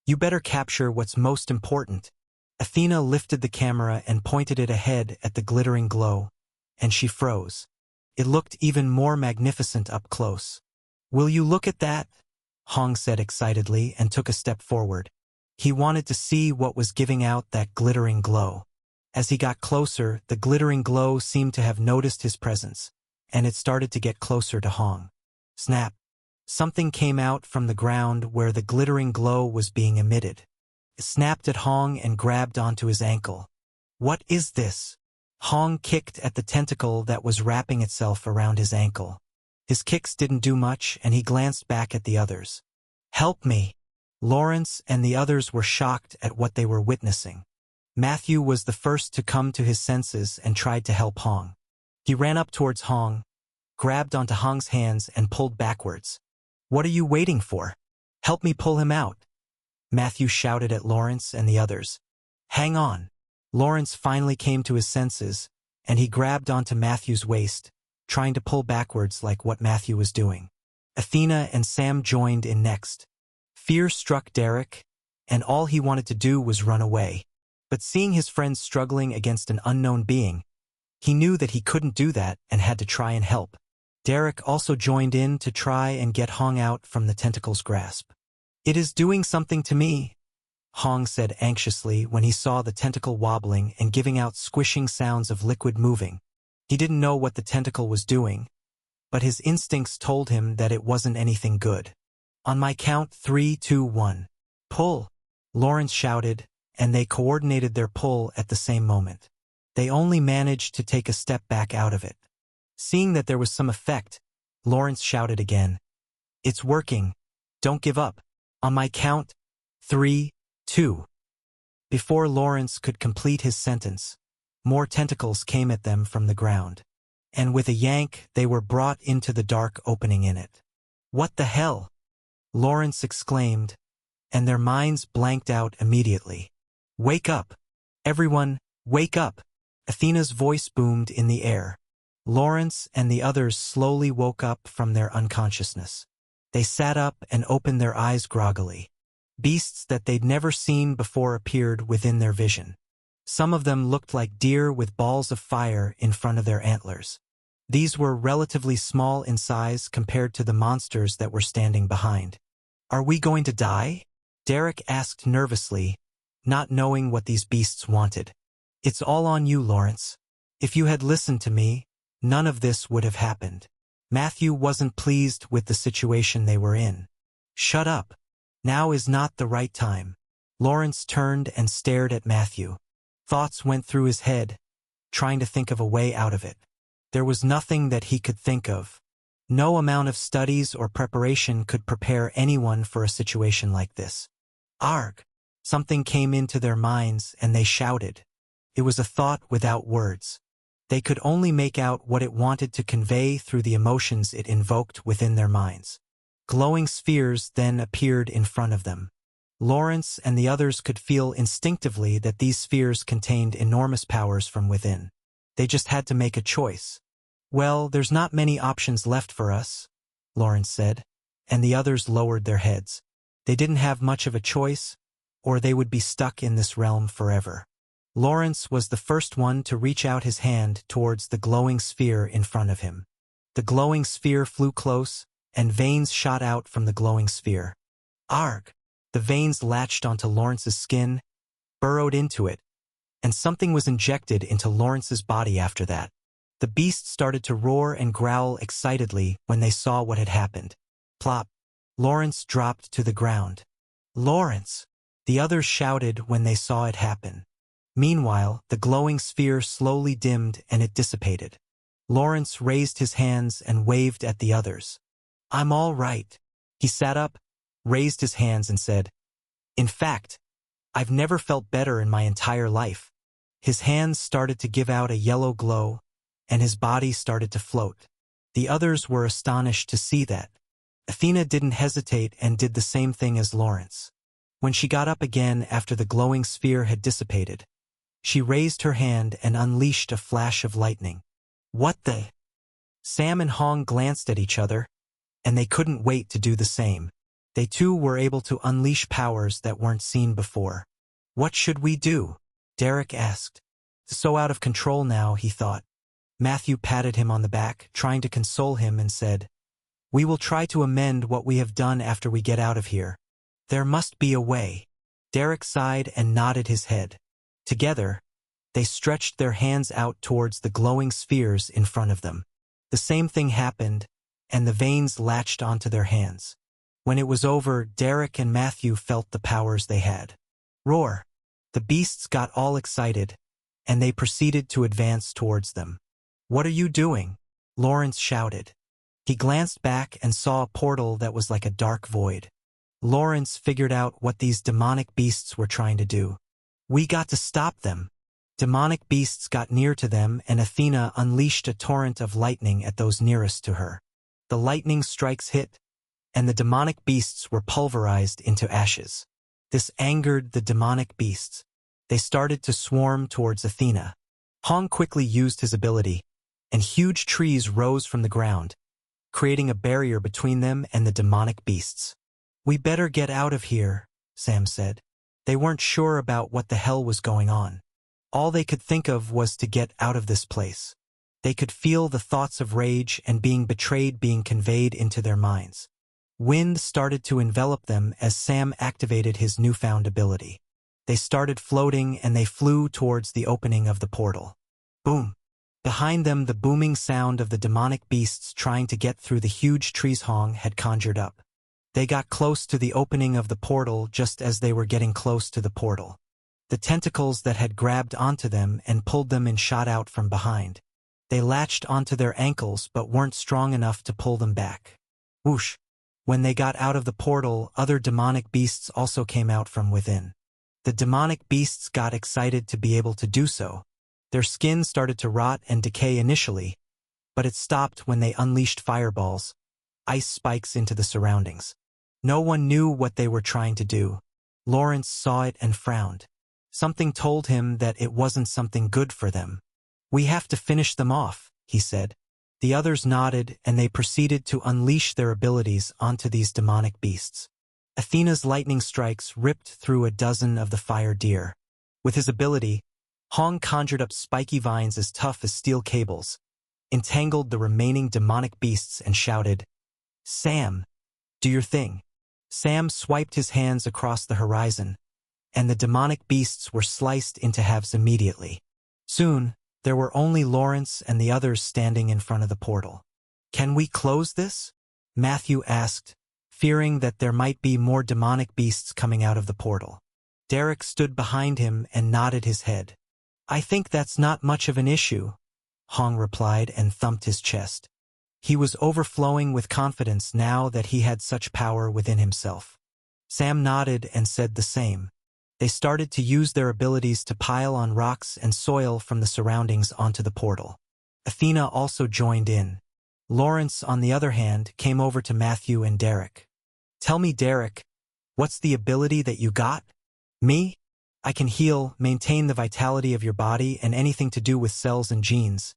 A: "You better capture what's most important." Athena lifted the camera and pointed it ahead at the glittering glow, and she froze. It looked even more magnificent up close. "Will you look at that?" Hong said excitedly and took a step forward. He wanted to see what was giving out that glittering glow. As he got closer, the glittering glow seemed to have noticed his presence, and it started to get closer to Hong. Snap! Something came out from the ground where the glittering glow was being emitted. It snapped at Hong and grabbed onto his ankle. "What is this?" Hong kicked at the tentacle that was wrapping itself around his ankle. His kicks didn't do much, and he glanced back at the others. "Help me!" Lawrence and the others were shocked at what they were witnessing. Matthew was the first to come to his senses and tried to help Hong. He ran up towards Hong, grabbed onto Hong's hands and pulled backwards. "What are you waiting for? Help me pull him out," Matthew shouted at Lawrence and the others. "Hang on." Lawrence finally came to his senses, and he grabbed onto Matthew's waist, trying to pull backwards like what Matthew was doing. Athena and Sam joined in next. Fear struck Derek, and all he wanted to do was run away. But seeing his friends struggling against an unknown being, he knew that he couldn't do that and had to try and help. Derek also joined in to try and get Hong out from the tentacle's grasp. "It is doing something to me," Hong said anxiously when he saw the tentacle wobbling and giving out squishing sounds of liquid moving. He didn't know what the tentacle was doing, but his instincts told him that it wasn't anything good. "On my count 3, 2, 1. Pull!" Lawrence shouted, and they coordinated their pull at the same moment. They only managed to take a step back out of it. Seeing that there was some effect, Lawrence shouted again, "It's working. Don't give up. On my count 3, 2. Before Lawrence could complete his sentence, more tentacles came at them from the ground, and with a yank they were brought into the dark opening in it. "What the hell?" Lawrence exclaimed, and their minds blanked out immediately. "Wake up!" Everyone, wake up! Athena's voice boomed in the air. Lawrence and the others slowly woke up from their unconsciousness. They sat up and opened their eyes groggily. Beasts that they'd never seen before appeared within their vision. Some of them looked like deer with balls of fire in front of their antlers. These were relatively small in size compared to the monsters that were standing behind. "Are we going to die?" Derek asked nervously, not knowing what these beasts wanted. "It's all on you, Lawrence. If you had listened to me, none of this would have happened." Matthew wasn't pleased with the situation they were in. "Shut up. Now is not the right time." Lawrence turned and stared at Matthew. Thoughts went through his head, trying to think of a way out of it. There was nothing that he could think of. No amount of studies or preparation could prepare anyone for a situation like this. "Arg!" Something came into their minds and they shouted. It was a thought without words. They could only make out what it wanted to convey through the emotions it invoked within their minds. Glowing spheres then appeared in front of them. Lawrence and the others could feel instinctively that these spheres contained enormous powers from within. They just had to make a choice. "Well, there's not many options left for us," Lawrence said, and the others lowered their heads. They didn't have much of a choice, or they would be stuck in this realm forever. Lawrence was the first one to reach out his hand towards the glowing sphere in front of him. The glowing sphere flew close, and veins shot out from the glowing sphere. "Arg!" The veins latched onto Lawrence's skin, burrowed into it, and something was injected into Lawrence's body after that. The beast started to roar and growl excitedly when they saw what had happened. Plop! Lawrence dropped to the ground. "Lawrence!" The others shouted when they saw it happen. Meanwhile, the glowing sphere slowly dimmed and it dissipated. Lawrence raised his hands and waved at the others. "I'm all right." He sat up, raised his hands and said, "In fact, I've never felt better in my entire life." His hands started to give out a yellow glow, and his body started to float. The others were astonished to see that. Athena didn't hesitate and did the same thing as Lawrence. When she got up again after the glowing sphere had dissipated, she raised her hand and unleashed a flash of lightning. "What the?" Sam and Hong glanced at each other, and they couldn't wait to do the same. They too were able to unleash powers that weren't seen before. "What should we do?" Derek asked. So out of control now, he thought. Matthew patted him on the back, trying to console him, and said, "We will try to amend what we have done after we get out of here. There must be a way." Derek sighed and nodded his head. Together, they stretched their hands out towards the glowing spheres in front of them. The same thing happened, and the veins latched onto their hands. When it was over, Derek and Matthew felt the powers they had. Roar! The beasts got all excited, and they proceeded to advance towards them. "What are you doing?" Lawrence shouted. He glanced back and saw a portal that was like a dark void. Lawrence figured out what these demonic beasts were trying to do. "We got to stop them." Demonic beasts got near to them, and Athena unleashed a torrent of lightning at those nearest to her. The lightning strikes hit, and the demonic beasts were pulverized into ashes. This angered the demonic beasts. They started to swarm towards Athena. Hong quickly used his ability, and huge trees rose from the ground, creating a barrier between them and the demonic beasts. "We better get out of here," Sam said. They weren't sure about what the hell was going on. All they could think of was to get out of this place. They could feel the thoughts of rage and being betrayed being conveyed into their minds. Wind started to envelop them as Sam activated his newfound ability. They started floating and they flew towards the opening of the portal. Boom! Behind them, the booming sound of the demonic beasts trying to get through the huge trees Hong had conjured up. They got close to the opening of the portal just as they were getting close to the portal. The tentacles that had grabbed onto them and pulled them in shot out from behind. They latched onto their ankles but weren't strong enough to pull them back. Whoosh! When they got out of the portal, other demonic beasts also came out from within. The demonic beasts got excited to be able to do so. Their skin started to rot and decay initially, but it stopped when they unleashed fireballs, ice spikes into the surroundings. No one knew what they were trying to do. Lawrence saw it and frowned. Something told him that it wasn't something good for them. "We have to finish them off," he said. The others nodded, and they proceeded to unleash their abilities onto these demonic beasts. Athena's lightning strikes ripped through a dozen of the fire deer. With his ability, Hong conjured up spiky vines as tough as steel cables, entangled the remaining demonic beasts, and shouted, "Sam, do your thing." Sam swiped his hands across the horizon, and the demonic beasts were sliced into halves immediately. Soon, there were only Lawrence and the others standing in front of the portal. "Can we close this?" Matthew asked, fearing that there might be more demonic beasts coming out of the portal. Derek stood behind him and nodded his head. "I think that's not much of an issue," Hong replied and thumped his chest. He was overflowing with confidence now that he had such power within himself. Sam nodded and said the same. They started to use their abilities to pile on rocks and soil from the surroundings onto the portal. Athena also joined in. Lawrence, on the other hand, came over to Matthew and Derek. "Tell me, Derek, what's the ability that you got?" "Me? I can heal, maintain the vitality of your body, and anything to do with cells and genes,"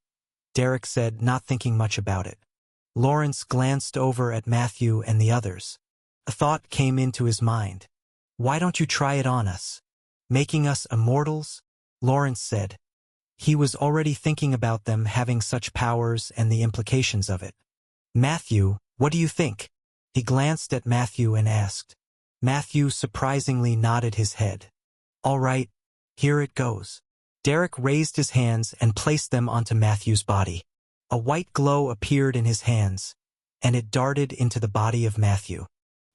A: Derek said, not thinking much about it. Lawrence glanced over at Matthew and the others. A thought came into his mind. "Why don't you try it on us? Making us immortals?" Lawrence said. He was already thinking about them having such powers and the implications of it. "Matthew, what do you think?" He glanced at Matthew and asked. Matthew surprisingly nodded his head. "All right, here it goes." Derek raised his hands and placed them onto Matthew's body. A white glow appeared in his hands, and it darted into the body of Matthew.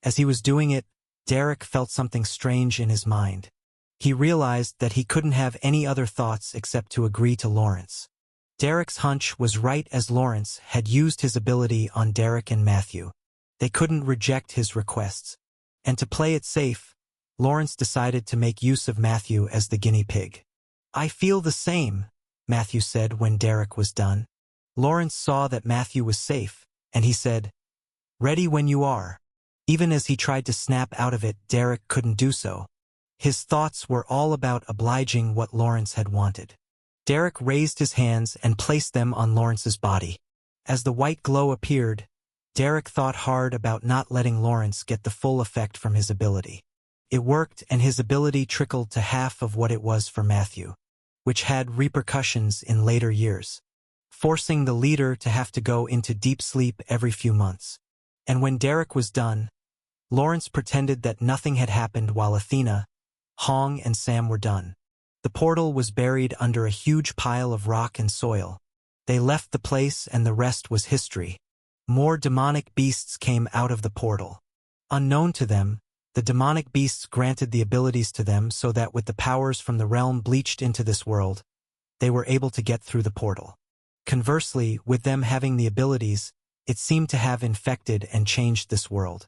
A: As he was doing it, Derek felt something strange in his mind. He realized that he couldn't have any other thoughts except to agree to Lawrence. Derek's hunch was right, as Lawrence had used his ability on Derek and Matthew. They couldn't reject his requests. And to play it safe, Lawrence decided to make use of Matthew as the guinea pig. "I feel the same," Matthew said when Derek was done. Lawrence saw that Matthew was safe, and he said, "Ready when you are." Even as he tried to snap out of it, Derek couldn't do so. His thoughts were all about obliging what Lawrence had wanted. Derek raised his hands and placed them on Lawrence's body. As the white glow appeared, Derek thought hard about not letting Lawrence get the full effect from his ability. It worked, and his ability trickled to half of what it was for Matthew, which had repercussions in later years, forcing the leader to have to go into deep sleep every few months. And when Derek was done, Lawrence pretended that nothing had happened while Athena, Hong, and Sam were done. The portal was buried under a huge pile of rock and soil. They left the place, and the rest was history. More demonic beasts came out of the portal. Unknown to them, the demonic beasts granted the abilities to them so that with the powers from the realm bleached into this world, they were able to get through the portal. Conversely, with them having the abilities, it seemed to have infected and changed this world.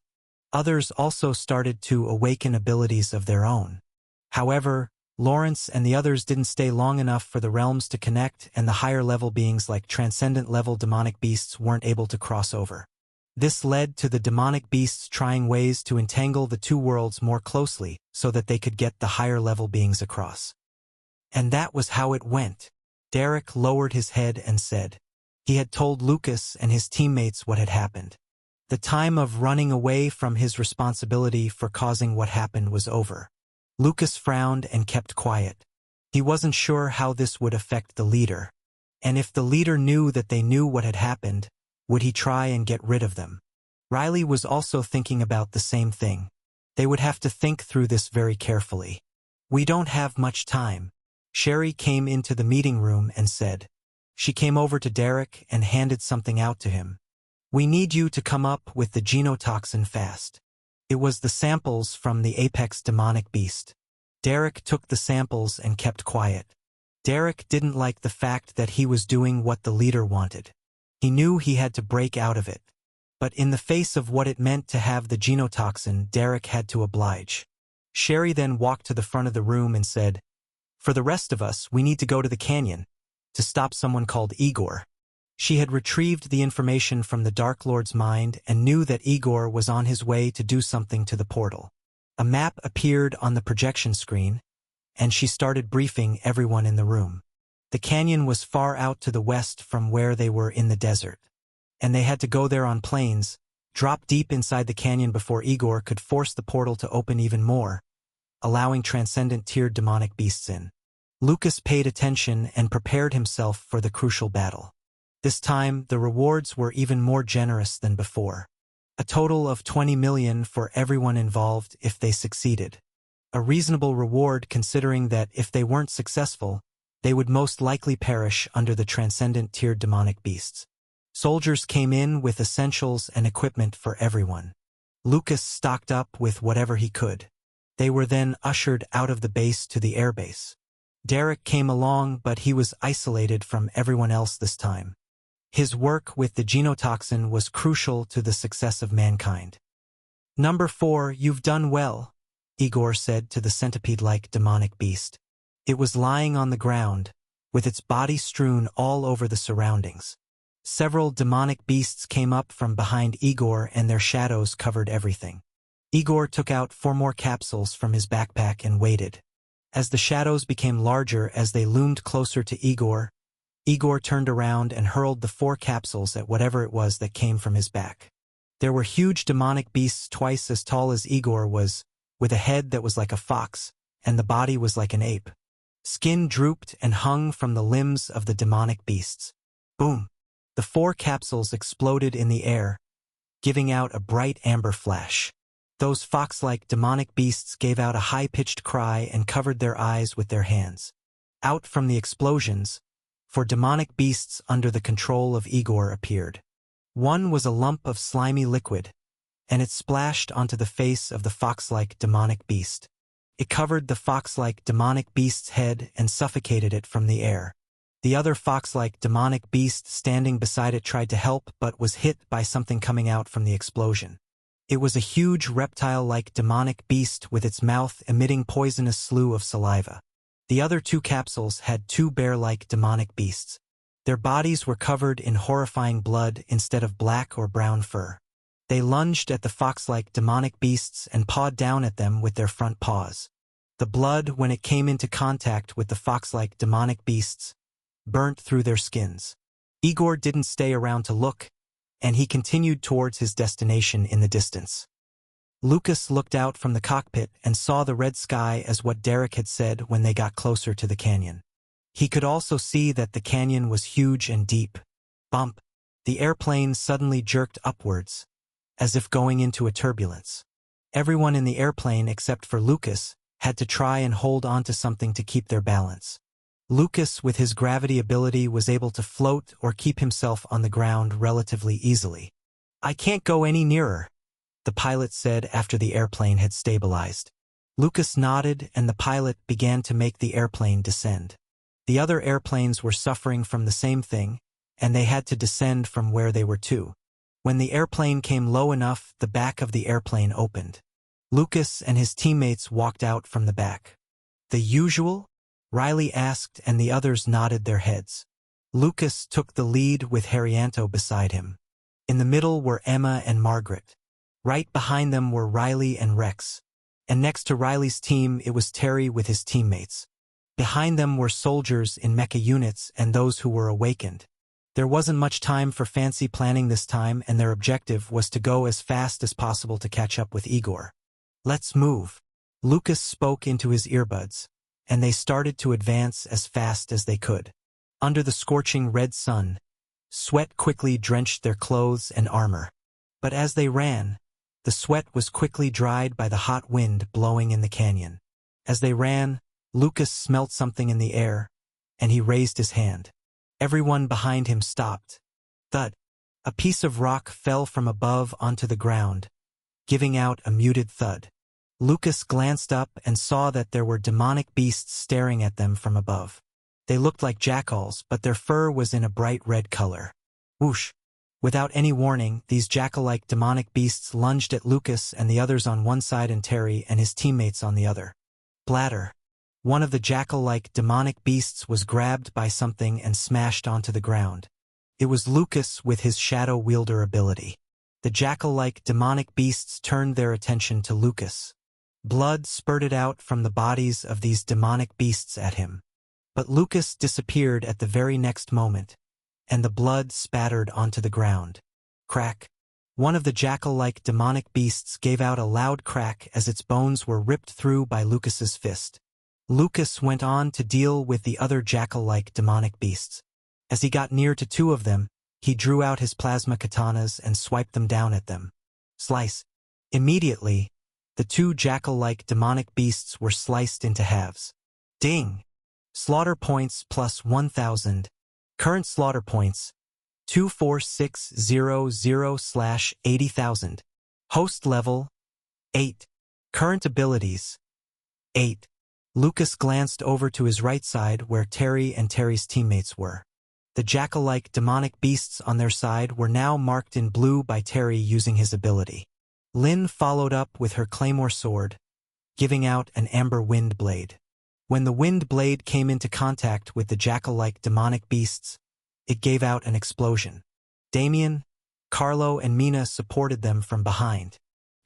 A: Others also started to awaken abilities of their own. However, Lawrence and the others didn't stay long enough for the realms to connect, and the higher-level beings like transcendent-level demonic beasts weren't able to cross over. This led to the demonic beasts trying ways to entangle the two worlds more closely so that they could get the higher-level beings across. And that was how it went. Derek lowered his head and said. He had told Lucas and his teammates what had happened. The time of running away from his responsibility for causing what happened was over. Lucas frowned and kept quiet. He wasn't sure how this would affect the leader. And if the leader knew that they knew what had happened, would he try and get rid of them? Riley was also thinking about the same thing. They would have to think through this very carefully. "We don't have much time." Sherry came into the meeting room and said. She came over to Derek and handed something out to him. "We need you to come up with the genotoxin fast." It was the samples from the apex demonic beast. Derek took the samples and kept quiet. Derek didn't like the fact that he was doing what the leader wanted. He knew he had to break out of it. But in the face of what it meant to have the genotoxin, Derek had to oblige. Sherry then walked to the front of the room and said, "For the rest of us, we need to go to the canyon to stop someone called Igor." She had retrieved the information from the Dark Lord's mind and knew that Igor was on his way to do something to the portal. A map appeared on the projection screen, and she started briefing everyone in the room. The canyon was far out to the west from where they were in the desert, and they had to go there on planes, drop deep inside the canyon before Igor could force the portal to open even more, allowing transcendent tiered demonic beasts in. Lucas paid attention and prepared himself for the crucial battle. This time, the rewards were even more generous than before. A total of 20 million for everyone involved if they succeeded. A reasonable reward considering that if they weren't successful, they would most likely perish under the transcendent tiered demonic beasts. Soldiers came in with essentials and equipment for everyone. Lucas stocked up with whatever he could. They were then ushered out of the base to the airbase. Derek came along, but he was isolated from everyone else this time. His work with the genotoxin was crucial to the success of mankind. "Number 4, you've done well," Igor said to the centipede-like demonic beast. It was lying on the ground, with its body strewn all over the surroundings. Several demonic beasts came up from behind Igor and their shadows covered everything. Igor took out 4 more capsules from his backpack and waited. As the shadows became larger as they loomed closer to Igor, Igor turned around and hurled the 4 capsules at whatever it was that came from his back. There were huge demonic beasts twice as tall as Igor was, with a head that was like a fox, and the body was like an ape. Skin drooped and hung from the limbs of the demonic beasts. Boom! The 4 capsules exploded in the air, giving out a bright amber flash. Those fox-like demonic beasts gave out a high-pitched cry and covered their eyes with their hands. Out from the explosions, 4 demonic beasts under the control of Igor appeared. One was a lump of slimy liquid, and it splashed onto the face of the fox-like demonic beast. It covered the fox-like demonic beast's head and suffocated it from the air. The other fox-like demonic beast standing beside it tried to help but was hit by something coming out from the explosion. It was a huge reptile-like demonic beast with its mouth emitting poisonous slew of saliva. The other 2 capsules had 2 bear-like demonic beasts. Their bodies were covered in horrifying blood instead of black or brown fur. They lunged at the fox-like demonic beasts and pawed down at them with their front paws. The blood, when it came into contact with the fox-like demonic beasts, burnt through their skins. Igor didn't stay around to look, and he continued towards his destination in the distance. Lucas looked out from the cockpit and saw the red sky as what Derek had said when they got closer to the canyon. He could also see that the canyon was huge and deep. Bump! The airplane suddenly jerked upwards, as if going into a turbulence. Everyone in the airplane except for Lucas had to try and hold on to something to keep their balance. Lucas, with his gravity ability, was able to float or keep himself on the ground relatively easily. "I can't go any nearer," the pilot said after the airplane had stabilized. Lucas nodded and the pilot began to make the airplane descend. The other airplanes were suffering from the same thing, and they had to descend from where they were too. When the airplane came low enough, the back of the airplane opened. Lucas and his teammates walked out from the back. "The usual?" Riley asked, and the others nodded their heads. Lucas took the lead with Haryanto beside him. In the middle were Emma and Margaret. Right behind them were Riley and Rex. And next to Riley's team, it was Terry with his teammates. Behind them were soldiers in mecha units and those who were awakened. There wasn't much time for fancy planning this time, and their objective was to go as fast as possible to catch up with Igor. "Let's move," Lucas spoke into his earbuds, and they started to advance as fast as they could. Under the scorching red sun, sweat quickly drenched their clothes and armor. But as they ran, the sweat was quickly dried by the hot wind blowing in the canyon. As they ran, Lucas smelt something in the air, and he raised his hand. Everyone behind him stopped. Thud! A piece of rock fell from above onto the ground, giving out a muted thud. Lucas glanced up and saw that there were demonic beasts staring at them from above. They looked like jackals, but their fur was in a bright red color. Whoosh! Without any warning, these jackal-like demonic beasts lunged at Lucas and the others on one side and Terry and his teammates on the other. Bladder! One of the jackal-like demonic beasts was grabbed by something and smashed onto the ground. It was Lucas with his shadow wielder ability. The jackal-like demonic beasts turned their attention to Lucas. Blood spurted out from the bodies of these demonic beasts at him. But Lucas disappeared at the very next moment, and the blood spattered onto the ground. Crack. One of the jackal-like demonic beasts gave out a loud crack as its bones were ripped through by Lucas's fist. Lucas went on to deal with the other jackal-like demonic beasts. As he got near to two of them, he drew out his plasma katanas and swiped them down at them. Slice. Immediately, the two jackal-like demonic beasts were sliced into halves. Ding! Slaughter points plus 1,000. Current slaughter points 24600/80,000. Host level 8. Current abilities 8. Lucas glanced over to his right side where Terry and Terry's teammates were. The jackal-like demonic beasts on their side were now marked in blue by Terry using his ability. Lynn followed up with her claymore sword, giving out an amber wind blade. When the wind blade came into contact with the jackal-like demonic beasts, it gave out an explosion. Damien, Carlo, and Mina supported them from behind.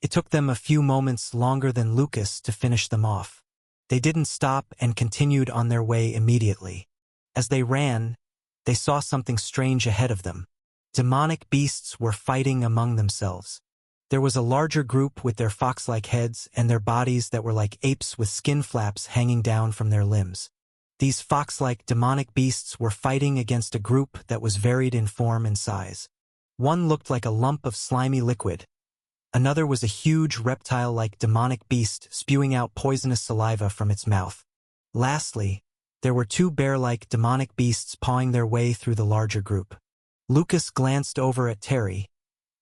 A: It took them a few moments longer than Lucas to finish them off. They didn't stop and continued on their way immediately. As they ran, they saw something strange ahead of them. Demonic beasts were fighting among themselves. There was a larger group with their fox-like heads and their bodies that were like apes with skin flaps hanging down from their limbs. These fox-like demonic beasts were fighting against a group that was varied in form and size. One looked like a lump of slimy liquid. Another was a huge reptile-like demonic beast spewing out poisonous saliva from its mouth. Lastly, there were two bear-like demonic beasts pawing their way through the larger group. Lucas glanced over at Terry,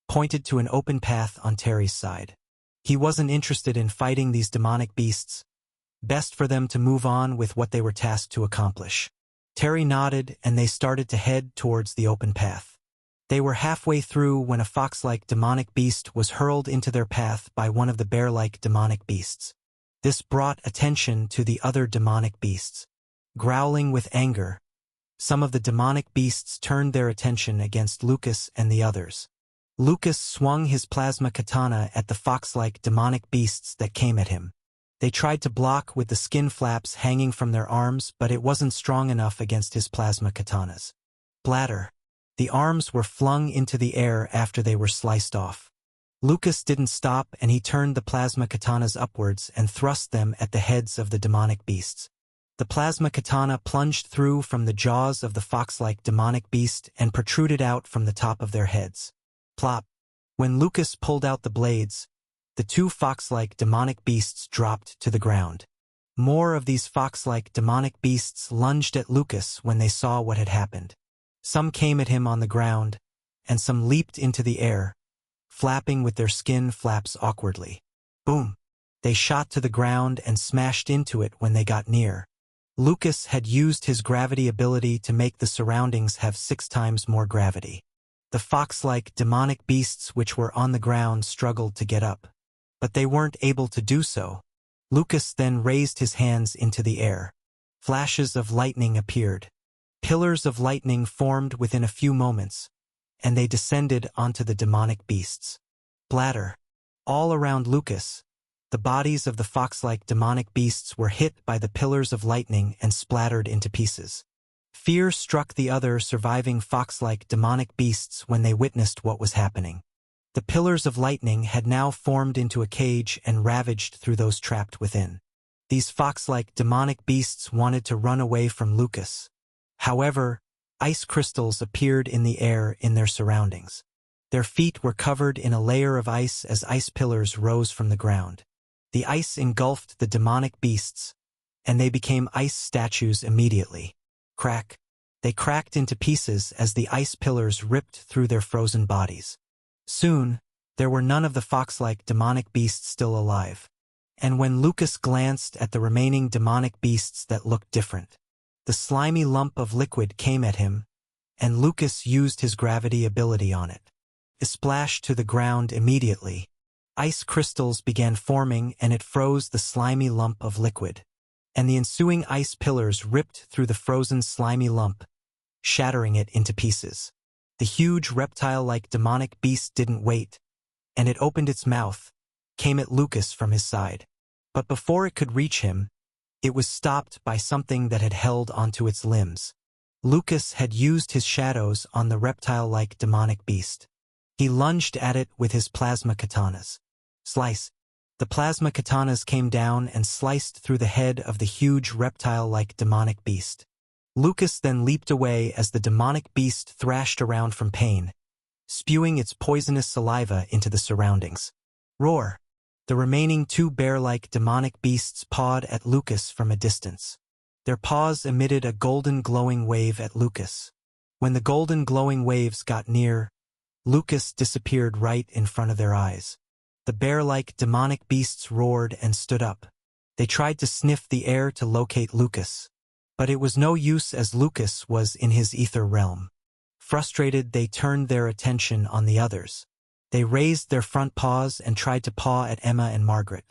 A: pointed to an open path on Terry's side. He wasn't interested in fighting these demonic beasts. Best for them to move on with what they were tasked to accomplish. Terry nodded and they started to head towards the open path. They were halfway through when a fox-like demonic beast was hurled into their path by one of the bear-like demonic beasts. This brought attention to the other demonic beasts. Growling with anger, some of the demonic beasts turned their attention against Lucas and the others. Lucas swung his plasma katana at the fox-like demonic beasts that came at him. They tried to block with the skin flaps hanging from their arms, but it wasn't strong enough against his plasma katanas. Bladder. The arms were flung into the air after they were sliced off. Lucas didn't stop and he turned the plasma katanas upwards and thrust them at the heads of the demonic beasts. The plasma katana plunged through from the jaws of the fox-like demonic beast and protruded out from the top of their heads. Plop. When Lucas pulled out the blades, the two fox-like demonic beasts dropped to the ground. More of these fox-like demonic beasts lunged at Lucas when they saw what had happened. Some came at him on the ground, and some leaped into the air, flapping with their skin flaps awkwardly. Boom! They shot to the ground and smashed into it when they got near. Lucas had used his gravity ability to make the surroundings have 6 times more gravity. The fox-like demonic beasts which were on the ground struggled to get up, but they weren't able to do so. Lucas then raised his hands into the air. Flashes of lightning appeared. Pillars of lightning formed within a few moments, and they descended onto the demonic beasts. Bladder. All around Lucas, the bodies of the fox-like demonic beasts were hit by the pillars of lightning and splattered into pieces. Fear struck the other surviving fox-like demonic beasts when they witnessed what was happening. The pillars of lightning had now formed into a cage and ravaged through those trapped within. These fox-like demonic beasts wanted to run away from Lucas. However, ice crystals appeared in the air in their surroundings. Their feet were covered in a layer of ice as ice pillars rose from the ground. The ice engulfed the demonic beasts, and they became ice statues immediately. Crack. They cracked into pieces as the ice pillars ripped through their frozen bodies. Soon, there were none of the fox-like demonic beasts still alive. And when Lucas glanced at the remaining demonic beasts that looked different, the slimy lump of liquid came at him, and Lucas used his gravity ability on it. It splashed to the ground immediately. Ice crystals began forming and it froze the slimy lump of liquid. And the ensuing ice pillars ripped through the frozen slimy lump, shattering it into pieces. The huge reptile-like demonic beast didn't wait, and it opened its mouth, came at Lucas from his side. But before it could reach him, it was stopped by something that had held onto its limbs. Lucas had used his shadows on the reptile-like demonic beast. He lunged at it with his plasma katanas. Slice. The plasma katanas came down and sliced through the head of the huge reptile-like demonic beast. Lucas then leaped away as the demonic beast thrashed around from pain, spewing its poisonous saliva into the surroundings. Roar! The remaining two bear-like demonic beasts pawed at Lucas from a distance. Their paws emitted a golden glowing wave at Lucas. When the golden glowing waves got near, Lucas disappeared right in front of their eyes. The bear-like demonic beasts roared and stood up. They tried to sniff the air to locate Lucas, but it was no use as Lucas was in his ether realm. Frustrated, they turned their attention on the others. They raised their front paws and tried to paw at Emma and Margaret.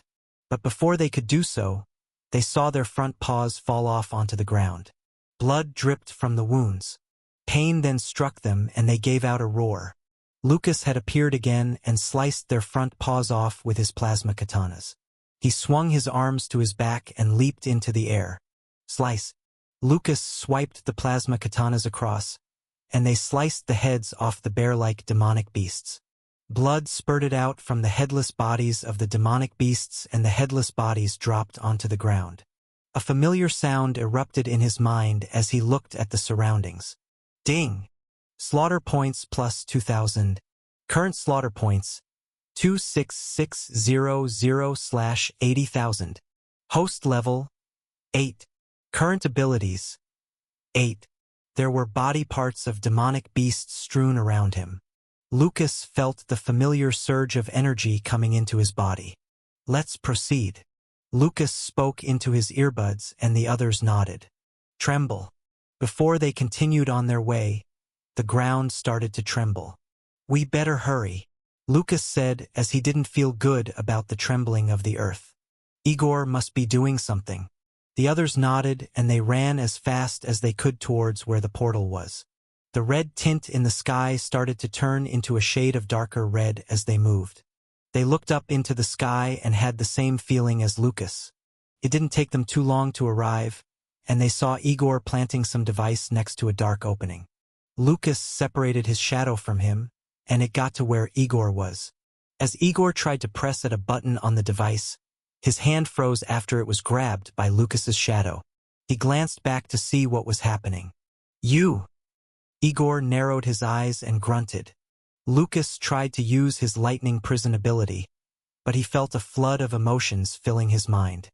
A: But before they could do so, they saw their front paws fall off onto the ground. Blood dripped from the wounds. Pain then struck them and they gave out a roar. Lucas had appeared again and sliced their front paws off with his plasma katanas. He swung his arms to his back and leaped into the air. Slice. Lucas swiped the plasma katanas across, and they sliced the heads off the bear-like demonic beasts. Blood spurted out from the headless bodies of the demonic beasts and the headless bodies dropped onto the ground. A familiar sound erupted in his mind as he looked at the surroundings. Ding! Slaughter points plus 2,000. Current slaughter points 26600/80,000. Host level 8. Current abilities 8. There were body parts of demonic beasts strewn around him. Lucas felt the familiar surge of energy coming into his body. Let's proceed. Lucas spoke into his earbuds and the others nodded. Tremble. Before they continued on their way, the ground started to tremble. We better hurry, Lucas said as he didn't feel good about the trembling of the earth. Igor must be doing something. The others nodded and they ran as fast as they could towards where the portal was. The red tint in the sky started to turn into a shade of darker red as they moved. They looked up into the sky and had the same feeling as Lucas. It didn't take them too long to arrive, and they saw Igor planting some device next to a dark opening. Lucas separated his shadow from him, and it got to where Igor was. As Igor tried to press at a button on the device, his hand froze after it was grabbed by Lucas's shadow. He glanced back to see what was happening. You! Igor narrowed his eyes and grunted. Lucas tried to use his lightning prison ability, but he felt a flood of emotions filling his mind.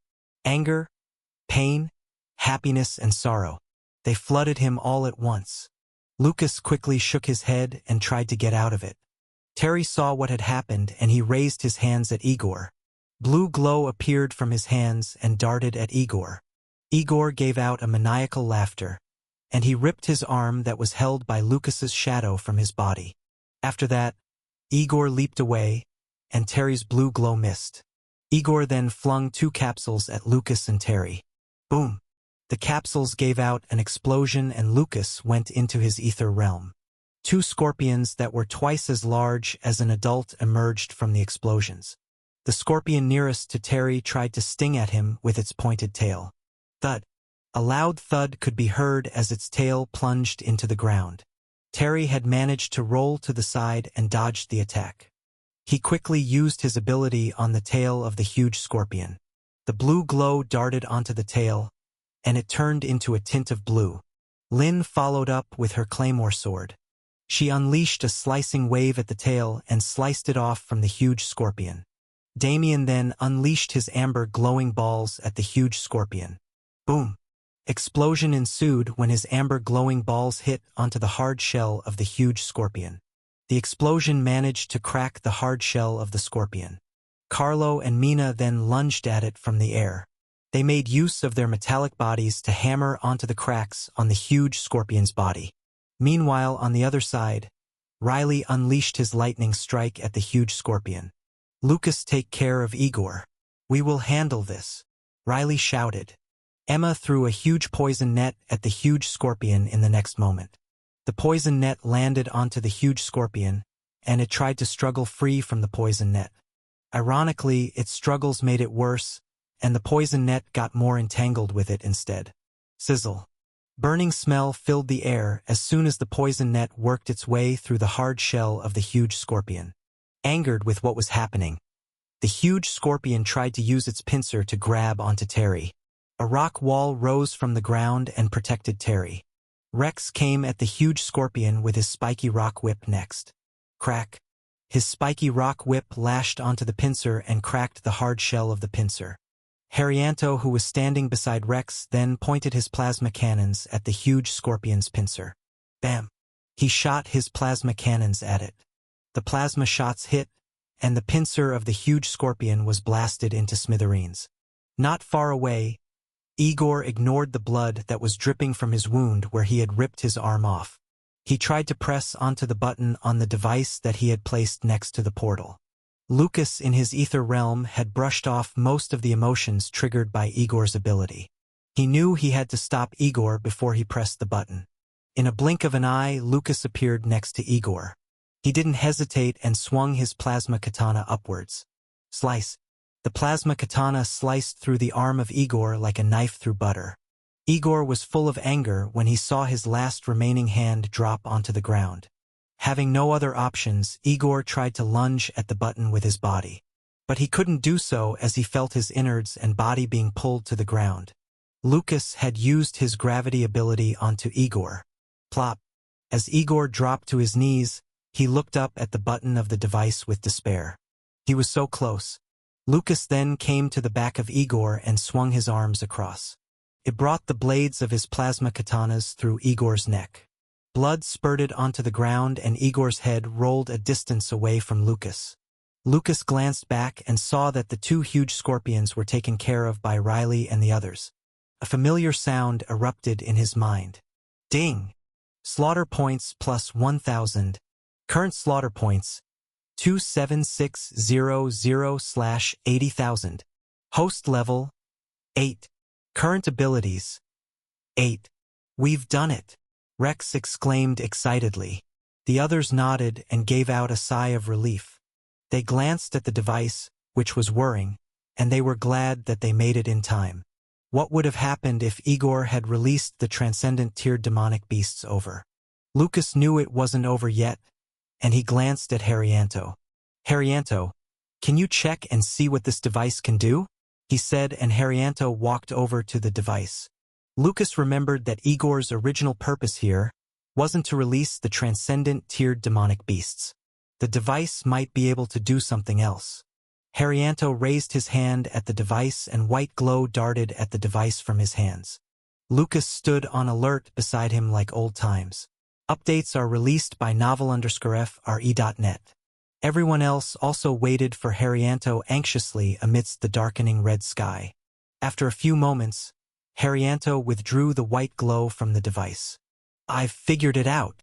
A: Anger, pain, happiness, and sorrow. They flooded him all at once. Lucas quickly shook his head and tried to get out of it. Terry saw what had happened and he raised his hands at Igor. Blue glow appeared from his hands and darted at Igor. Igor gave out a maniacal laughter, and he ripped his arm that was held by Lucas's shadow from his body. After that, Igor leaped away, and Terry's blue glow missed. Igor then flung 2 capsules at Lucas and Terry. Boom! The capsules gave out an explosion and Lucas went into his ether realm. 2 scorpions that were twice as large as an adult emerged from the explosions. The scorpion nearest to Terry tried to sting at him with its pointed tail. Thud! A loud thud could be heard as its tail plunged into the ground. Terry had managed to roll to the side and dodged the attack. He quickly used his ability on the tail of the huge scorpion. The blue glow darted onto the tail, and it turned into a tint of blue. Lynn followed up with her claymore sword. She unleashed a slicing wave at the tail and sliced it off from the huge scorpion. Damien then unleashed his amber glowing balls at the huge scorpion. Boom! Explosion ensued when his amber glowing balls hit onto the hard shell of the huge scorpion. The explosion managed to crack the hard shell of the scorpion. Carlo and Mina then lunged at it from the air. They made use of their metallic bodies to hammer onto the cracks on the huge scorpion's body. Meanwhile, on the other side, Riley unleashed his lightning strike at the huge scorpion. Lucas, take care of Igor. We will handle this, Riley shouted. Emma threw a huge poison net at the huge scorpion in the next moment. The poison net landed onto the huge scorpion, and it tried to struggle free from the poison net. Ironically, its struggles made it worse, and the poison net got more entangled with it instead. Sizzle. Burning smell filled the air as soon as the poison net worked its way through the hard shell of the huge scorpion. Angered with what was happening, the huge scorpion tried to use its pincer to grab onto Terry. A rock wall rose from the ground and protected Terry. Rex came at the huge scorpion with his spiky rock whip next. Crack. His spiky rock whip lashed onto the pincer and cracked the hard shell of the pincer. Haryanto, who was standing beside Rex, then pointed his plasma cannons at the huge scorpion's pincer. Bam! He shot his plasma cannons at it. The plasma shots hit, and the pincer of the huge scorpion was blasted into smithereens. Not far away, Igor ignored the blood that was dripping from his wound where he had ripped his arm off. He tried to press onto the button on the device that he had placed next to the portal. Lucas in his ether realm had brushed off most of the emotions triggered by Igor's ability. He knew he had to stop Igor before he pressed the button. In a blink of an eye, Lucas appeared next to Igor. He didn't hesitate and swung his plasma katana upwards. Slice. The plasma katana sliced through the arm of Igor like a knife through butter. Igor was full of anger when he saw his last remaining hand drop onto the ground. Having no other options, Igor tried to lunge at the button with his body. But he couldn't do so as he felt his innards and body being pulled to the ground. Lucas had used his gravity ability onto Igor. Plop. As Igor dropped to his knees, he looked up at the button of the device with despair. He was so close. Lucas then came to the back of Igor and swung his arms across. It brought the blades of his plasma katanas through Igor's neck. Blood spurted onto the ground and Igor's head rolled a distance away from Lucas. Lucas glanced back and saw that the two huge scorpions were taken care of by Riley and the others. A familiar sound erupted in his mind. Ding! Slaughter points plus 1,000. Current slaughter points 27600/80,000. Host level 8. Current abilities 8. We've done it! Rex exclaimed excitedly. The others nodded and gave out a sigh of relief. They glanced at the device, which was whirring, and they were glad that they made it in time. What would have happened if Igor had released the transcendent tiered demonic beasts over? Lucas knew it wasn't over yet, and he glanced at Haryanto. Haryanto, can you check and see what this device can do? He said, and Haryanto walked over to the device. Lucas remembered that Igor's original purpose here wasn't to release the transcendent tiered demonic beasts. The device might be able to do something else. Haryanto raised his hand at the device and white glow darted at the device from his hands. Lucas stood on alert beside him like old times. Updates are released by novel_FRE.net. Everyone else also waited for Haryanto anxiously amidst the darkening red sky. After a few moments, Haryanto withdrew the white glow from the device. I've figured it out.